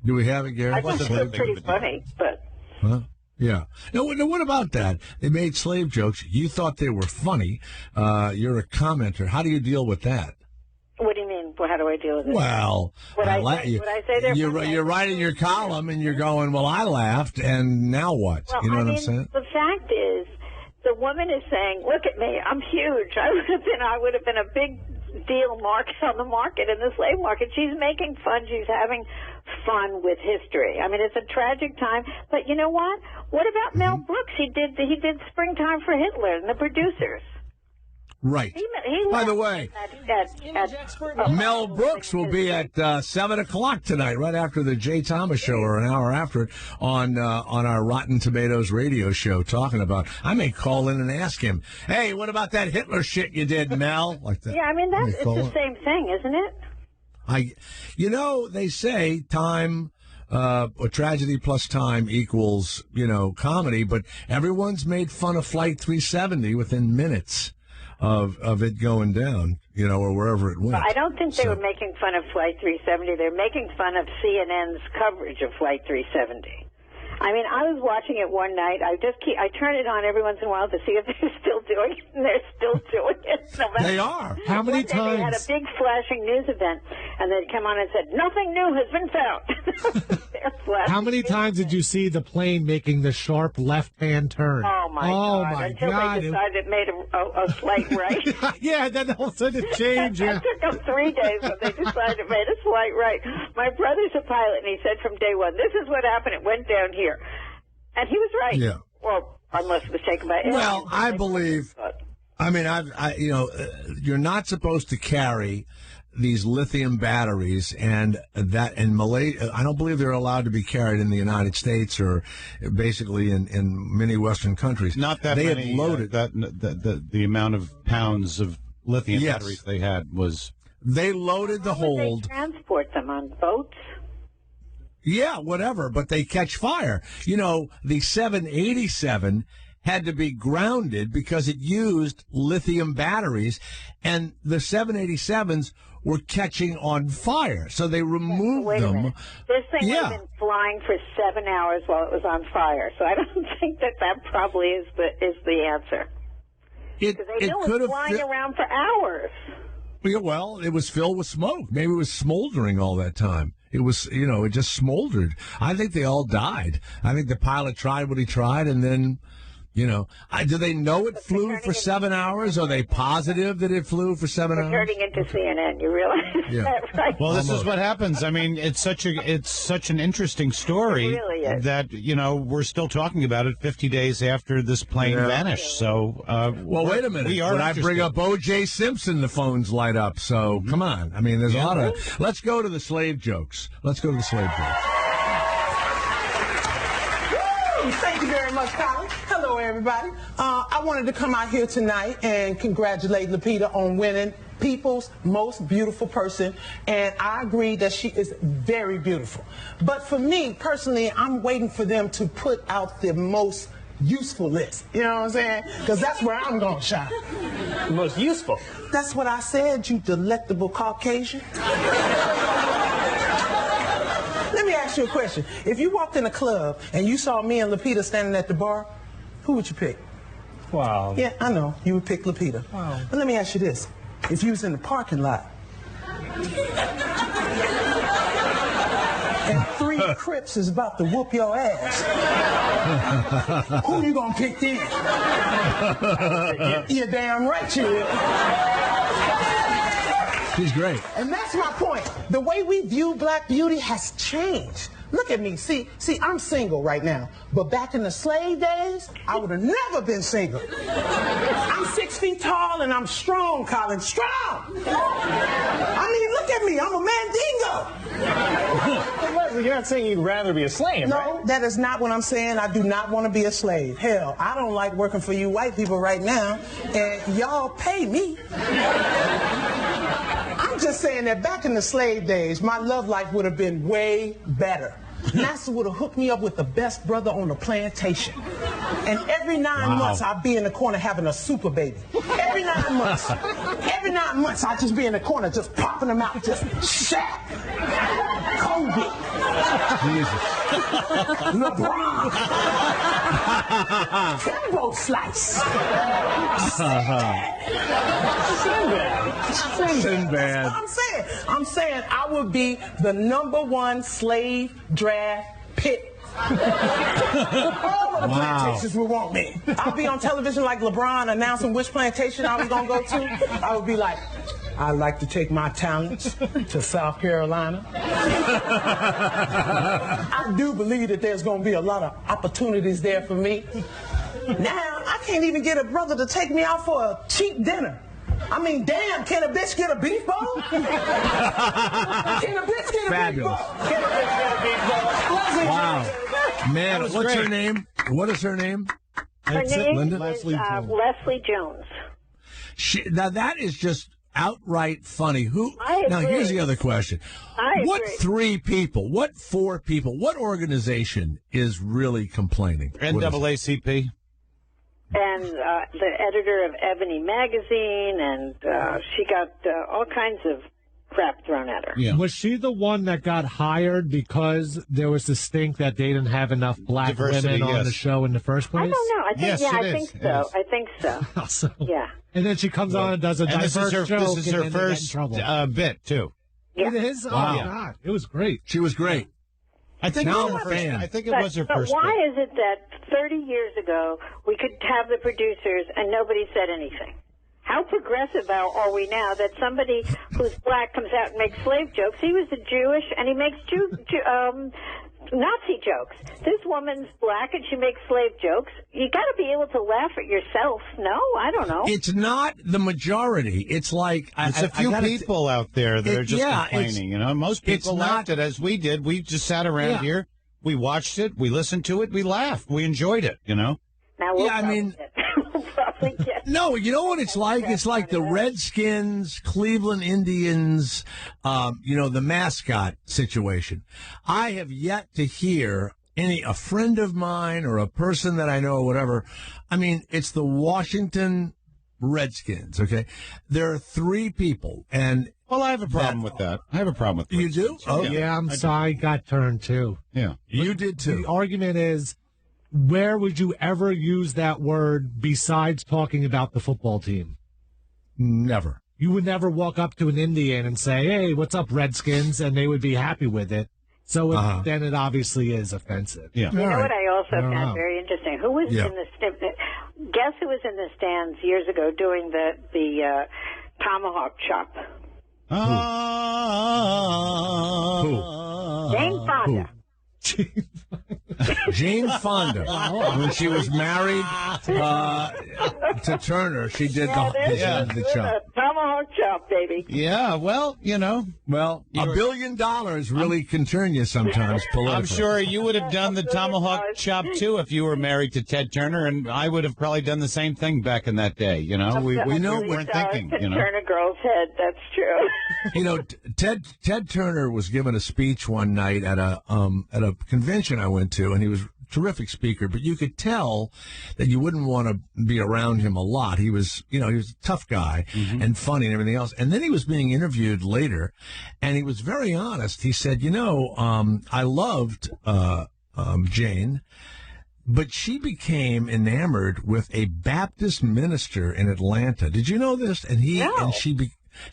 Do we have it, Garrett? I think it's pretty funny, but. Huh? Yeah. No, what about that? They made slave jokes. You thought they were funny. You're a commenter. How do you deal with that? What do you mean? How do I deal with it? Well, would I say they're funny? you're writing your column and you're going, well, I laughed, and now what? Well, you know what I'm saying? The fact is, the woman is saying, "Look at me, I'm huge. I would have been a big deal market on the market in the slave market." She's making fun. She's having fun with history. I mean, it's a tragic time. But you know what? What about Mel Brooks? He did Springtime for Hitler and the Producers. Right. He By the way, Mel Brooks will be at 7 o'clock tonight, right after the Jay Thomas show, or an hour after it, on our Rotten Tomatoes radio show, talking about. I may call in and ask him, "Hey, what about that Hitler shit you did, Mel?" Like that. Yeah, I mean it's the same thing, isn't it? They say time. A tragedy plus time equals, comedy, but everyone's made fun of Flight 370 within minutes of it going down, or wherever it went. I don't think they were making fun of Flight 370. They're making fun of CNN's coverage of Flight 370. I mean, I was watching it one night. I turn it on every once in a while to see if they're still doing it, and they're still doing it. They are. How many times? They had a big flashing news event, and they'd come on and said, "Nothing new has been found." How many times did you see the plane making the sharp left-hand turn? Oh, my God. Until they decided it made a slight right. Yeah, then all of a sudden it changed. It took them 3 days, but they decided it made a slight right. My brother's a pilot, and he said from day one, "This is what happened. It went down here." And he was right. Yeah. Well, unless it was taken by. Well, I believe. I mean, you're not supposed to carry these lithium batteries, and Malaysia. I don't believe they're allowed to be carried in the United States or basically in many Western countries. Not that they many. had loaded The amount of pounds of lithium batteries they had was. They loaded the hold. They transport them on boats. Yeah, whatever, but they catch fire. The 787 had to be grounded because it used lithium batteries, and the 787s were catching on fire. So they removed them. This thing had been flying for 7 hours while it was on fire. So I don't think that probably is the answer. It could have flying around for hours. Yeah, well, it was filled with smoke. Maybe it was smoldering all that time. It was, it just smoldered. I think they all died. I think the pilot tried what he tried, and then, do they know it flew for 7 hours? Are they positive that it flew for 7 hours? Turning into CNN, you realize that, right? Well, this is what happens. I mean, it's such an interesting story that we're still talking about it 50 days after this plane vanished. So, wait a minute. When I bring up O.J. Simpson, the phones light up. So come on. I mean, there's a lot of. Let's go to the slave jokes. Thank you very much, Colin. Hello, everybody. I wanted to come out here tonight and congratulate Lupita on winning People's Most Beautiful Person, and I agree that she is very beautiful. But for me, personally, I'm waiting for them to put out the most useful list. You know what I'm saying? Because that's where I'm going to shine. Most useful? That's what I said, you delectable Caucasian. Let me ask you a question. If you walked in a club and you saw me and Lupita standing at the bar, who would you pick? Wow. Yeah, I know. You would pick Lupita. Wow. But let me ask you this. If you was in the parking lot and 3 Crips is about to whoop your ass, who you gonna pick then? You're damn right you will. She's great. And that's my point. The way we view black beauty has changed. Look at me. See, I'm single right now. But back in the slave days, I would have never been single. I'm 6 feet tall and I'm strong, Colin. Strong! I mean, look at me. I'm a mandingo. But Leslie, you're not saying you'd rather be a slave, No, right? that is not what I'm saying. I do not want to be a slave. Hell, I don't like working for you white people right now. And y'all pay me. I'm just saying that back in the slave days, my love life would have been way better. NASA would have hooked me up with the best brother on the plantation. And every 9 months, I'd be in the corner having a super baby. Every 9 months. Every 9 months, I'd just be in the corner, just popping them out, just Shaq, Kobe, LeBron, Timbo Slice, Sinbad. I'm saying I would be the #1 slave draft pick. All of the plantations would want me. I'll be on television like LeBron announcing which plantation I was gonna go to. I would be like, I'd like to take my talents to South Carolina. I do believe that there's gonna be a lot of opportunities there for me. Now I can't even get a brother to take me out for a cheap dinner. I mean, damn, can a bitch get a beef bowl? Can a bitch get a Fabulous. beef bowl? Can a bitch get a beef bowl? Wow. Man, what's her name? What is her name? Her name Linda? is Leslie Jones. Now, that is just outright funny. Now, agree. here's the other question. What agree. 3 people, what 4 people, what organization is really complaining? NAACP. And the editor of Ebony magazine, and she got all kinds of crap thrown at her. Yeah. Was she the one that got hired because there was the stink that they didn't have enough black Diversity, women on the show in the first place? I don't know. I think, Yes, I it think is. so. I think so. Awesome. Yeah. And then she comes on and does a And diverse joke. this is her and then they get in first trouble. bit, too. Yeah. It is? Wow. Oh, God. It was great. She was great. I think Now it was I'm her a fan. first. I think it But, was her but first. why bit. is it that 30 years ago we could have the producers and nobody said anything? How progressive are we now that somebody who's black comes out and makes slave jokes? He was a Jewish, and he makes Nazi jokes. This woman's black, and she makes slave jokes. You got to be able to laugh at yourself. No, I don't know. It's not the majority. It's like It's a few people out there that are just complaining. You know, most people laughed at it as we did. We just sat around here. We watched it. We listened to it. We laughed. We enjoyed it. You know. Now we'll No, you know what it's like? It's like the Redskins, Cleveland Indians, the mascot situation. I have yet to hear a friend of mine or a person that I know or whatever. I mean, it's the Washington Redskins, okay? There are 3 people, and... Well, I have a problem with that. I have a problem with You do? Oh, yeah, I'm sorry. Got turned, too. Yeah. You did, too. The argument is... Where would you ever use that word besides talking about the football team? Never. You would never walk up to an Indian and say, hey, what's up, Redskins? And they would be happy with it. So then it obviously is offensive. Yeah. You know what I also found know. very interesting? Who was Yeah. in the guess who was in the stands years ago doing the tomahawk chop? Jane Fonda. Jane Fonda, when she was married to Turner, she did the chop. Tomahawk chop, baby. Yeah, well, Well, $1 billion really can turn you sometimes politically. I'm sure you would have done the tomahawk chop, too, if you were married to Ted Turner, and I would have probably done the same thing back in that day, We weren't thinking, Turner girl's head, that's true. Ted Turner was given a speech one night at a convention I went to, and he was a terrific speaker, but you could tell that you wouldn't want to be around him a lot. He was, he was a tough guy and funny and everything else. And then he was being interviewed later, and he was very honest. He said, I loved Jane, but she became enamored with a Baptist minister in Atlanta. Did you know this? And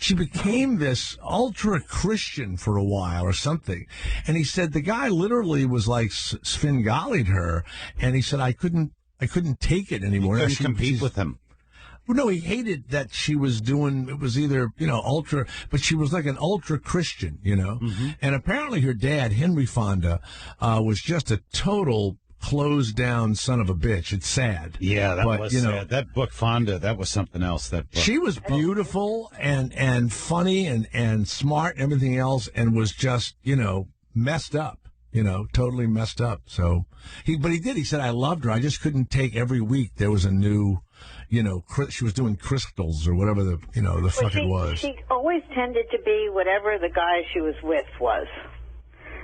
she became this ultra Christian for a while or something. And he said the guy literally was like Svengali'd her. And he said, I couldn't take it anymore. You couldn't compete with him. Well, no, he hated that she was doing, it was either, ultra, but she was like an ultra Christian, And apparently her dad, Henry Fonda, was just a total closed down son of a bitch. It's sad. Yeah, that was sad. That book, Fonda, that was something else. That book. She was beautiful and funny and smart and everything else, and was just, messed up. Totally messed up. So he did. He said, I loved her. I just couldn't take every week. There was a new, she was doing crystals or whatever the fuck it was. She always tended to be whatever the guy she was with was.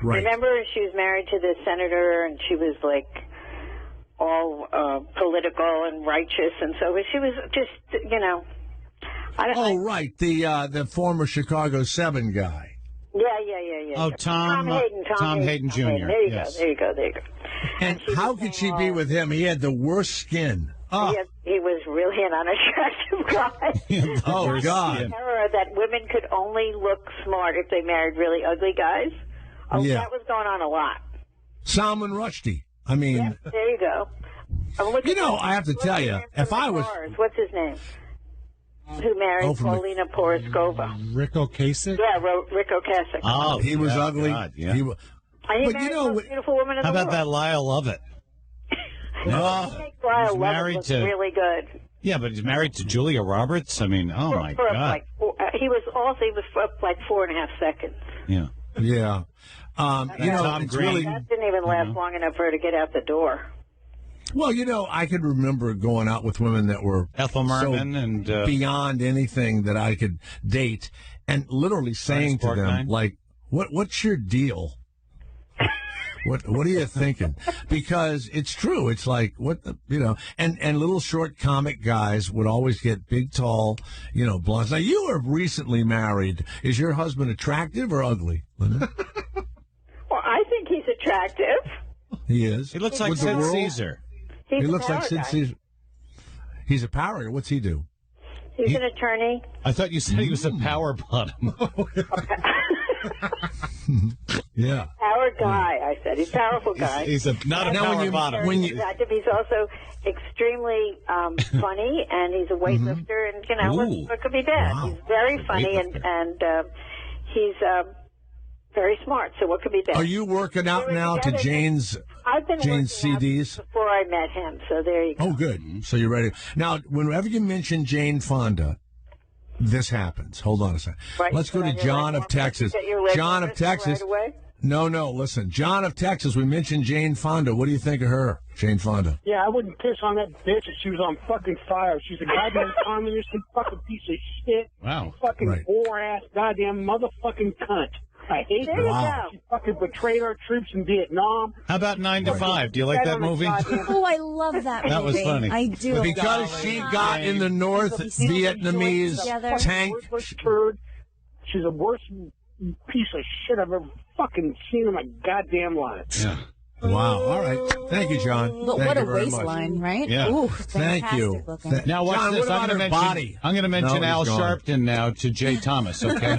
Right. Remember, she was married to the senator, and she was like all political and righteous, and so she was just, you know. Right, the former Chicago 7 guy. Yeah. Oh, Tom Hayden Jr. There you go. And how could she be with him? He had the worst skin. Oh, He was really an unattractive guy. oh God. Terror that women could only look smart if they married really ugly guys. Oh, Yeah. that was going on a lot. Salman Rushdie. I mean, Yeah, there you go. I have to tell you, if I was... What's his name? Who married Paulina Poroskova? Rick Ocasek? Yeah, Rick Ocasek. Oh, he was ugly. God, yeah. He was, and he married the most beautiful woman in how the about world. that Lyle Lovett? I think Lyle Lovett looks really good. Yeah, but he's married to Julia Roberts. I mean, oh my For God. He was for like 4.5 seconds. Yeah. Yeah. Tom it's Green. really... That didn't even last long enough for her to get out the door. Well, I could remember going out with women that were Ethel Merman and beyond anything that I could date, and literally saying to them, like, "What's your deal? What are you thinking?" Because it's true. It's like and little short comic guys would always get big, tall, blondes. Now you are recently married. Is your husband attractive or ugly, Linda? Well, I think he's attractive. He is. He looks like With the Sid world? Caesar. He's He a looks like power Sid guy. Caesar. He's a power guy. What's he do? He's an attorney. I thought you said he was a power bottom. Yeah. Power guy, I said. He's a powerful guy. He's not a Now, power bottom. He's attractive. He's also extremely funny, and he's a weightlifter, and, what could be bad? Wow. He's very funny, and he's very smart, so what could be bad? Are you working out now to Jane's I've been Jane's working out CDs? before I met him, so there you go. Oh, good. So you're ready. Now, whenever you mention Jane Fonda, this happens. Hold on a second. Right. Let's go to John of Texas. Get your leg John of right Texas. away? No, listen. John of Texas, we mentioned Jane Fonda. What do you think of her, Jane Fonda? Yeah, I wouldn't piss on that bitch if she was on fucking fire. She's a goddamn communist and fucking piece of shit. Wow. Fucking Right. whore-ass goddamn motherfucking cunt. I hate There her. you Wow. go. She fucking betrayed our troops in Vietnam. How about 9 to 5? Do you like that movie? Oh, I love that movie. That was funny. I do. Because she got in the North Vietnamese tank. Worthless turd. She's the worst piece of shit I've ever fucking seen in my goddamn life. Yeah. Wow. All right. Thank you, John. But Thank what you a very much. waistline, right? Yeah. Ooh, Thank you. fantastic looking. Now watch John, this. what about her body? I'm going to mention No, Al he's gone. Sharpton now to Jay Thomas. Okay.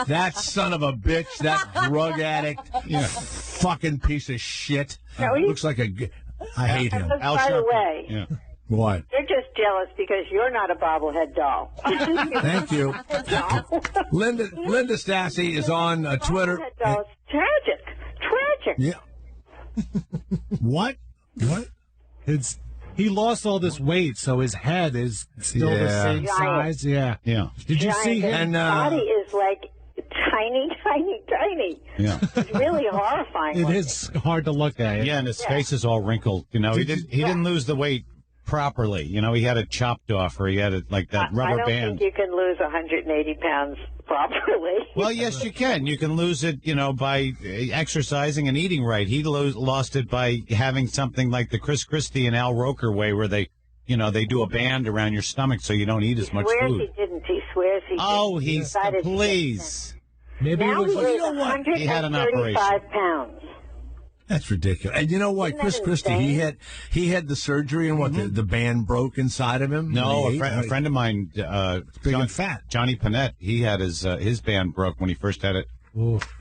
That son of a bitch, that drug addict, fucking piece of shit. No, he- Looks like I hate him. Al By the Sharpton. way, Yeah. What? you're just jealous because you're not a bobblehead doll. Thank you. Linda Stassi is on Twitter. Bobblehead doll is tragic. Tragic. Yeah. What? He lost all this weight, so his head is still the Yeah. same size. Yeah. Yeah. Did you see His him? body is like tiny. Yeah. It's really horrifying. It looking. is hard to look at. Yeah, and his face is all wrinkled. He didn't lose the weight properly. He had it chopped off, or he had it like that I rubber don't band. think you can lose 180 pounds properly. Well, yes, you can. You can lose it, by exercising and eating right. He lost it by having something like the Chris Christie and Al Roker way, where they do a band around your stomach so you don't eat as much He swears food. he didn't. He swears he Oh, didn't. he's decided to please. Maybe Now it was. he weighs 135 He had an operation. pounds. That's ridiculous. And you know what, Isn't Chris that Christie, insane? he had the surgery, and what the band broke inside of him. No, And he a ate? friend of mine, big and fat. Johnny Panette, he had his band broke when he first had it.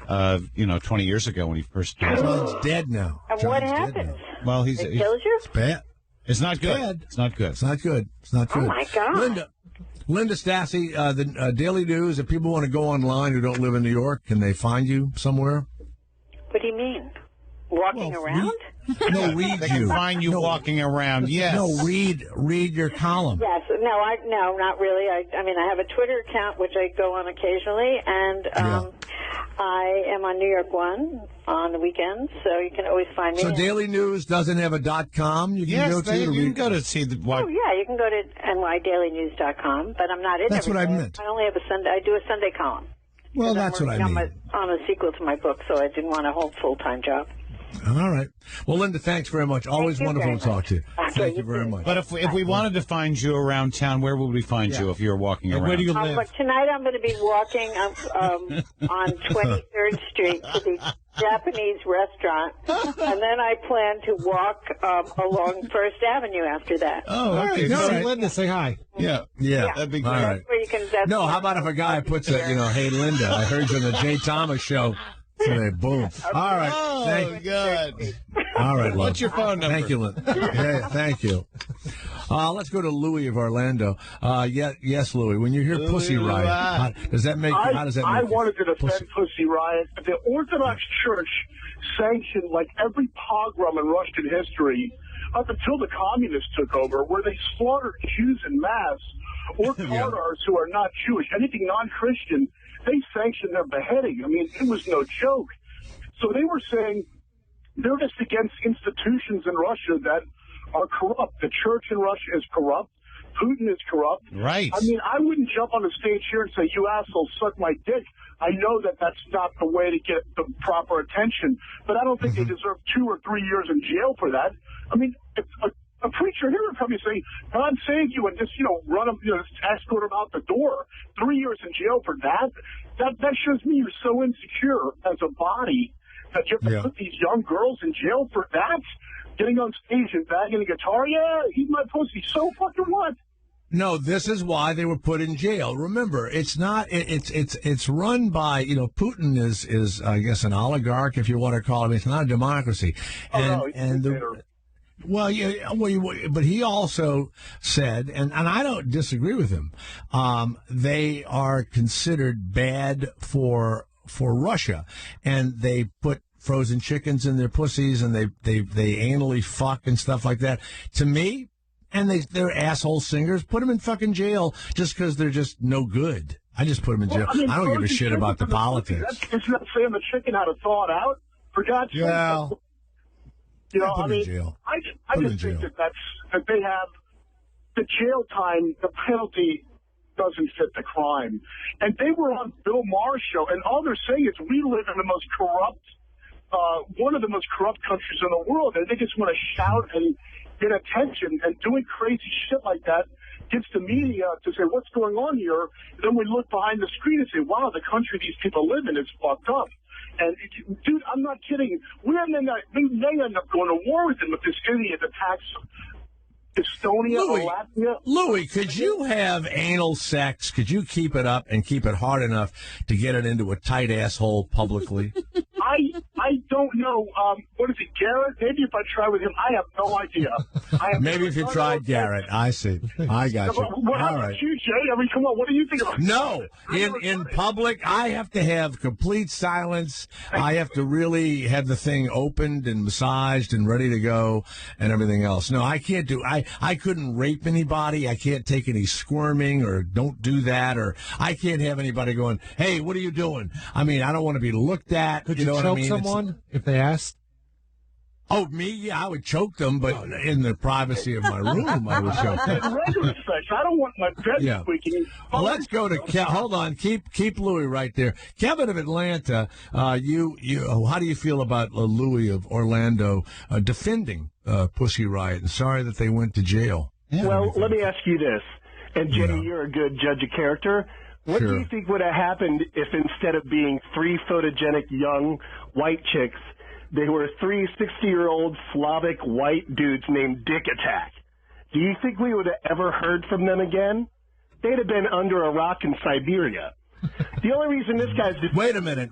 20 years ago when he first had it. John's dead now. And John's what dead happens? now. Well, It kills you? Bad. It's not good. bad. It's not good. It's not good. It's not Oh good. my God! Linda Stassi, the Daily News. If people want to go online who don't live in New York, can they find you somewhere? What do you mean? Walking around? No, read They can you. find you walking around. Yes. No, read your column. Yes. No, not really. I mean, I have a Twitter account which I go on occasionally, and I am on New York One on the weekends, so you can always find me. So Daily News doesn't have a .com. You can go to. you can go to see the. Oh yeah, you can go to nydailynews.com, but I'm not in. That's every what I day. meant. I only have I do a Sunday column. Well, that's what I mean. On a sequel to my book, so I didn't want a whole full-time job. All right. Well, Linda, thanks very much. Always wonderful to talk to you. Thank you very much. But if we wanted to find you around town, where would we find you if you were walking around? Where do you live? But tonight I'm going to be walking on 23rd Street to the Japanese restaurant, and then I plan to walk along First Avenue after that. Oh, okay. All right. Linda, say hi. Yeah. That'd be great. All right. Where you can, No, how about if a guy puts a, hey, Linda, I heard you on the Jay Thomas show today. Boom. All right. Oh, good. All right, love. What's your phone number? Thank you, Linda. Yeah, thank you. Let's go to Louis of Orlando. Yes, Louis. When you hear Pussy Riot, how does that make you? I wanted to defend Pussy Riot. The Orthodox Church sanctioned like every pogrom in Russian history up until the communists took over, where they slaughtered Jews in mass or Tatars who are not Jewish, anything non-Christian. They sanctioned their beheading. I mean, it was no joke. So they were saying they're just against institutions in Russia that are corrupt. The church in Russia is corrupt. Putin is corrupt. Right. I mean, I wouldn't jump on the stage here and say, you assholes, suck my dick. I know that that's not the way to get the proper attention, but I don't think they deserve 2 or 3 years in jail for that. I mean, a preacher here would probably say, God save you, and just, run him, escort him out the door. 3 years in jail for that? That shows me you're so insecure as a body that you have to put these young girls in jail for that? Getting on stage and banging a guitar? Yeah, eat my pussy. So fucking what? No, this is why they were put in jail. Remember, it's not. It's run by Putin is I guess an oligarch, if you want to call him. It's not a democracy. But he also said, and I don't disagree with him. They are considered bad for Russia, and they put frozen chickens in their pussies, and they anally fuck and stuff like that. To me, and they're asshole singers. Put them in fucking jail just because they're just no good. I just put them in jail. I don't give a shit about the politics. It's not saying the chicken how to thaw it out. For God's sake. Well, I just think that they have the jail time, the penalty doesn't fit the crime. And they were on Bill Maher's show, and all they're saying is we live in the most corrupt, one of the most corrupt countries in the world, and they just want to shout and get attention, and doing crazy shit like that gets the media to say, what's going on here? And then we look behind the screen and say, wow, the country these people live in is fucked up. And, dude, I'm not kidding. We may end up going to war with them if this idiot attacks Estonia or Latvia. Louis, could you have anal sex? Could you keep it up and keep it hard enough to get it into a tight asshole publicly? I don't know. What is it, Garrett? Maybe if I try with him, I have no idea. Maybe if you tried Garrett. I see. I got you. What about you, Jay? I mean, come on. What do you think about No. In public, I have to have complete silence. I have to really have the thing opened and massaged and ready to go and everything else. No, I can't do. I couldn't rape anybody. I can't take any squirming or don't do that. Or I can't have anybody going, hey, what are you doing? I mean, I don't want to be looked at. Could you know choke what I mean? someone if they asked? Oh, me? Yeah, I would choke them, but in the privacy of my room, I would choke them. Regular sex. I don't want my bed squeaking. Well, let's go to hold on. Keep Louis right there. Kevin of Atlanta. You. How do you feel about Louis of Orlando defending Pussy Riot? And sorry that they went to jail. Yeah. Well, let me ask you this, and Jenny, you're a good judge of character. What do you think would have happened if instead of being 3 photogenic young white chicks, they were 3 60-year-old Slavic white dudes named Dick Attack? Do you think we would have ever heard from them again? They'd have been under a rock in Siberia. The only reason this guy's... Wait a minute.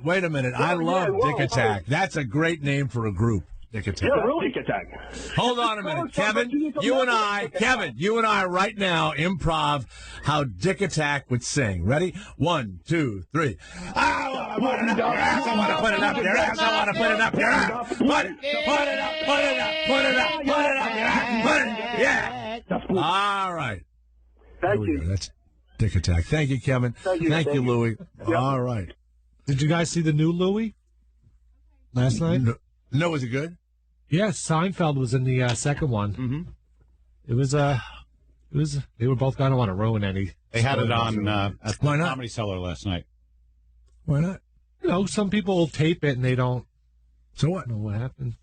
I love Dick Attack. That's a great name for a group. Dick Attack. Yeah, really? Dick Attack. Hold on a minute. Kevin, you and I right now improv how Dick Attack would sing. Ready? 1, 2, 3. I want to put it up your ass. I want to put it up your ass. I want to put it up your ass. Put it up your ass. Yeah. All right. Thank you. That's Dick Attack. Thank you, Kevin. Thank you, Louis. Yep. All right. Did you guys see the new Louis last night? No, was it good? Yes, Seinfeld was in the second one. Mm-hmm. It was. They were both going to want to ruin any. They had it on at the Why not? Comedy Cellar last night. Why not? You know, some people will tape it and they don't. So what? Know what happened?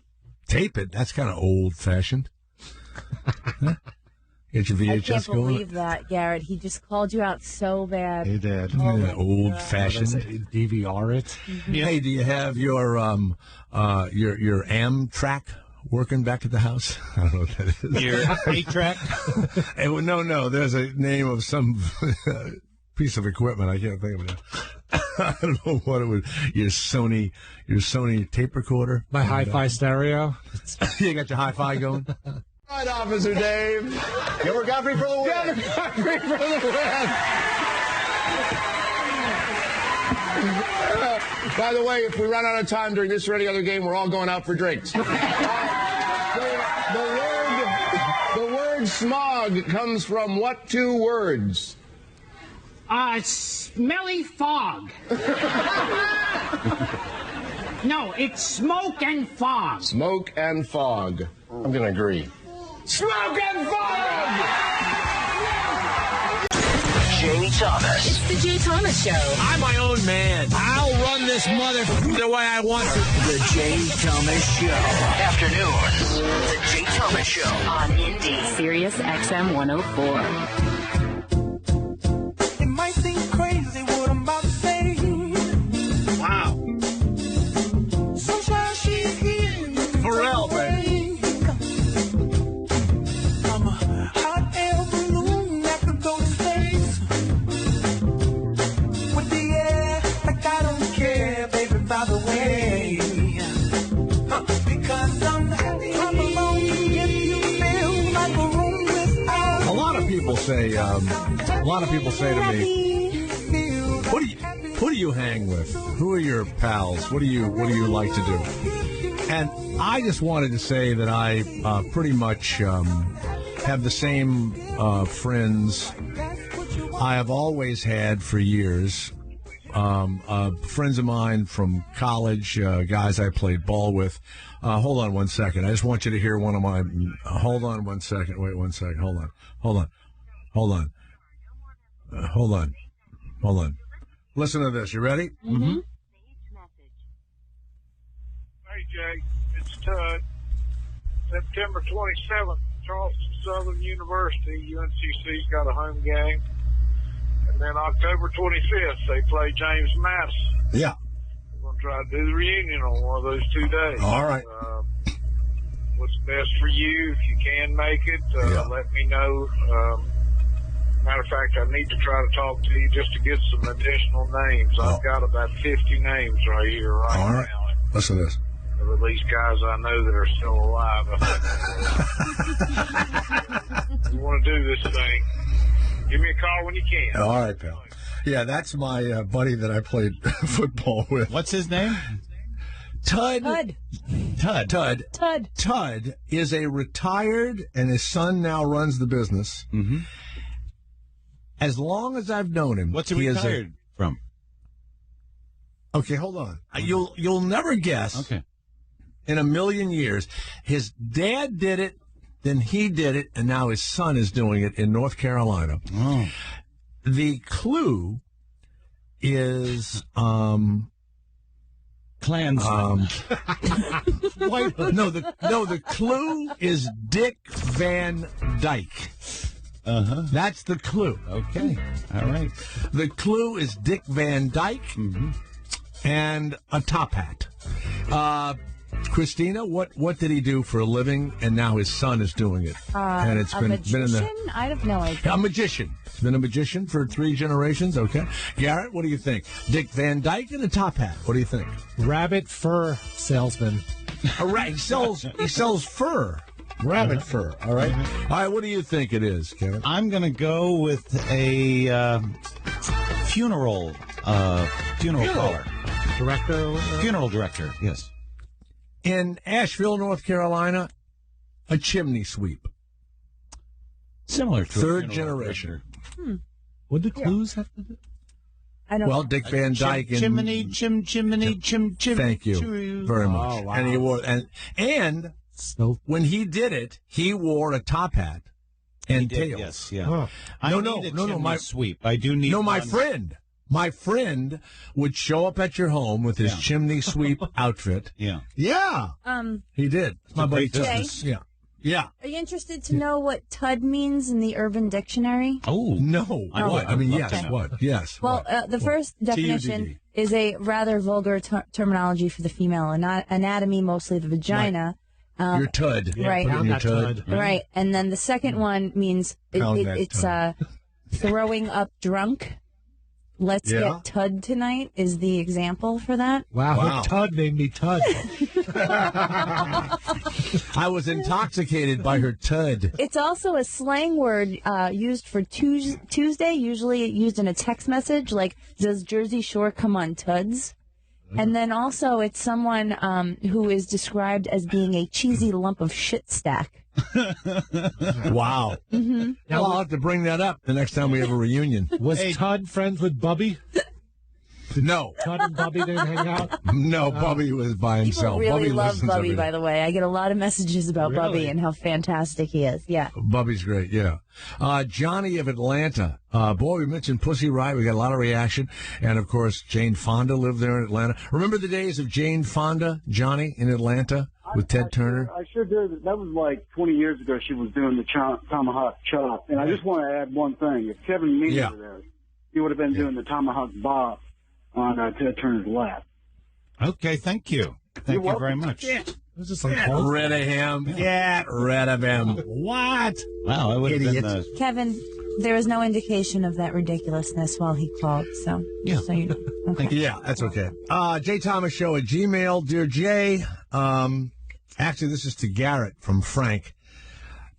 Tape it? That's kind of old-fashioned. Huh? Get your VHS I can't going. believe that, Garrett. He just called you out so bad. He did. Oh, my Old-fashioned. DVR it. Hey, do you have your Amtrak working back at the house? I don't know what that is. Your 8-track? No. There's a name of some piece of equipment. I can't think of it. I don't know what it was. Your Sony tape recorder. My hi-fi stereo. You got your hi-fi going. All right, Officer Dave. Gilbert Godfrey for the win. Godfrey for the win. By the way, if we run out of time during this or any other game, we're all going out for drinks. The word smog comes from what 2 words? Smelly fog. No, it's smoke and fog. Smoke and fog. I'm going to agree. Smoke and fog! Jay Thomas. It's the Jay Thomas Show. I'm my own man. I'll run this mother the way I want to. The Jay Thomas Show. Afternoons. The Jay Thomas Show. On Indy. Sirius XM 104. It might seem crazy what I'm about to say. Wow. Sunshine, she's here. Pharrell, baby. I'm a hot air balloon that could go to space. With the air, like I don't care, baby, by the way. Because I'm alone, if you feel like a room without. A lot of people say to me, who do you hang with? Who are your pals? What do you like to do? And I just wanted to say that I pretty much have the same friends I have always had for years. Friends of mine from college, guys I played ball with. Hold on 1 second. I just want you to hear one of my. Hold on 1 second. Wait 1 second. Hold on. Listen to this. You ready? Mm-hmm. Hey, Jay, it's Tud. September 27th, Charleston Southern University, UNCC's got a home game. And then October 25th, they play James Madison. Yeah. We're going to try to do the reunion on one of those 2 days. All right. What's best for you? If you can make it, let me know. Matter of fact, I need to try to talk to you just to get some additional names. I've got about 50 names right here right All right. now. Listen to this. Of at least guys I know that are still alive. You want to do this thing, give me a call when you can. All right, pal. Yeah, that's my buddy that I played football with. What's his name? Tud. Tud is a retired, and his son now runs the business. Mm-hmm. As long as I've known him, What's he retired from? Okay, hold on. You'll never guess. Okay. In a million years, his dad did it, then he did it, and now his son is doing it in North Carolina. Oh. The clue is Klansman. The clue is Dick Van Dyke. Uh-huh. That's the clue. Okay. All right. The clue is Dick Van Dyke and a top hat. Christina, what did he do for a living? And now his son is doing it. And it's been in the. I have no idea. A magician. He's been a magician for 3 generations. Okay. Garrett, what do you think? Dick Van Dyke and a top hat. What do you think? Rabbit fur salesman. He sells fur. Rabbit fur. All right. All right. What do you think it is, Kevin? I'm going to go with a funeral caller. Director? Funeral director, yes. In Asheville, North Carolina, a chimney sweep. Similar to third generation. What do clues have to do? I don't Well, know. Dick Van Dyke and chimney. Thank you very much. Oh, wow. And he wore and when he did it, he wore a top hat and tails. Yes, yeah. Huh. I No, need no, a no, chimney my sweep. I do need. No, my one. friend. My friend would show up at your home with his chimney sweep outfit. Yeah. Yeah. He did. My buddy Jay? Yeah. Yeah. Are you interested to know what "tud" means in the Urban Dictionary? Oh. No. What? I mean, yes. Okay. What? Yes. Well, the first definition is a rather vulgar terminology for the female anatomy, mostly the vagina. Your tud. Right. Put in your tud. Right. And then the second one means it's throwing up drunk. Let's get tud tonight is the example for that. Wow. Her tud made me tud. I was intoxicated by her tud. It's also a slang word used for Tuesday, usually used in a text message, like, does Jersey Shore come on tuds? And then also it's someone who is described as being a cheesy lump of shit stack. Wow. Mm-hmm. Now I'll have to bring that up the next time we have a reunion. Was Tud friends with Bubby? No. Tud and Bubby didn't hang out? No, Bubby was by himself. People really Bubby love listens Bubby, every day. by the way. I get a lot of messages about Bubby and how fantastic he is. Yeah. Bubby's great, yeah. Johnny of Atlanta. Boy, we mentioned Pussy Riot. We got a lot of reaction. And, of course, Jane Fonda lived there in Atlanta. Remember the days of Jane Fonda, Johnny, in Atlanta with Ted Turner? I sure did. That was like 20 years ago. She was doing the tomahawk chop. And I just want to add one thing. If Kevin Means were there, he would have been doing the tomahawk bob on Ted Turner's lap. Okay, thank you. Thank you very much. Get rid of him. Get rid of him. What? Wow, I would have been Kevin, there was no indication of that ridiculousness while he called, so just so you know. Okay. Yeah, that's okay. Jay Thomas Show at Gmail. Dear Jay, actually, this is to Garrett from Frank.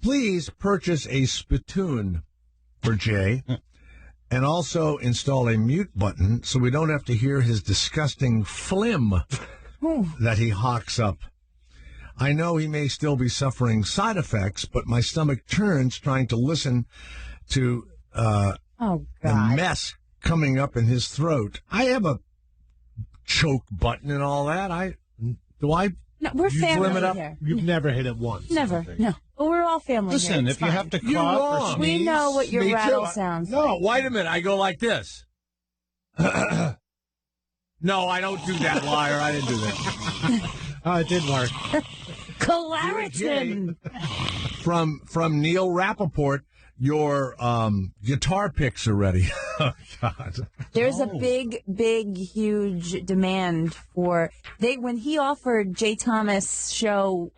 Please purchase a spittoon for Jay and also install a mute button so we don't have to hear his disgusting phlegm that he hawks up. I know he may still be suffering side effects, but my stomach turns trying to listen to the mess coming up in his throat. I have a choke button and all that. No, we're family here. You've never hit it once. Never, no. But we're all family here. Listen, It's if you fine. have to cough or sneeze. We know what your Me rattle too. sounds No, like. wait a minute. I go like this. No, I don't do that, liar. I didn't do that. It did work. Claritin. From Neil Rappaport, your guitar picks are ready. Oh, God. There's a big, huge demand for when he offered Jay Thomas Show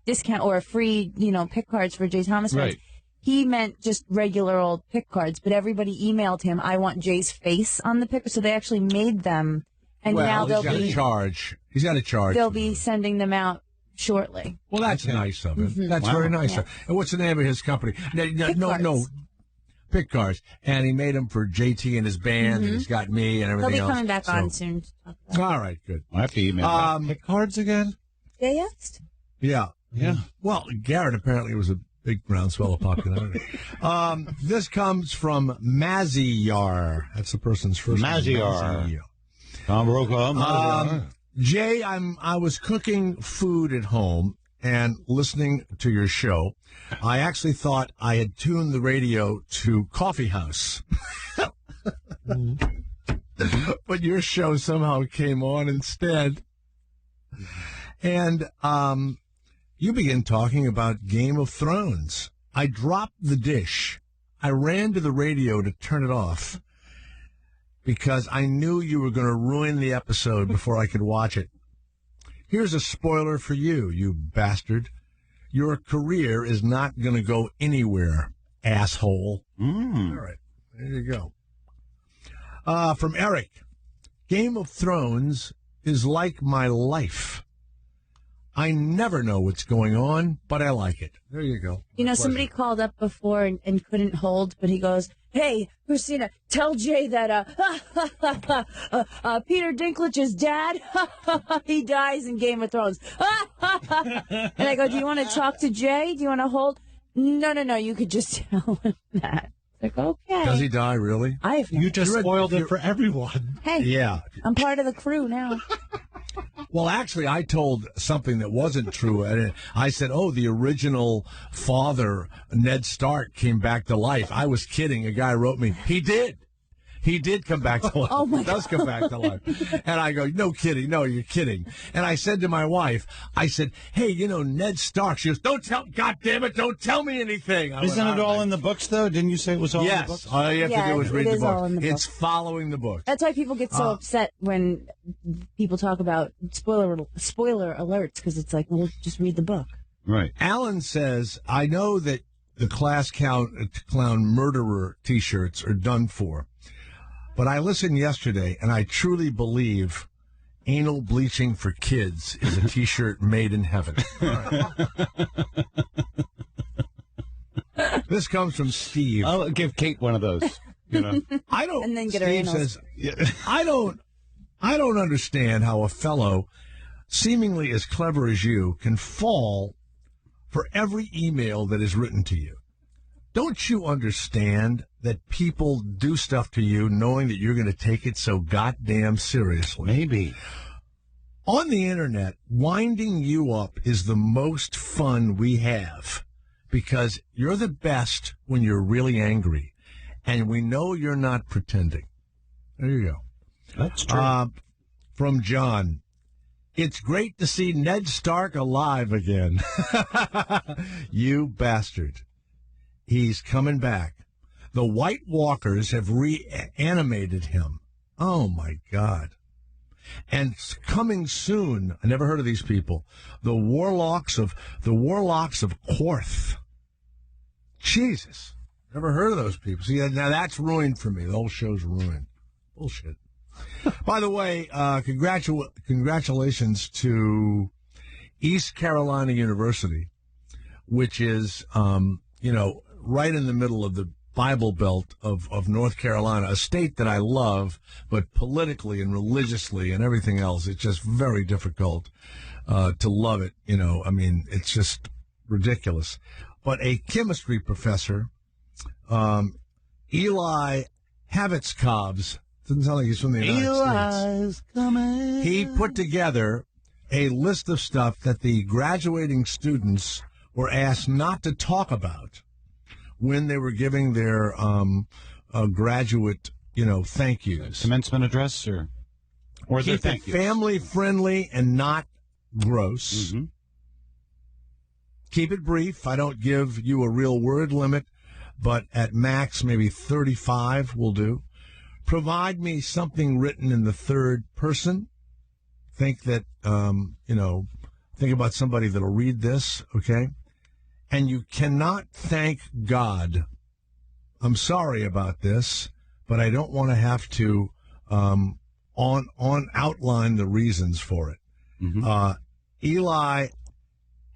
discount or free, pick cards for Jay Thomas fans. Right. He meant just regular old pick cards, but everybody emailed him, I want Jay's face on the pick, so they actually made them, and now he's got to charge. He's got to charge. They'll be sending them out shortly. Well, that's nice of him. Mhm. That's very nice of him. And what's the name of his company? No, pick cards. And he made them for JT and his band, and he's got me and everything He'll be else. coming back on soon. to talk about All right, good. I have to email pick cards again? it. Yeah, yes. Yeah. Yeah. Well, Garrett apparently was a big groundswell of popularity. This comes from Maziyar. That's the person's first name. Maziyar. Tom Brokaw. Jay, I was cooking food at home and listening to your show. I actually thought I had tuned the radio to Coffee House. But your show somehow came on instead. And you began talking about Game of Thrones. I dropped the dish. I ran to the radio to turn it off because I knew you were going to ruin the episode before I could watch it. Here's a spoiler for you, you bastard. Your career is not going to go anywhere, asshole. All right, there you go. From Eric, Game of Thrones is like my life. I never know what's going on, but I like it. There you go. Somebody called up before and couldn't hold, but he goes, hey, Christina, tell Jay that Peter Dinklage's dad, he dies in Game of Thrones. And I go, do you want to talk to Jay? Do you want to hold? No, you could just tell him that. Like, okay. Does he die, really? I have You just spoiled it for everyone. Hey, yeah. I'm part of the crew now. Well, actually, I told something that wasn't true. I said, the original father, Ned Stark, came back to life. I was kidding. A guy wrote me, he did. He did come back to life. Oh, my He does come back to life. And I go, no kidding. No, you're kidding. And I said to my wife, I said, hey, Ned Stark. She goes, God damn it, don't tell me anything. Isn't it all in the books, though? Didn't you say it was all in the books? Yes. All you have to do is read the all in book. the It's book. following the book. That's why people get so upset when people talk about spoiler alerts, because it's like, well, just read the book. Right. Alan says, I know that the Class Clown Murderer T-shirts are done for, but I listened yesterday, and I truly believe anal bleaching for kids is a T-shirt made in heaven. This comes from Steve. I'll give Kate one of those. I don't. And then get her Steve anal. says, I don't understand how a fellow seemingly as clever as you can fall for every email that is written to you. Don't you understand that people do stuff to you knowing that you're going to take it so goddamn seriously? Maybe. On the internet, winding you up is the most fun we have because you're the best when you're really angry, and we know you're not pretending. There you go. That's true. From John. It's great to see Ned Stark alive again. You bastard. He's coming back. The White Walkers have reanimated him. Oh, my God. And coming soon, I never heard of these people, the Warlocks of Korth. Jesus. Never heard of those people. See, now that's ruined for me. The whole show's ruined. Bullshit. By the way, congratulations to East Carolina University, which is, right in the middle of the Bible Belt of North Carolina, a state that I love, but politically and religiously and everything else, it's just very difficult to love it. It's just ridiculous. But a chemistry professor, Eli Havitzkovs, doesn't sound like he's from the United States. Coming. He put together a list of stuff that the graduating students were asked not to talk about when they were giving their graduate, thank yous. Commencement address or their Keep thank it yous. family friendly and not gross. Mm-hmm. Keep it brief. I don't give you a real word limit, but at max maybe 35 will do. Provide me something written in the third person. Think that, think about somebody that'll read this, okay? And you cannot thank God. I'm sorry about this, but I don't want to have to outline the reasons for it. Mm-hmm. Eli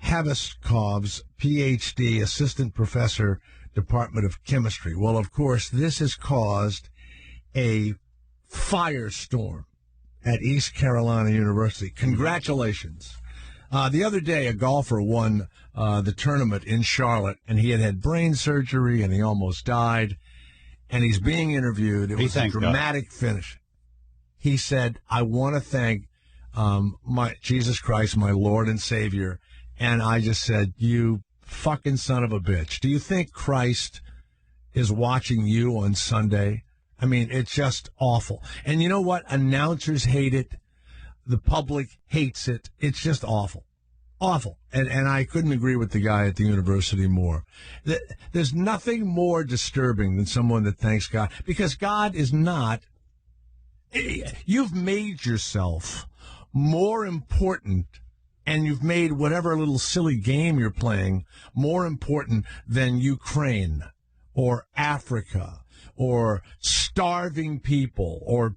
Haviskov's PhD, assistant professor, Department of Chemistry. Well, of course, this has caused a firestorm at East Carolina University. Congratulations. The other day, a golfer won the tournament in Charlotte, and he had brain surgery, and he almost died, and he's being interviewed. It was a dramatic finish. He said, I want to thank my Jesus Christ, my Lord and Savior, and I just said, you fucking son of a bitch. Do you think Christ is watching you on Sunday? I mean, it's just awful. And you know what? Announcers hate it. The public hates it. It's just awful. Awful. And I couldn't agree with the guy at the university more. There's nothing more disturbing than someone that thanks God, because God is not. You've made yourself more important, and you've made whatever little silly game you're playing more important than Ukraine or Africa or starving people or